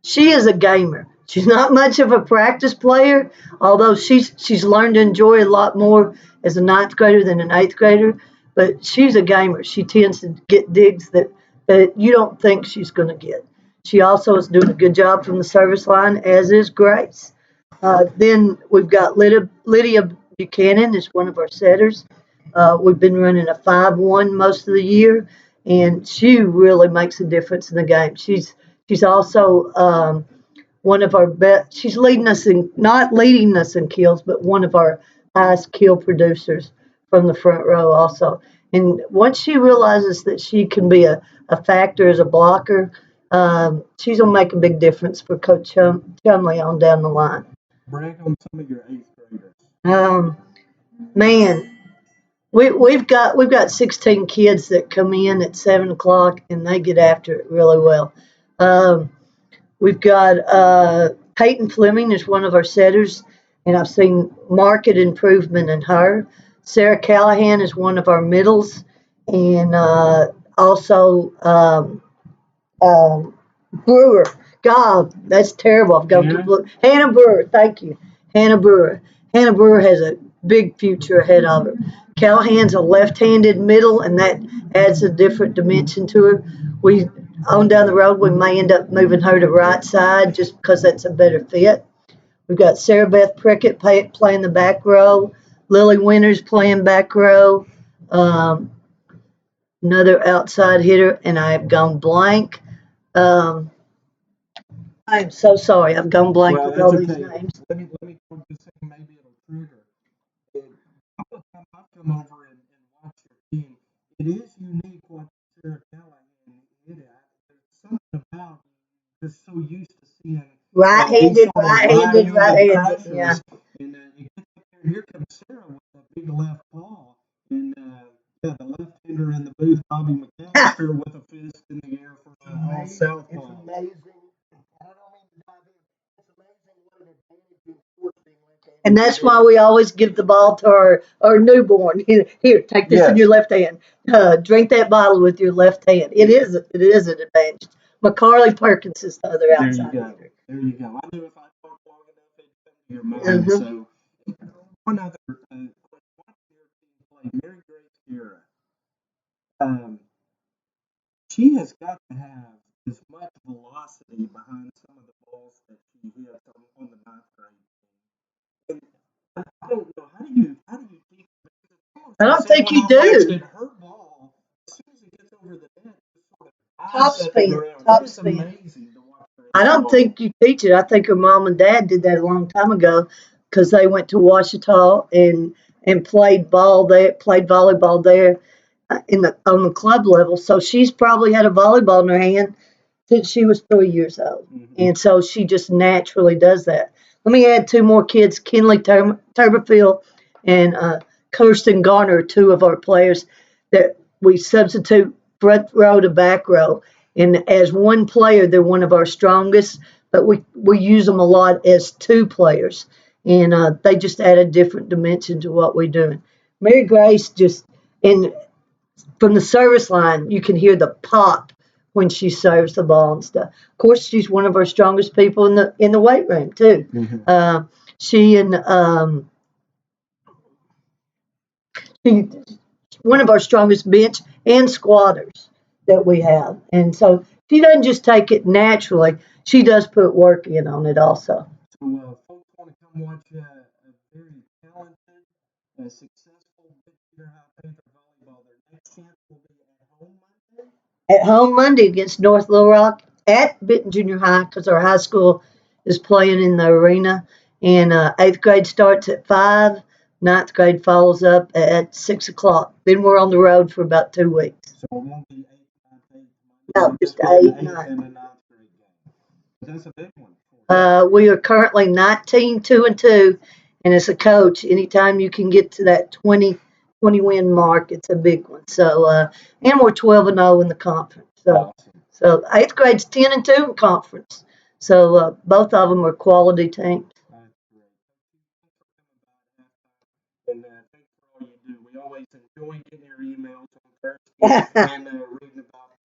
she is a gamer. She's not much of a practice player, although she's learned to enjoy a lot more as a ninth grader than an 8th grader, but she's a gamer. She tends to get digs that you don't think she's going to get. She also is doing a good job from the service line, as is Grace. Then we've got Lydia Buchanan is one of our setters. We've been running a 5-1 most of the year, and she really makes a difference in the game. She's also one of our best. She's not leading us in kills, but one of our highest kill producers from the front row also. And once she realizes that she can be a factor as a blocker, she's going to make a big difference for Coach Chumley on down the line. Brag on some of your 8th graders. Man, We've got 16 kids that come in at 7 o'clock and they get after it really well. Um, we've got Peyton Fleming is one of our setters, and I've seen market improvement in her. Sarah Callahan is one of our middles, and also Brewer. God, that's terrible. I've got Hannah? to Hannah Brewer. Thank you, Hannah Brewer. Hannah Brewer has a big future ahead of her. Callahan's a left-handed middle, and that adds a different dimension to her. We on down the road, we may end up moving her to right side just because that's a better fit. We've got Sarah Beth Prickett playing the back row. Lily Winters playing back row. Um, Another outside hitter, and I have gone blank. Um, I'm so sorry. I've gone blank Well, with all that's these okay. names. Let me go to second. Maybe it'll trigger. A couple of times I've come over and watched your team. It is unique what Sarah Callahan did. There's something about just so used to seeing these Right-handed, sort of right-handed, right-handed right-handed. Yeah. crushers, and it gets up there. Here comes Sarah with a big left ball, and yeah, the left-hander in the booth, Bobby McAllister, with a fist in the air for all south It's balls. amazing. I don't mean to dive in. It's amazing what an advantage in sports being left-handed. And that's why we always give the ball to our newborn. Here, take this in Yes. your left hand. Drink that bottle with your left hand. It is an advantage. McCarley Perkins is the other There you outside go. hitter. There you go. I knew if I talked long enough, it'd come to your mind. Mhm. So, one other question. Watching your team play, Mary Grace Guerra, um, she has got to have as much velocity behind some of the balls that she hits on the ninth grade team. And I don't know how do you think because it's almost I don't as if think when you I watched do. it, her ball as soon as it gets over the net, just sort of Top dives at the spin, ground. It top is spin. amazing to watch her hit I the don't ball. think you teach it. I think her mom and dad did that a long time ago because they went to Washita and played volleyball there in the on the club level. So she's probably had a volleyball in her hand since she was 3 years old, and so she just naturally does that. Let me add two more kids: Kinley Turberfield and Kirsten Garner, two of our players that we substitute front row to back row. And as one player, they're one of our strongest, but we use them a lot as two players, and they just add a different dimension to what we're doing. Mary Grace just and from the service line, you can hear the pop when she serves the ball and stuff. Of course, she's one of our strongest people in the weight room too. Uh, she and she, one of our strongest bench and squatters that we have, and so she doesn't just take it naturally. She does put work in on it also. So, folks want to come watch a very talented, successful Big Cedar High Panther volleyball. Their next chance will be at home Monday. At home Monday against North Little Rock at Benton Junior High because our high school is playing in the arena. And eighth grade starts at 5. Ninth grade follows up at 6 o'clock. Then we're on the road for about 2 weeks. So it won't be 8, 9, 8 Monday. No, It'll just just be an 8, 8th 9. and a ninth grade game. That's a big one for you. We are currently 19-2-2, and as a coach, anytime you can get to that 20 win mark, it's a big one. So, and we're 12-0 in the conference. So, Awesome. so eighth grade's 10-2 in conference. So both of them are quality teams. That's great. And thanks for all you do. We always enjoy getting your emails on Thursday and reading about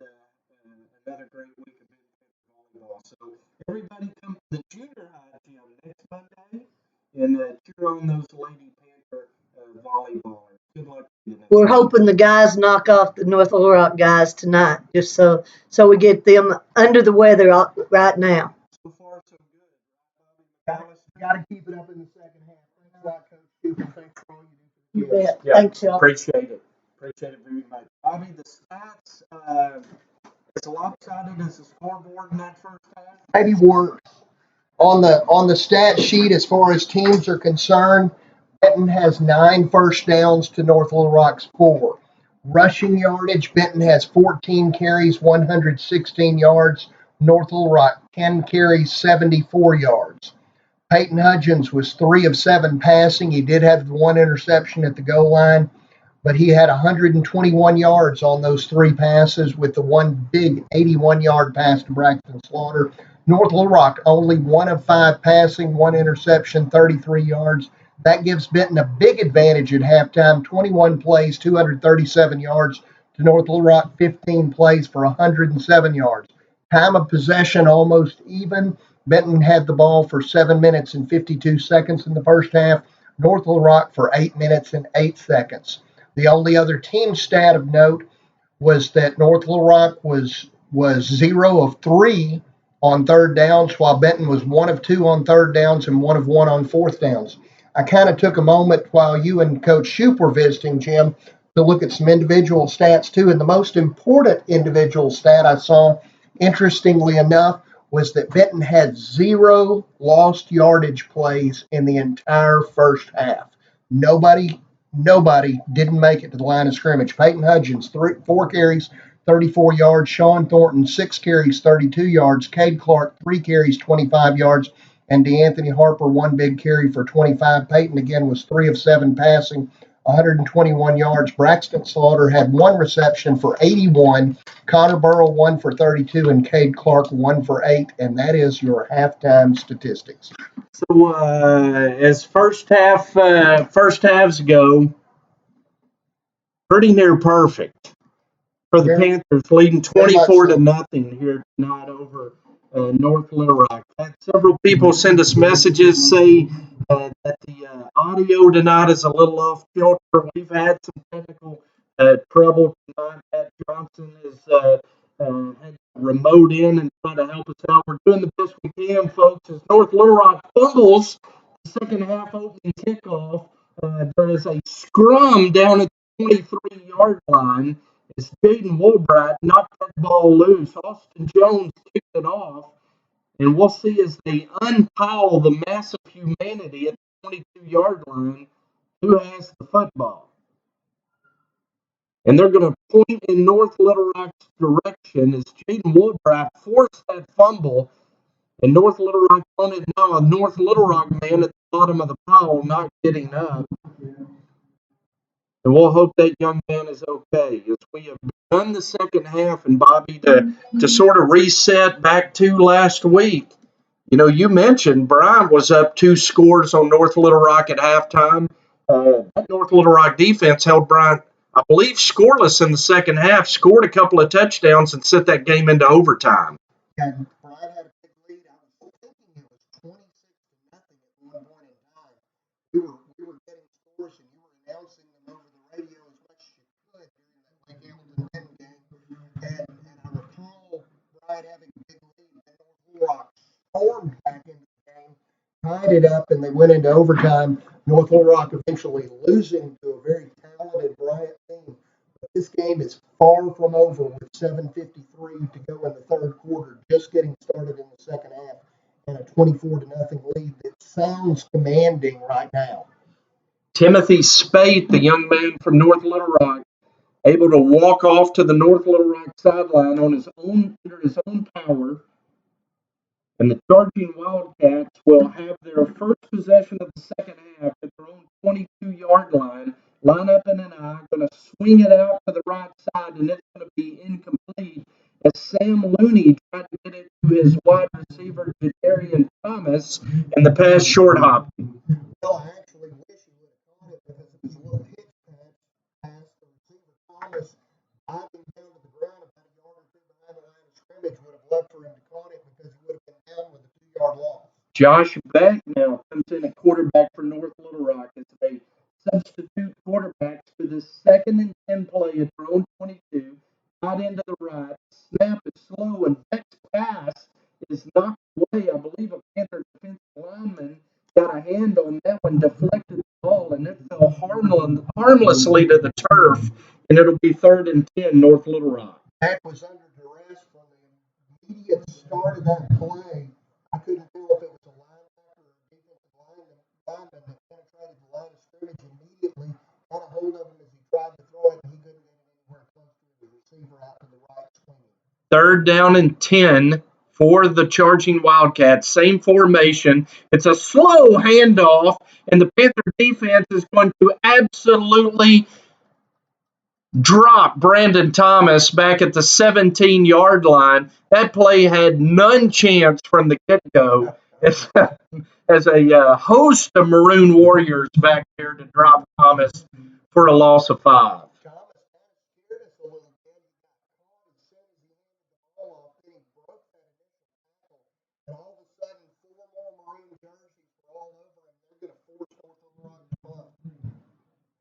another great week of volleyball. So everybody come to the junior high gym next Monday and cheer on those Lady Panther volleyballers. Good luck to you next We're Monday. hoping the guys knock off the North Little Rock guys tonight, just so we get them under the weather right now. So far, so good. Bobby McAllister. Got to keep it up in the second half. Thanks a lot, Coach Cooper. Thanks for all you do for the You kids. bet. Yeah, Thanks, y'all. appreciate it. Appreciate it very much. Bobby, the stats, as lopsided as the scoreboard in that first half. Maybe worse. On the stat sheet, as far as teams are concerned, Benton has 9 first downs to North Little Rock's 4. Rushing yardage, Benton has 14 carries, 116 yards. North Little Rock 10 carries, 74 yards. Peyton Hudgens was 3 of 7 passing. He did have the one interception at the goal line, but he had 121 yards on those 3 passes with the one big 81-yard pass to Braxton Slaughter. North Little Rock only 1 of 5 passing, 1 interception, 33 yards. That gives Benton a big advantage at halftime. 21 plays, 237 yards to North Little Rock, 15 plays for 107 yards. Time of possession almost even. Benton had the ball for 7 minutes and 52 seconds in the first half. North Little Rock for 8 minutes and 8 seconds. The only other team stat of note was that North Little Rock was 0 of 3 on third downs, while Benton was 1 of 2 on third downs and 1 of 1 on fourth downs. I kind of took a moment while you and Coach Shoup were visiting, Jim, to look at some individual stats too. And the most important individual stat I saw, interestingly enough, was that Benton had 0 lost yardage plays in the entire first half. Nobody didn't make it to the line of scrimmage. Peyton Hudgens, 4 carries, 34 yards. Sean Thornton, 6 carries, 32 yards. Cade Clark, 3 carries, 25 yards. And DeAnthony Harper, 1 big carry for 25. Peyton, again, was 3 of 7 passing, 121 yards. Braxton Slaughter had 1 reception for 81. Connor Burrow, 1 for 32. And Cade Clark, 1 for 8. And that is your halftime statistics. So as first halves go, pretty near perfect for the Panthers, leading 24-0 here tonight over North Little Rock. Had several people send us messages say that the audio tonight is a little off kilter. We've had some technical trouble tonight. Pat Johnson has had to remote in and try to help us out. We're doing the best we can, folks. As North Little Rock fumbles the second half opening kickoff, there is a scrum down at the 23-yard line. As Jaden Woolbright knocked that ball loose, Austin Jones kicked it off, and we'll see as they unpile the massive humanity at the 22-yard line who has the football. And they're going to point in North Little Rock's direction as Jaden Woolbright forced that fumble, and North Little Rock on it now. A North Little Rock man at the bottom of the pile not getting up. And we'll hope that young man is okay. As we have begun the second half, and Bobby, to sort of reset back to last week. You know, you mentioned Brian was up 2 scores on North Little Rock at halftime. That North Little Rock defense held Brian, I believe, scoreless in the second half, scored a couple of touchdowns, and sent that game into overtime. And Brian had a big lead. I was thinking it was 26-0 at one point in time. We were getting scores, and you were announcing them over the radio as much as you could during that Lake Hamilton Benton game. And I recall Brian having a big lead, and North Little Rock stormed back into the game, tied it up, and they went into overtime. North Little Rock eventually losing to a very talented Bryant team. But this game is far from over with 7:53 to go in the third quarter, just getting started in the second half, and a 24-0 lead that sounds commanding right now. Timothy Spate, the young man from North Little Rock, able to walk off to the North Little Rock sideline on his own power. And the charging Wildcats will have their first possession of the second half at their own 22-yard line. Line up in an I, going to swing it out to the right side, and it's going to be incomplete as Sam Looney tried to get it to his wide receiver, Jadarian Thomas, and the pass short hop. Well, I actually wish he would have caught it because it was a little hitch pass the receiver Thomas diving down to the ground about a yard or 2 behind the line of scrimmage. Would have loved for him to caught it because he would have been down with a 2-yard loss. Josh Beck now comes in at quarterback for North Little Rock as they substitute quarterbacks for the 2nd and 10 play at their own 22. Out into the right. Snap is slow, and Beck's pass is knocked away. I believe a Panther defensive lineman got a hand on that one, deflected the ball, and it fell harmlessly to the turf, and it'll be 3rd and 10, North Little Rock. Beck was under duress from the immediate start of that play. I couldn't tell if it was a linebacker or a defensive lineman that penetrated the line of scrimmage immediately, got a hold of him as he tried to throw it, and he couldn't get it anywhere close to the receiver out to the right swinging. 3rd down and 10 for the charging Wildcats. Same formation. It's a slow handoff, and the Panther defense is going to absolutely drop Brandon Thomas back at the 17-yard line. That play had none chance from the get-go. As a host of Maroon Warriors back there to drop Thomas for a loss of 5. Thomas scared us a little bit. He got caught as soon as he handed the ball off, then he broke that initial tackle, and all of a sudden, 4 more Maroon jerseys were all over him. They're going to force North Little Rock to punt.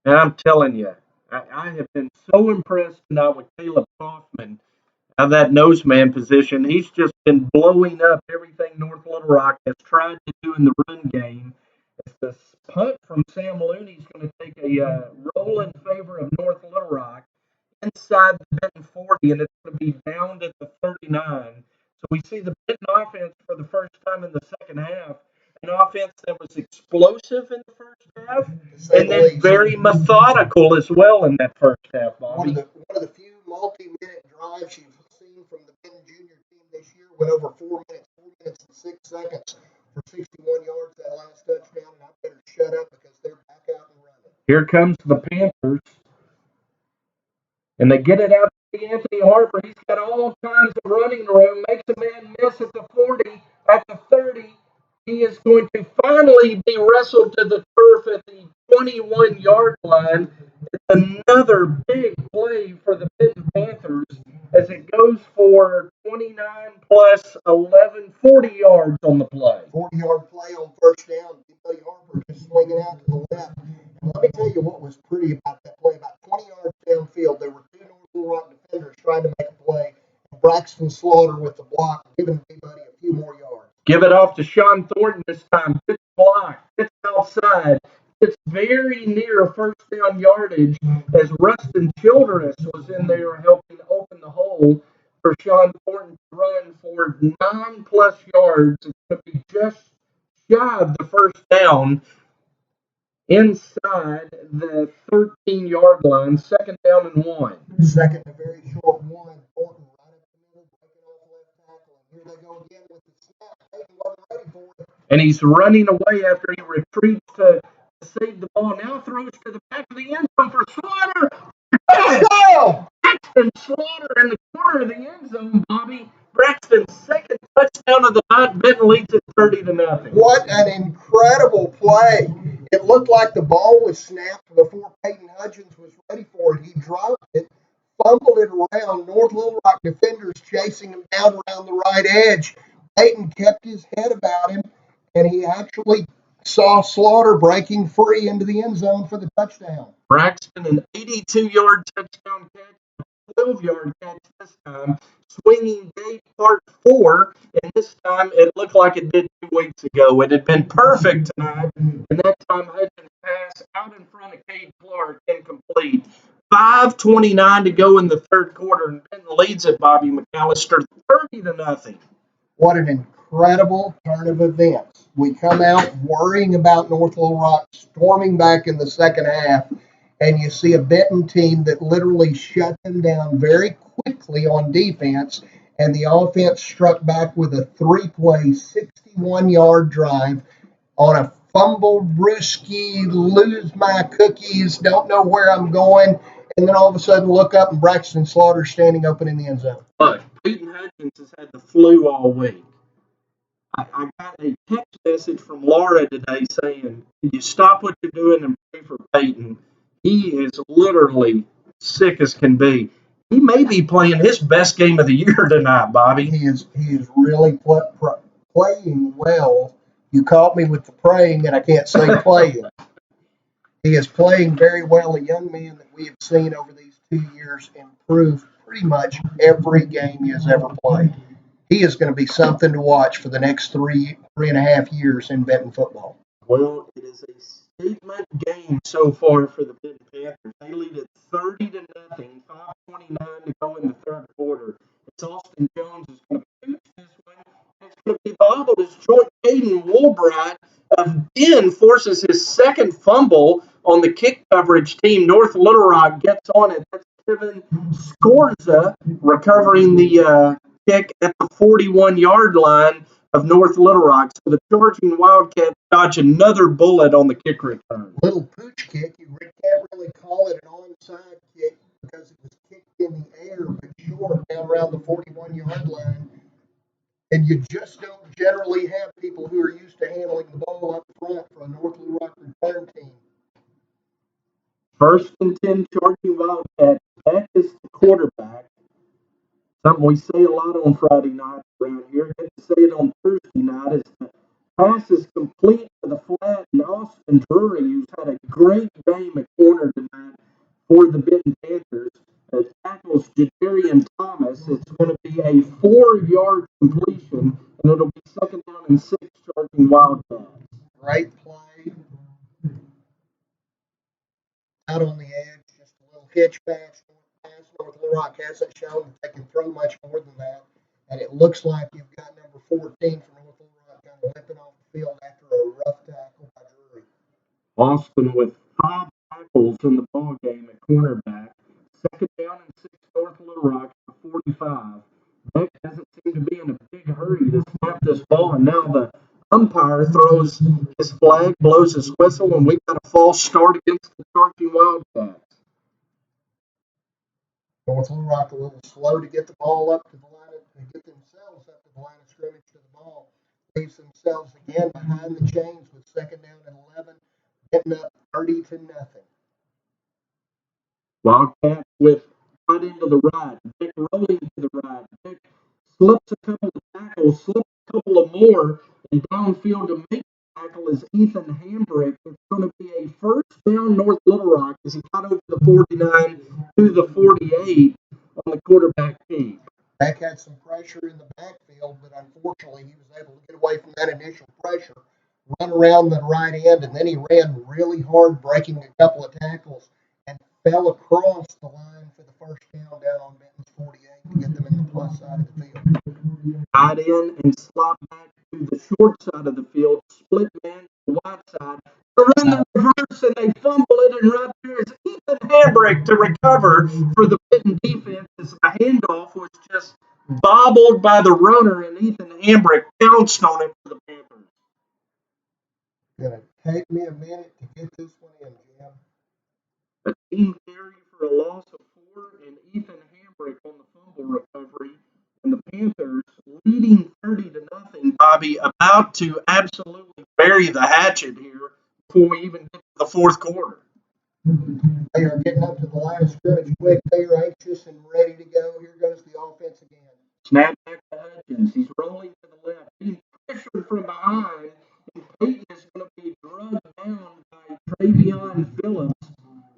And I'm telling you, I have been so impressed tonight with Caleb Kaufman out of that nose man position. He's just been blowing up everything North Little Rock has tried to do in the run game. It's the punt from Sam Looney's going to take a roll in favor of North Little Rock inside the Benton 40, and it's going to be downed at the 39. So we see the Benton offense for the first time in the second half, an offense that was explosive in the first half, and then very methodical as well in that first half, Bobby. One of the few multi-minute drives you've seen from the Benton Junior team this year went over 4 minutes, 4 minutes and 6 seconds for 61 yards that last touchdown, and I better shut up because they're back out and running. Here comes the Panthers. And they get it out to Anthony Harper. He's got all kinds of running room. Makes a man miss at the 40, at the 30. He is going to finally be wrestled to the turf at the 21-yard line. It's another big play for the Benton Panthers as it goes for 29 plus 11, 40 yards on the play. 40-yard play on first down. Anthony Harper just swinging out to the left. And let me tell you what was pretty about that play. About 20 yards downfield, there were 2 North Little Rock defenders trying to make a play. Braxton Slaughter with the block, giving everybody a few more yards. Give it off to Sean Thornton this time. Good block. It's outside. It's very near first down yardage as Rustin Childress was in there helping open the hole for Sean Thornton to run for 9+ yards. It's going to be just shy of the first down inside the 13-yard line. Second down and 1. Second, a very short one. Thornton right up the middle, breaking off left tackle. And here they go again with the snap. Hayden wasn't ready for it. And he's running away after he retreats to save the ball. Now throws to the back of the end zone for Slaughter. Let's go! Braxton Slaughter in the corner of the end zone, Bobby. Braxton's second touchdown of the night. Benton leads it 30-0. What an incredible play. It looked like the ball was snapped before Peyton Hudgens was ready for it. He dropped it, fumbled it around. North Little Rock defenders chasing him down around the right edge. Peyton kept his head about him, and he actually saw Slaughter breaking free into the end zone for the touchdown. Braxton, an 82-yard touchdown catch, a 12-yard catch this time. Swinging gate part 4, and this time it looked like it did 2 weeks ago. It had been perfect tonight, and that time Hudgens pass out in front of Cade Clark, incomplete. 5:29 to go in the third quarter, and Benton leads it, Bobby McAllister, 30-0. What an incredible turn of events. We come out worrying about North Little Rock storming back in the second half, and you see a Benton team that literally shut them down very quickly on defense, and the offense struck back with a 3-play, 61-yard drive on a fumble, brewski, lose my cookies, don't know where I'm going, and then all of a sudden look up and Braxton Slaughter standing open in the end zone. Look, Peyton Hudgens has had the flu all week. I got a text message from Laura today saying, "Can you stop what you're doing and pray for Peyton? He is literally sick as can be." He may be playing his best game of the year tonight, Bobby. He is really playing well. You caught me with the praying, and I can't say playing. He is playing very well. A young man that we have seen over these 2 years improve pretty much every game he has ever played. He is going to be something to watch for the next 3.5 years in Benton football. Well, it is a statement game so far for the Benton Panthers. They lead it 30-0, 5:29 to go in the third quarter. It's Austin Jones is going to pitch this one. It's going to be bobbled as Joint Caden Woolbright again forces his second fumble on the kick coverage team. North Little Rock gets on it. That's Kevin Scorza recovering the kick at the 41-yard line of North Little Rock. So the Charging Wildcats dodge another bullet on the kick return. Little pooch kick. You can't really call it an onside kick. because it was kicked in the air but short down around the 41-yard line. And you just don't generally have people who are used to handling the ball up front for a North Little Rock return team. First and 10 Charging Wildcats. Beck is the quarterback. Something we say a lot on Friday night around here. Get to say it on Thursday night. Is the pass is complete to the flat, and Austin Drury, who's had a great game at corner tonight for the Benton Panthers, tackles Jadarian Thomas. It's going to be a 4-yard completion, and it'll be second down and 6 Charging Wildcats. Great play. Out on the edge, just a little hitch pass. North Little Rock hasn't shown that they can throw much more than that. And it looks like you've got number 14 from North Little Rock kind of limping off the field after a rough tackle by Drury. Austin with 5 tackles in the ball game at cornerback. Second down and 6 North Little Rock for 45. Beck doesn't seem to be in a big hurry to snap this ball, and now the umpire throws his flag, blows his whistle, and we've got a false start against the Charging Wildcats. North Little Rock a little slow to get the ball up to the line, to get themselves up to the line of scrimmage to the ball. Leaves themselves again behind the chains with second down and 11, getting up 30-0. Wildcats with right into the right. Beck rolling to the right. Beck slips a couple of tackles, slips a couple of more, and downfield to make the tackle is Ethan Hambrick. It's going to be a first down North Little Rock as he got over the 49 to the 48 on the quarterback team. Beck had some pressure in the backfield, but unfortunately he was able to get away from that initial pressure, run around the right end, and then he ran really hard, breaking a couple of tackles, and fell across the line for the first down on Benton's 48 to get them in the plus side of the field. Tied in and slot back to the short side of the field, split man to the wide side. They run the reverse and they fumble it, and right there is Ethan Hambrick to recover for the Benton defense as the handoff was just bobbled by the runner, and Ethan Hambrick pounced on it for the Panthers. Gonna take me a minute to get this one in, Jim. A team carry for a loss of 4, and Ethan Hambrick on the fumble recovery, and the Panthers leading 30-0. Bobby, about to absolutely bury the hatchet here before we even get to the fourth quarter. They are getting up to the line of scrimmage quick. They are anxious and ready to go. Here goes the offense again. Snap back to Hutchins. He's rolling to the left. Being pressured from behind, and Peyton is going to be drugged down by Travion Phillips.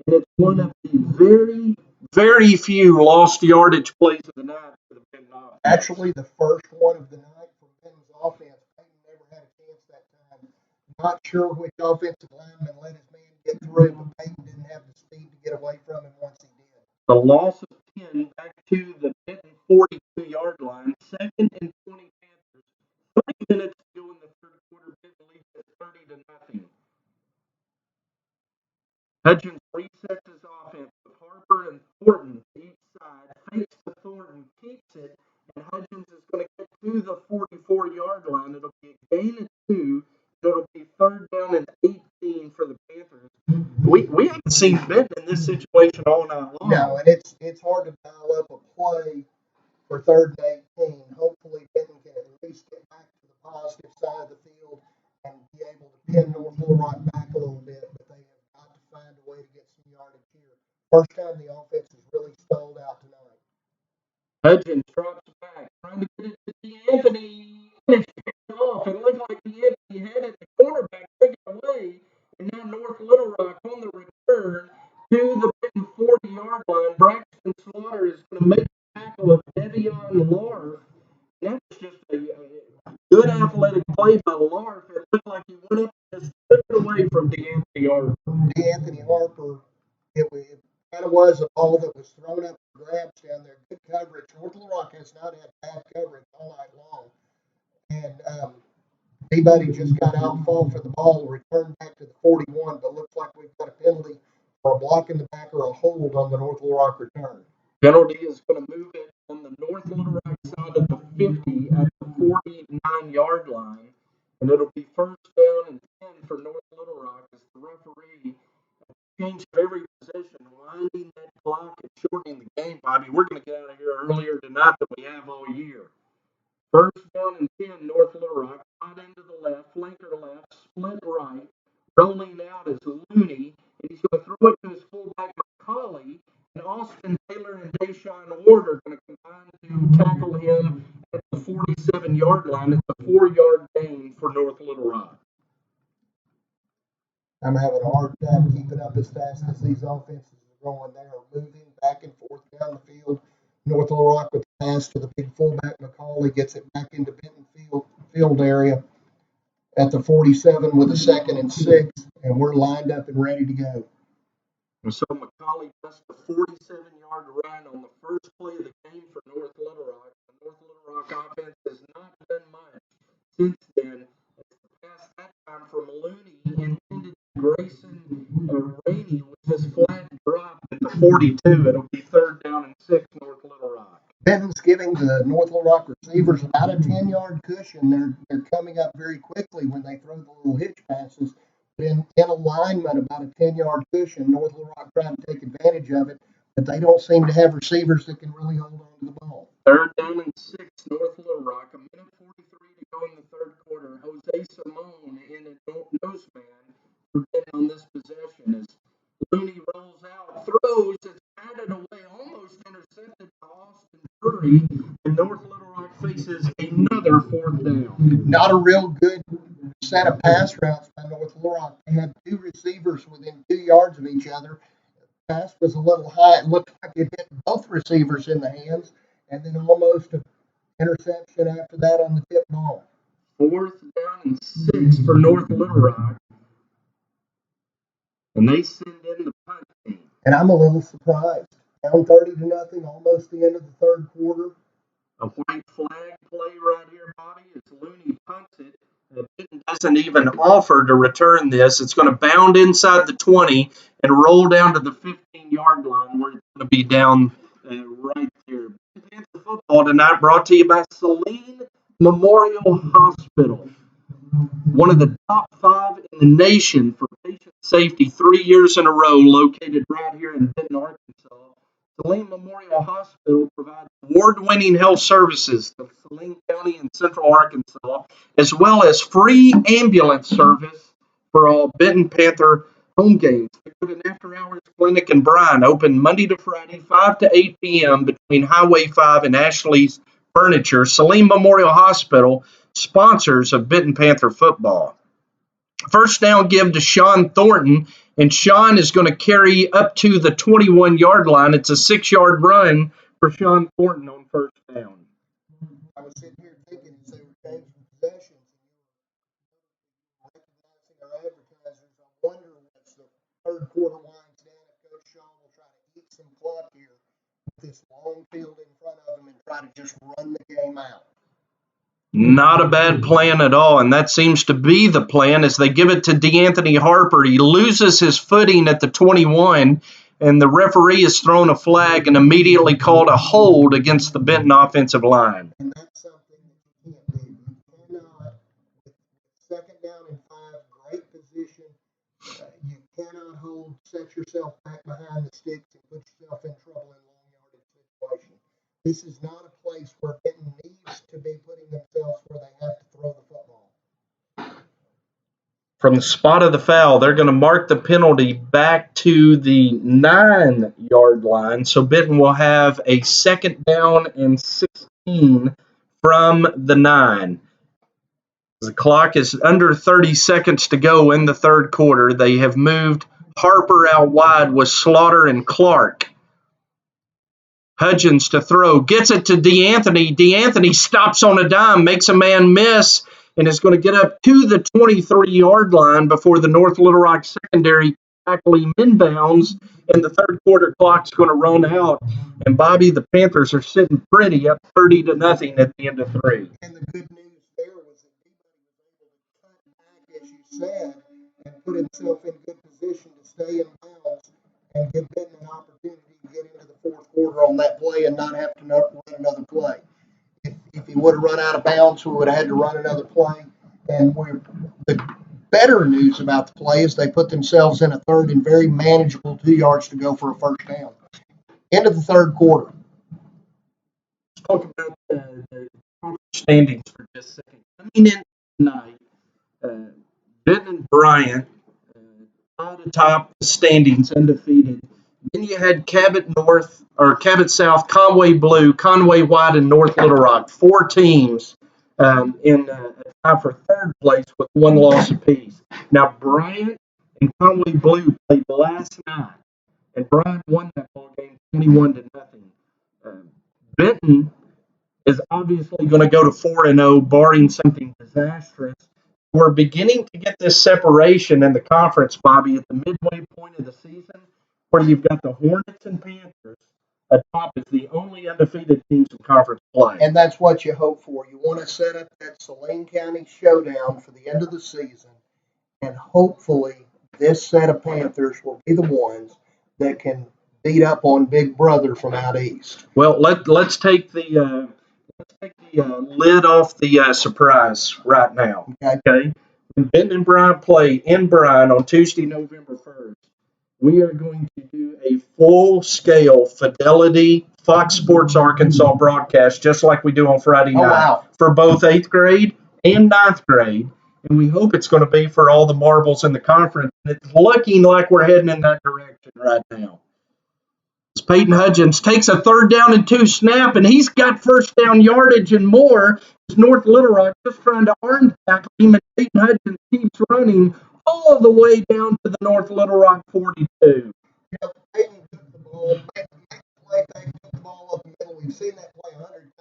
And it's one of the very, very few lost yardage plays of the night for the Benton offense. Actually, the first one of the night for Benton's offense. Peyton never had a chance that time. Not sure which offensive lineman let his man get through, but Peyton didn't have the speed to get away from him once he did. The loss of 10 back to the Benton 42-yard line. Second and 20 Panthers. 3 minutes to go in the third quarter. Benton leads at 30-0. Hutchins resets his offense with Harper and Thornton to each side. Fakes to Thornton, keeps it, and Hutchins is going to get to the 44-yard line. It'll be a gain of 2. It'll be third down and 18 for the Panthers. We haven't seen Benton in this situation all night long. No, and it's hard to dial up a play for third and 18. Hopefully, Benton can at least get back to the positive side of the field and be able to pin North Little Rock back a little bit, but they have got to find a way to get some yardage here. First time the offense has really stalled out tonight. Hutchins drops back, trying to get it to D'Anthony. And it's picked off. It looked like D'Anthony had it. The cornerback took it away. And now North Little Rock on the return to the Benton 40-yard line. Braxton Slaughter is going to make the tackle of Devion Larf. That was just a good athletic play by Larf. It looked like he went up and just took it away from D'Anthony Harper. D'Anthony Harper, it kind of was a ball that was thrown up for grabs down there. Good coverage. North Little Rock has not had bad coverage all night long. And Peabody just got out and fall for the ball, returned back to the 41, but looks like we've got a penalty for a block in the back or a hold on the North Little Rock return. Penalty is going to move it on the North Little Rock side of the 50 at the 49-yard line. And it'll be first down and 10 for North Little Rock as the referee changed every possession, winding that clock and shortening we have all year. First down and 10, North Little Rock, hot end to the left, flanker left, split right. Rolling out is Looney, and he's going to throw it to his fullback McCauley, and Austin Taylor and Deshaun Ward are going to combine to tackle him at the 47-yard line. It's a 4-yard gain for North Little Rock. I'm having a hard time keeping up as fast as these offenses are going. They are moving back and forth down the field. North Little Rock with the pass to the big fullback McCauley gets it back into Benton field area at the 47 with a 2nd and 6, and we're lined up and ready to go. And so McCauley does the 47-yard run on the first play of the game for North Little Rock. The North Little Rock offense has not done much since then. Past that time for Maloney, intended Grayson Rainey with his flat drop at the 42. It'll be 3rd down and 6, North Little Rock. Benton's giving the North Little Rock receivers about a 10-yard cushion. They're coming up very quickly when they throw the little hitch passes. In alignment, about a 10-yard cushion. North Little Rock trying to take advantage of it, but they don't seem to have receivers that can really hold on to the ball. 3rd down and 6, North Little Rock. A minute 43 to go in the 3rd quarter. Jose Simone in a nose man for Benton on this possession as Looney rolls out, throws, it's batted away, almost intercepted by Austin Drury, and North Little Rock faces another 4th down. Not a real good set of pass routes by North Little Rock. They had 2 receivers within 2 yards of each other. The pass was a little high. It looked like it hit both receivers in the hands, and then almost an interception after that on the tip ball. 4th down and 6 for North Little Rock. And they send in the punt team. And I'm a little surprised. Down 30-0, almost the end of the 3rd quarter. A white flag play right here, Bobby, as Looney punts it. Benton doesn't even offer to return this. It's going to bound inside the 20 and roll down to the 15-yard line where it's going to be down right there. Panther football tonight brought to you by Saline Memorial Hospital. One of the top 5 in the nation for patient safety 3 years in a row, located right here in Benton, Arkansas. Saline Memorial Hospital provides award-winning health services to Saline County and Central Arkansas, as well as free ambulance service for all Benton Panther home games. They put an after-hours clinic in Bryan, open Monday to Friday, 5 to 8 p.m. between Highway 5 and Ashley's Furniture. Saline Memorial Hospital, sponsors of Benton Panther football. First down give to Sean Thornton, and Sean is going to carry up to the 21-yard line. It's a 6-yard run for Sean Thornton on first down. I was sitting here thinking as they were changing possessions, recognizing our advertisers, I wonder as the 3rd quarter winds down if Coach Shaw will try to eat some clock here with this long field in front of him and try to just run the game out. Not a bad plan at all, and that seems to be the plan as they give it to DeAnthony Harper. He loses his footing at the 21, and the referee has thrown a flag and immediately called a hold against the Benton offensive line. And that's something that you can't do. You cannot, with 2nd down and 5, great position, you cannot set yourself back behind the sticks and put yourself in trouble in long yardage situation. This is not a place where Benton needs to be putting themselves where they have to throw the football. From the spot of the foul, they're going to mark the penalty back to the 9-yard line. So Benton will have a 2nd down and 16 from the 9. The clock is under 30 seconds to go in the 3rd quarter. They have moved Harper out wide with Slaughter and Clark. Hudgens to throw, gets it to DeAnthony. DeAnthony stops on a dime, makes a man miss, and is going to get up to the 23-yard line before the North Little Rock secondary tackle him inbounds, and the 3rd quarter clock's going to run out. And Bobby, the Panthers are sitting pretty up 30-0 at the end of 3. And the good news there was that he was able to cut back, as you said, and put himself in good position to stay in bounds and give Benton an opportunity to get into the 4th quarter on that play and not have to run another play. If he would have run out of bounds, we would have had to run another play. And the better news about the play is they put themselves in a 3rd and very manageable 2 yards to go for a first down. End of the 3rd quarter. talk about the conference standings for just a second. Coming in tonight, uh, Benton and Bryant tied atop the standings, undefeated. Then you had Cabot South, Conway Blue, Conway White, and North Little Rock. Four teams in a tie for third place with one loss apiece. Now Bryant and Conway Blue played last night, and Bryant won that ball game 21-0. Um, Benton is obviously going to go to 4-0, barring something disastrous. We're beginning to get this separation in the conference, Bobby, at the midway point of the season, where you've got the Hornets and Panthers atop as the only undefeated teams in conference play. And that's what you hope for. You want to set up that Saline County showdown for the end of the season, and hopefully this set of Panthers will be the ones that can beat up on Big Brother from out east. Well, let's take the lid off the surprise right now. Okay. When Ben and Brian play in Bryan on Tuesday, November 1st, we are going to do a full-scale Fidelity Fox Sports Arkansas broadcast, just like we do on Friday night, for both 8th grade and 9th grade. And we hope it's going to be for all the marbles in the conference. And it's looking like we're heading in that direction right now. As Peyton Hudgens takes a 3rd down and 2 snap, and he's got first down yardage and more. North Little Rock just trying to arm tackle him, and Peyton Hudgens keeps running all the way down to the North Little Rock 42. Peyton took the ball, Peyton took the ball up the middle. We've seen that play 100 times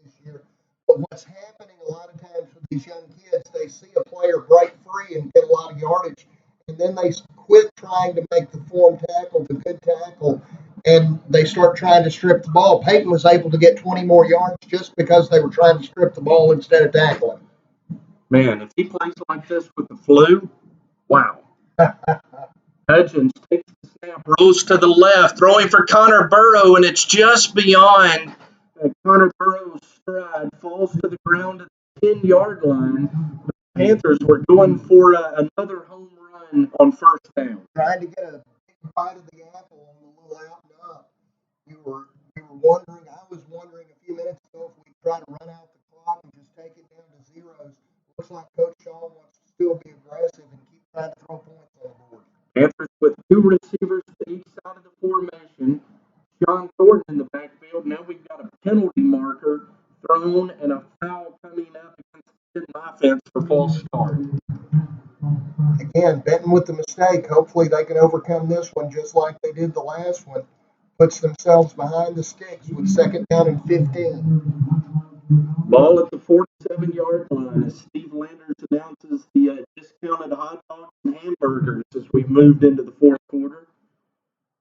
this year. But what's happening a lot of times with these young kids, they see a player break free and get a lot of yardage, and then they quit trying to make the form tackle the good tackle, and they start trying to strip the ball. Peyton was able to get 20 more yards just because they were trying to strip the ball instead of tackling. Man, if he plays like this with the flu, wow. Hudgens takes the snap, rolls to the left, throwing for Connor Burrow, and it's just beyond Connor Burrow's stride, falls to the ground at the 10-yard line. The Panthers were going for another home run on first down. Trying to get a big bite of the apple on the little out and up. We were wondering, I was wondering a few minutes ago if we'd try to run out the clock and just take it down to zeros. Looks like Coach Shaw wants to still be aggressive and keep trying to throw points on the board. Panthers with 2 receivers to each side of the formation. Sean Thornton in the backfield. Now we've got a penalty marker thrown and a foul coming up against the Benton offense for false start. Again, Benton with the mistake. Hopefully they can overcome this one just like they did the last one. Puts themselves behind the sticks with 2nd down and 15. Ball at the 47-yard line as Steve Landers announces the discounted hot dogs and hamburgers as we moved into the 4th quarter.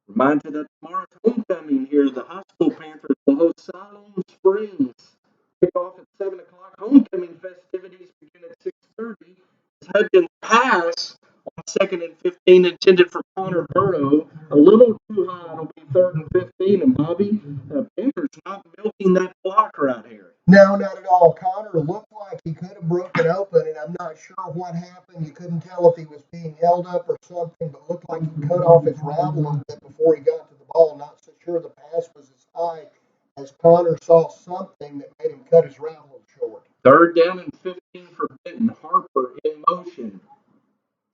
Remind you that tomorrow's homecoming here, the high school Panthers will host Siloam Springs. Kick off at 7 o'clock. Homecoming festivities begin at 6:30. Hudgens pass on 2nd and 15 intended for Connor Burrow. A little too high. It'll be 3rd and 15. And Bobby, Panthers not milking that clock right here. No, not at all. Connor looked like he could have broken open, and I'm not sure what happened. You couldn't tell if he was being held up or something, but looked like he cut off his route a little bit before he got to the ball. Not so sure the pass was as high as Connor saw something that made him cut his route a little short. 3rd down and 15 for Benton. Harper in motion.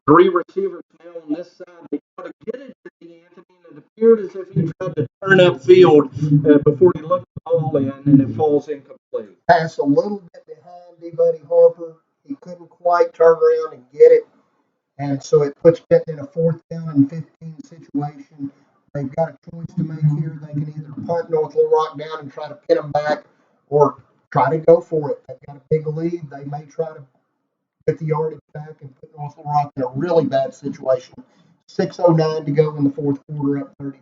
3 receivers now on this side. They try to get it to the Anthony, and it appeared as if he tried to turn upfield before he looked the ball in, and it falls incomplete. Pass a little bit behind D-Buddy Harper. He couldn't quite turn around and get it, and so it puts Benton in a 4th down and 15 situation. They've got a choice to make here. They can either punt North Little Rock down and try to pin them back, or try to go for it. They've got a big lead. They may try to get the yardage back and put North Little Rock in a really bad situation. 6:09 to go in the 4th quarter, up 30-0.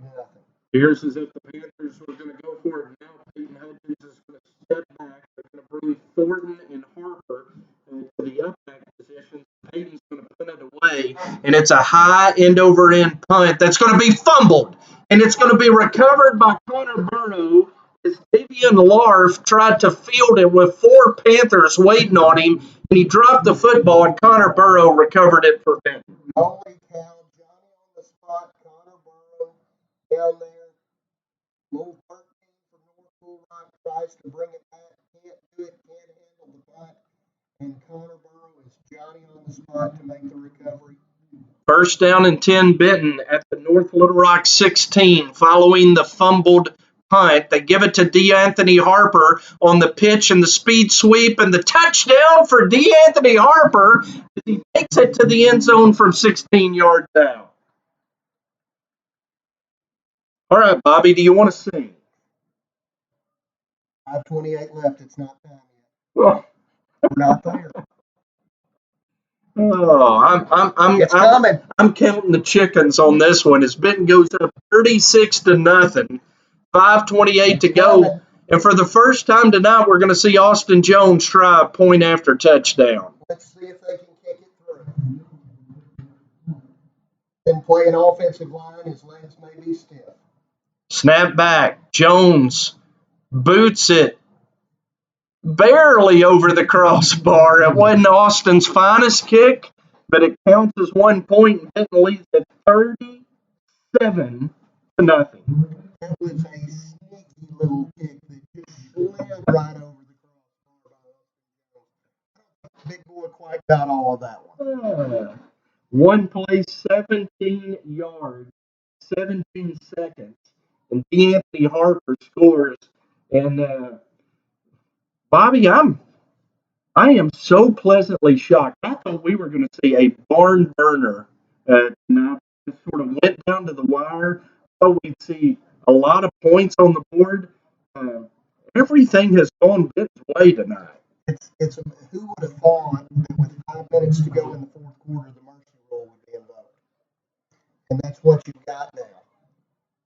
Appears as if the Panthers were going to go for it now. Peyton Hudgens is going to step back. They're going to bring Thornton and Harper to the up back position. Peyton's going to put it away, and it's a high end-over-end punt that's going to be fumbled, and it's going to be recovered by Connor Burrow as Davian Larf tried to field it with 4 Panthers waiting on him, and he dropped the football, and Connor Burrow recovered it for Benton. Holy cow, Johnny on the spot, Connor Burrow down there. Little 13 for North Little Rock tries to bring it back, can't do it, can't handle the punt, and Connor Burrow is Johnny on the spot to make the recovery. First down and 10 Benton at the North Little Rock 16 following the fumbled punt. They give it to DeAnthony Harper on the pitch and the speed sweep and the touchdown for DeAnthony Harper as he takes it to the end zone from 16 yards out. All right, Bobby, do you want to sing? 5:28 left. It's not time yet. Well, We're not there. Oh, It's coming. I'm counting the chickens on this one as Benton goes up 36-0. 5:28 to go. And for the first time tonight, we're going to see Austin Jones try a point after touchdown. Let's see if they can kick it through. Then playing offensive line, his legs may be stiff. Snap back. Jones boots it barely over the crossbar. It wasn't Austin's finest kick, but it counts as 1 point and Benton leads at 37-0. That was a sneaky little kick that just slid right over the crossbar. Big boy quite got all of that one. One play, 17 yards, 17 seconds, and D'Anthony Harper scores. And Bobby, I am so pleasantly shocked. I thought we were going to see a barn burner tonight. It sort of went down to the wire. I thought we'd see a lot of points on the board. Everything has gone Benton's way tonight. It's who would have thought that with 5 minutes to go in the fourth quarter, the mercy rule would be invoked, and that's what you've got now.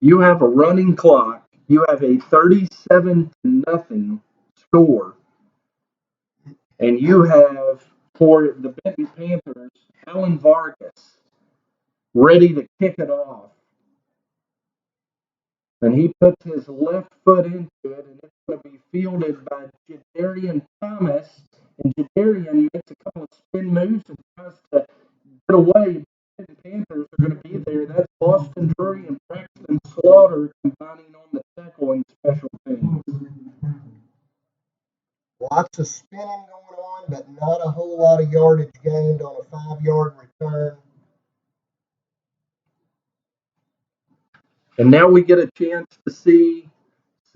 You have a running clock. You have a 37-0 score. And you have, for the Benton Panthers, Alan Vargas ready to kick it off. And he puts his left foot into it, and it's going to be fielded by Jadarian Thomas. And Jadarian makes a couple of spin moves and tries to get away. The Benton Panthers are going to be there. That's Boston Drury and Braxton Slaughter combining on the tackle and special teams. Lots of spinning going on, but not a whole lot of yardage gained on a 5-yard return. And now we get a chance to see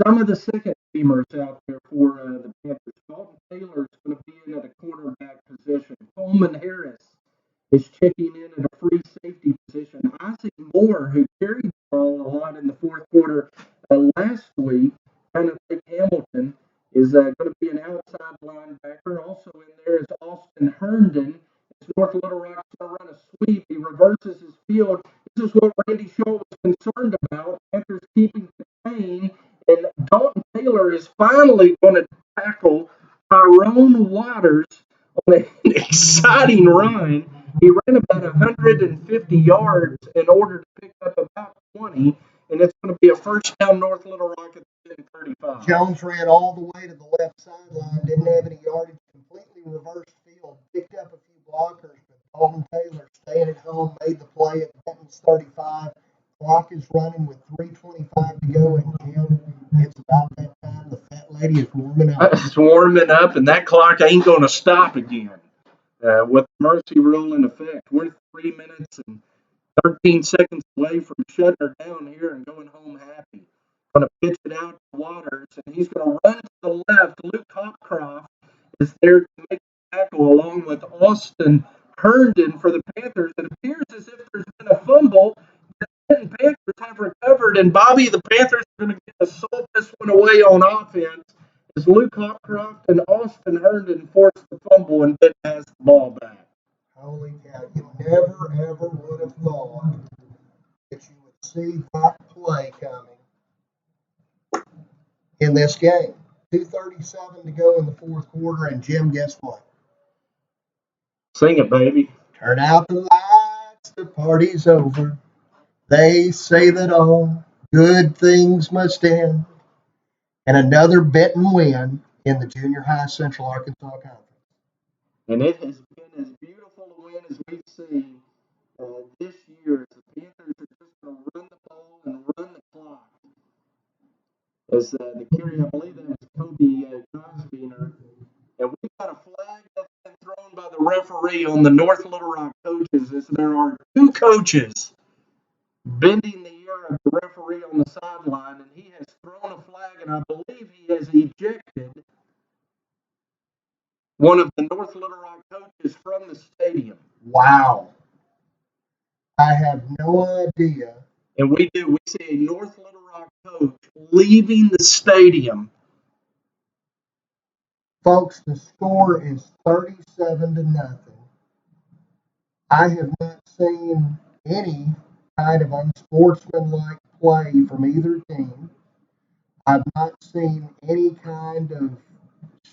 some of the second teamers out there for the Panthers. Dalton Taylor is going to be in at a quarterback position. Coleman Harris is checking in at a free safety position. Isaac Moore, who carried the ball a lot in the fourth quarter last week, kind of like Hamilton, is going to be an outside linebacker. Also in there is Austin Herndon. As North Little Rock's going to run a sweep. He reverses his field. This is what Randy Shaw was concerned about. Panthers keeping contained. And Dalton Taylor is finally going to tackle Tyrone Waters on an exciting run. He ran about 150 yards in order to pick up about 20, and it's going to be a first down North Little Rock at the 10:35. Jones ran all the way to the left sideline, didn't have any yardage, completely reversed field, picked up a few blockers, but Dalton Taylor staying at home, made the play at Benton's 35. Clock is running with 3:25 to go, and Jim, it's about that time the fat lady is warming up. It's warming up, and that clock ain't going to stop again. With the mercy rule in effect, we're 3 minutes and 13 seconds away from shutting her down here and going home happy. Going to pitch it out to Waters, and he's going to run to the left. Luke Hopcroft is there to make the tackle along with Austin Herndon for the Panthers. It appears as if there's been a fumble. The Panthers have recovered, and Bobby, the Panthers are going to assault this one away on offense as Luke Hopcroft and Austin Herndon force the fumble and Ben has the ball back. Holy cow, you never, ever would have thought that you would see that play coming in this game. 2:37 to go in the fourth quarter, and Jim, guess what? Sing it, baby. Turn out the lights, the party's over. They say that all good things must end. And another Benton win in the Junior High Central Arkansas Conference. And it has been as beautiful a win as we've seen this year. As the Panthers are just going to run the ball and run the clock. As the carry, I believe that was flag that's been thrown by the referee on the North Little Rock coaches is there are two coaches bending the ear of the referee on the sideline, and he has thrown a flag, and I believe he has ejected one of the North Little Rock coaches from the stadium. Wow. I have no idea. And we see a North Little Rock coach leaving the stadium. Folks, the score is 37-0. I have not seen any kind of unsportsmanlike play from either team. I've not seen any kind of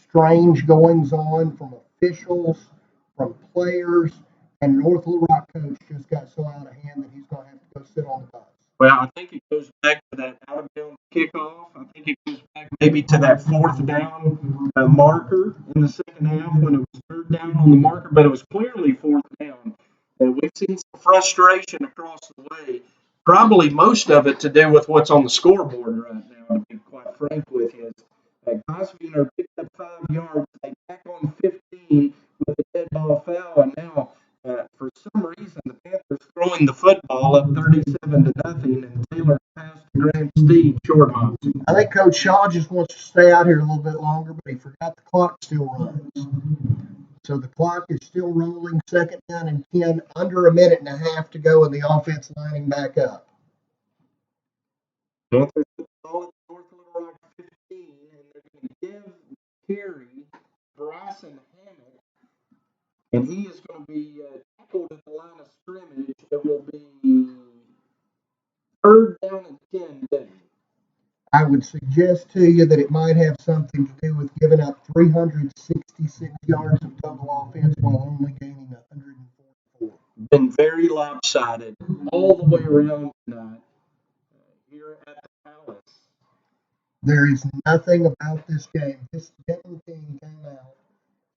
strange goings on from officials, from players, and North Little Rock coach just got so out of hand that he's going to have to go sit on the bus. Well, I think it goes back to that out of bounds kickoff. I think it goes back maybe to that fourth down marker in the second half when it was third down on the marker, but it was clearly fourth down. And we've seen some frustration across the way. Probably most of it to do with what's on the scoreboard right now, to be quite frank with you. Gosvinger picked up 5 yards. They back on 15 with a dead ball foul, and now for some reason, the Panthers throwing the football up 37-0, and Taylor passed to Grant Steed short hops. I think Coach Shaw just wants to stay out here a little bit longer, but he forgot the clock still runs. So the clock is still rolling, second down and 10, under a minute and a half to go, and the offense lining back up. Panthers put the ball at North Little Rock 15, and they're going to give Carey Bryson Hammett, and he is going to be tackled at the line of scrimmage. It will be third down and 10, Benton. I would suggest to you that it might have something to do with giving up 366 yards of total offense while only gaining 144. Been very lopsided all the way around tonight here at the Palace. There is nothing about this game. This Benton team came out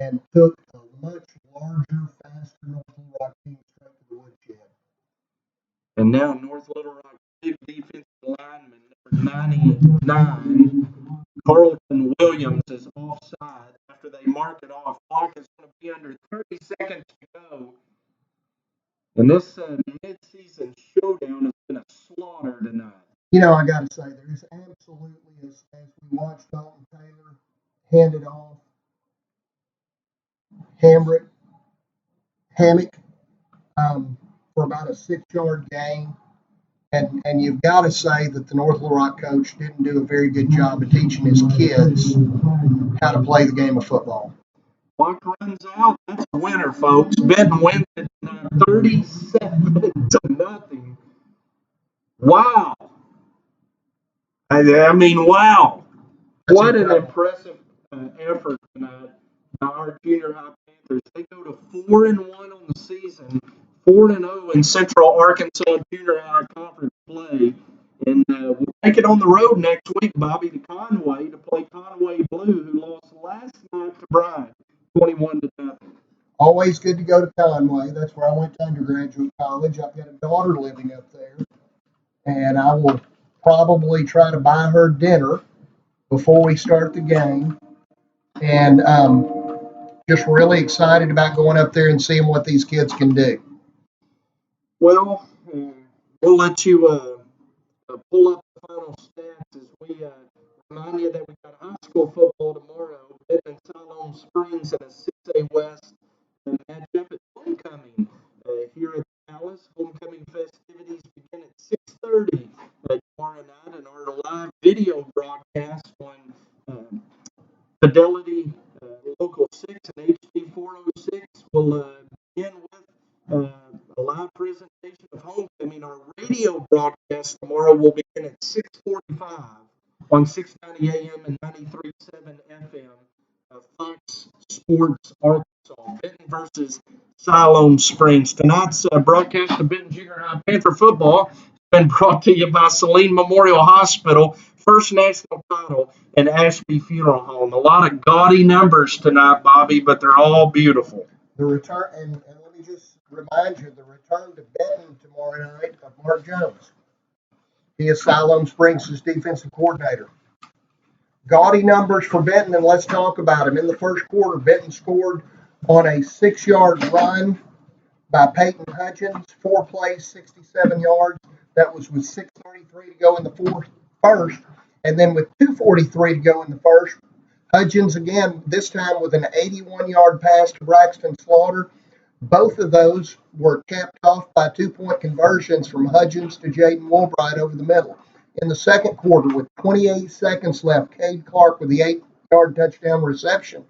and took a much larger, faster North Little Rock team straight to the woodshed. And now North Little Rock big defensive lineman, number 99, Carlton Williams, is offside after they mark it off. Clock is going to be under 30 seconds to go. And this mid-season showdown has been a slaughter tonight. You know, I got to say, there is absolutely, as we watched Dalton Taylor hand it off, Hammock, for about a 6-yard gain. And you've got to say that the North Little Rock coach didn't do a very good job of teaching his kids how to play the game of football. Clock runs out. That's a winner, folks. Benton wins it 37-0. Wow. I mean, wow. What an impressive effort tonight by our junior high Panthers. They go to 4-1 on the season, 4-0 in Central Arkansas junior high conference play. And we'll take it on the road next week, Bobby, to Conway to play Conway Blue, who lost last night to Bryan, 21-0. Always good to go to Conway. That's where I went to undergraduate college. I've got a daughter living up there, and I will probably try to buy her dinner before we start the game. And just really excited about going up there and seeing what these kids can do. Well, we'll let you pull up the final stats as we remind you that we got high school football tomorrow. Benton and Siloam Springs in a 6A West matchup at homecoming here at the Palace. Homecoming festivities begin at 6:30 tomorrow night, and our live video broadcast on Fidelity Local 6 and HD 406 will begin with a live presentation of homecoming. Our radio broadcast tomorrow will begin at 6:45 on 690 AM and 93.7 FM. Fox Sports Arkansas. Benton versus Siloam Springs. Tonight's broadcast of Benton Junior High Panther football has been brought to you by Saline Memorial Hospital, First National Title, and Ashby Funeral Home. A lot of gaudy numbers tonight, Bobby, but they're all beautiful. The return, and let me just remind you, the return to Benton tomorrow night of Mark Jones. He is Siloam Springs' defensive coordinator. Gaudy numbers for Benton, and let's talk about them. In the first quarter, Benton scored on a 6-yard run by Peyton Hudgens, 4 plays, 67 yards. That was with 6:33 to go in the first. And then with 2:43 to go in the first, Hudgens again, this time with an 81-yard pass to Braxton Slaughter. Both of those were capped off by 2-point conversions from Hudgens to Jaden Woolbright over the middle. In the second quarter, with 28 seconds left, Cade Clark with the 8-yard touchdown reception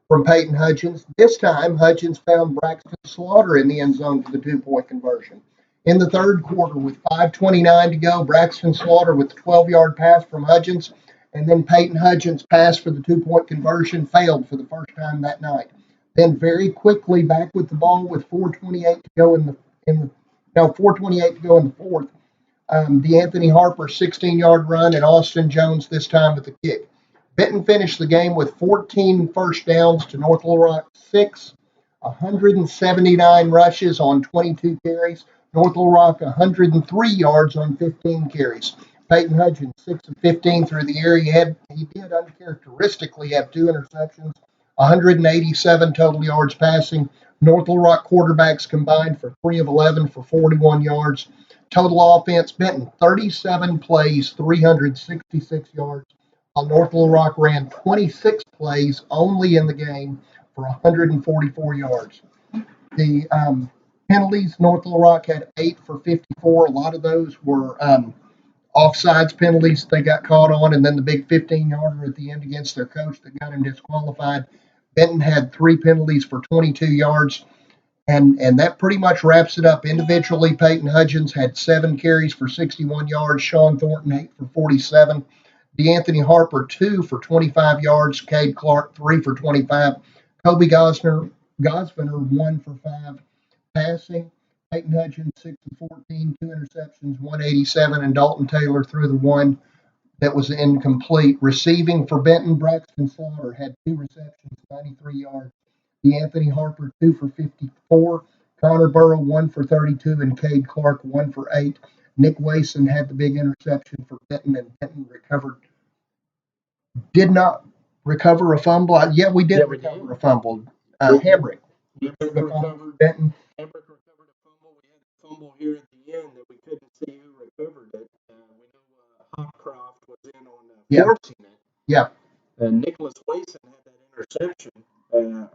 from Peyton Hudgens. This time, Hudgens found Braxton Slaughter in the end zone for the 2-point conversion. In the third quarter, with 5:29 to go, Braxton Slaughter with the 12-yard pass from Hudgens, and then Peyton Hudgens' pass for the 2-point conversion failed for the first time that night. Then very quickly back with the ball with 4:28 to go in the 4:28 to go in the fourth. The Anthony Harper 16-yard run and Austin Jones this time with the kick. Benton finished the game with 14 first downs to North Little Rock 6, 179 rushes on 22 carries. North Little Rock 103 yards on 15 carries. Peyton Hudgens 6 of 15 through the air. He did uncharacteristically have 2 interceptions, 187 total yards passing. North Little Rock quarterbacks combined for 3 of 11 for 41 yards. Total offense, Benton 37 plays, 366 yards. While North Little Rock ran 26 plays only in the game for 144 yards. The penalties, North Little Rock had 8 for 54. A lot of those were offsides penalties they got caught on, and then the big 15-yarder at the end against their coach that got him disqualified. Benton had 3 penalties for 22 yards, and that pretty much wraps it up. Individually, Peyton Hudgens had 7 carries for 61 yards. Sean Thornton 8 for 47. DeAnthony Harper 2 for 25 yards. Cade Clark 3 for 25. Kobe Gosviner 1 for 5 passing. Peyton Hudgens 6 for 14, 2 interceptions, 187, and Dalton Taylor threw the one that was incomplete. Receiving for Benton, Braxton Slaughter had 2 receptions, 93 yards. DeAnthony Harper 2 for 54. Connor Burrow 1 for 32, and Cade Clark 1 for 8. Nick Wason had the big interception for Benton, and Benton did not recover a fumble. Yeah, we did recover a fumble. Hambrick recovered. Benton. Hambrick recovered a fumble. We had a fumble here at the end that we couldn't see who recovered it. We know Hopcroft was in on forcing it. Yeah. Nicholas Wason had that interception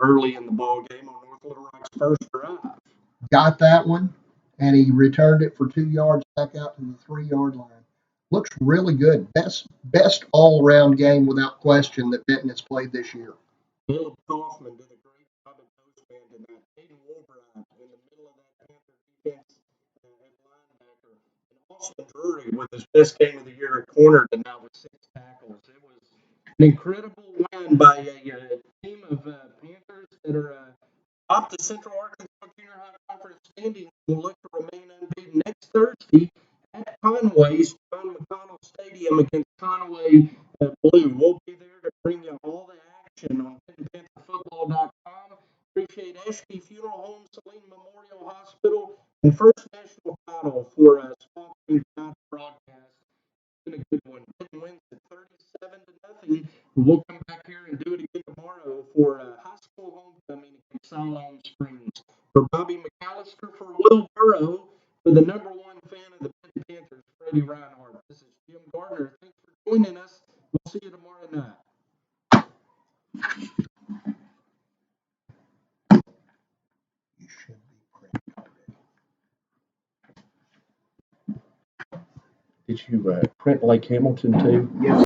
early in the ball game on North Little Rock's first drive. Got that one, and he returned it for 2 yards back out to the 3-yard line. Looks really good. Best all-around game without question that Benton has played this year. Caleb Kaufman did a great job at postman tonight. Aiden Woolbright in the middle of that Panther defense at linebacker. And Austin Drury with his best game of the year at corner tonight with 6 tackles. It was an incredible win by a team of Panthers that are top the Central Arkansas Junior High Conference standings. Will look to remain unbeaten next Thursday at Conway's John McConnell Stadium against Conway Blue. We'll be there to bring you all the action on BentonPantherFootball.com. Appreciate Ashby Funeral Home, Saline Memorial Hospital, and First National Title for sponsoring tonight's broadcast. It's been a good one. Benton wins at 37-0. We'll come back here and do it again tomorrow for high school homecoming in Siloam Springs. For Bobby McAllister, for Will Burrow, for the number 1 fan of the Benton Panthers, Freddie Reinhardt. This is Jim Gardner. Thanks for joining us. We'll see you tomorrow night. You should be printing already. Did you print Lake Hamilton too? Yes.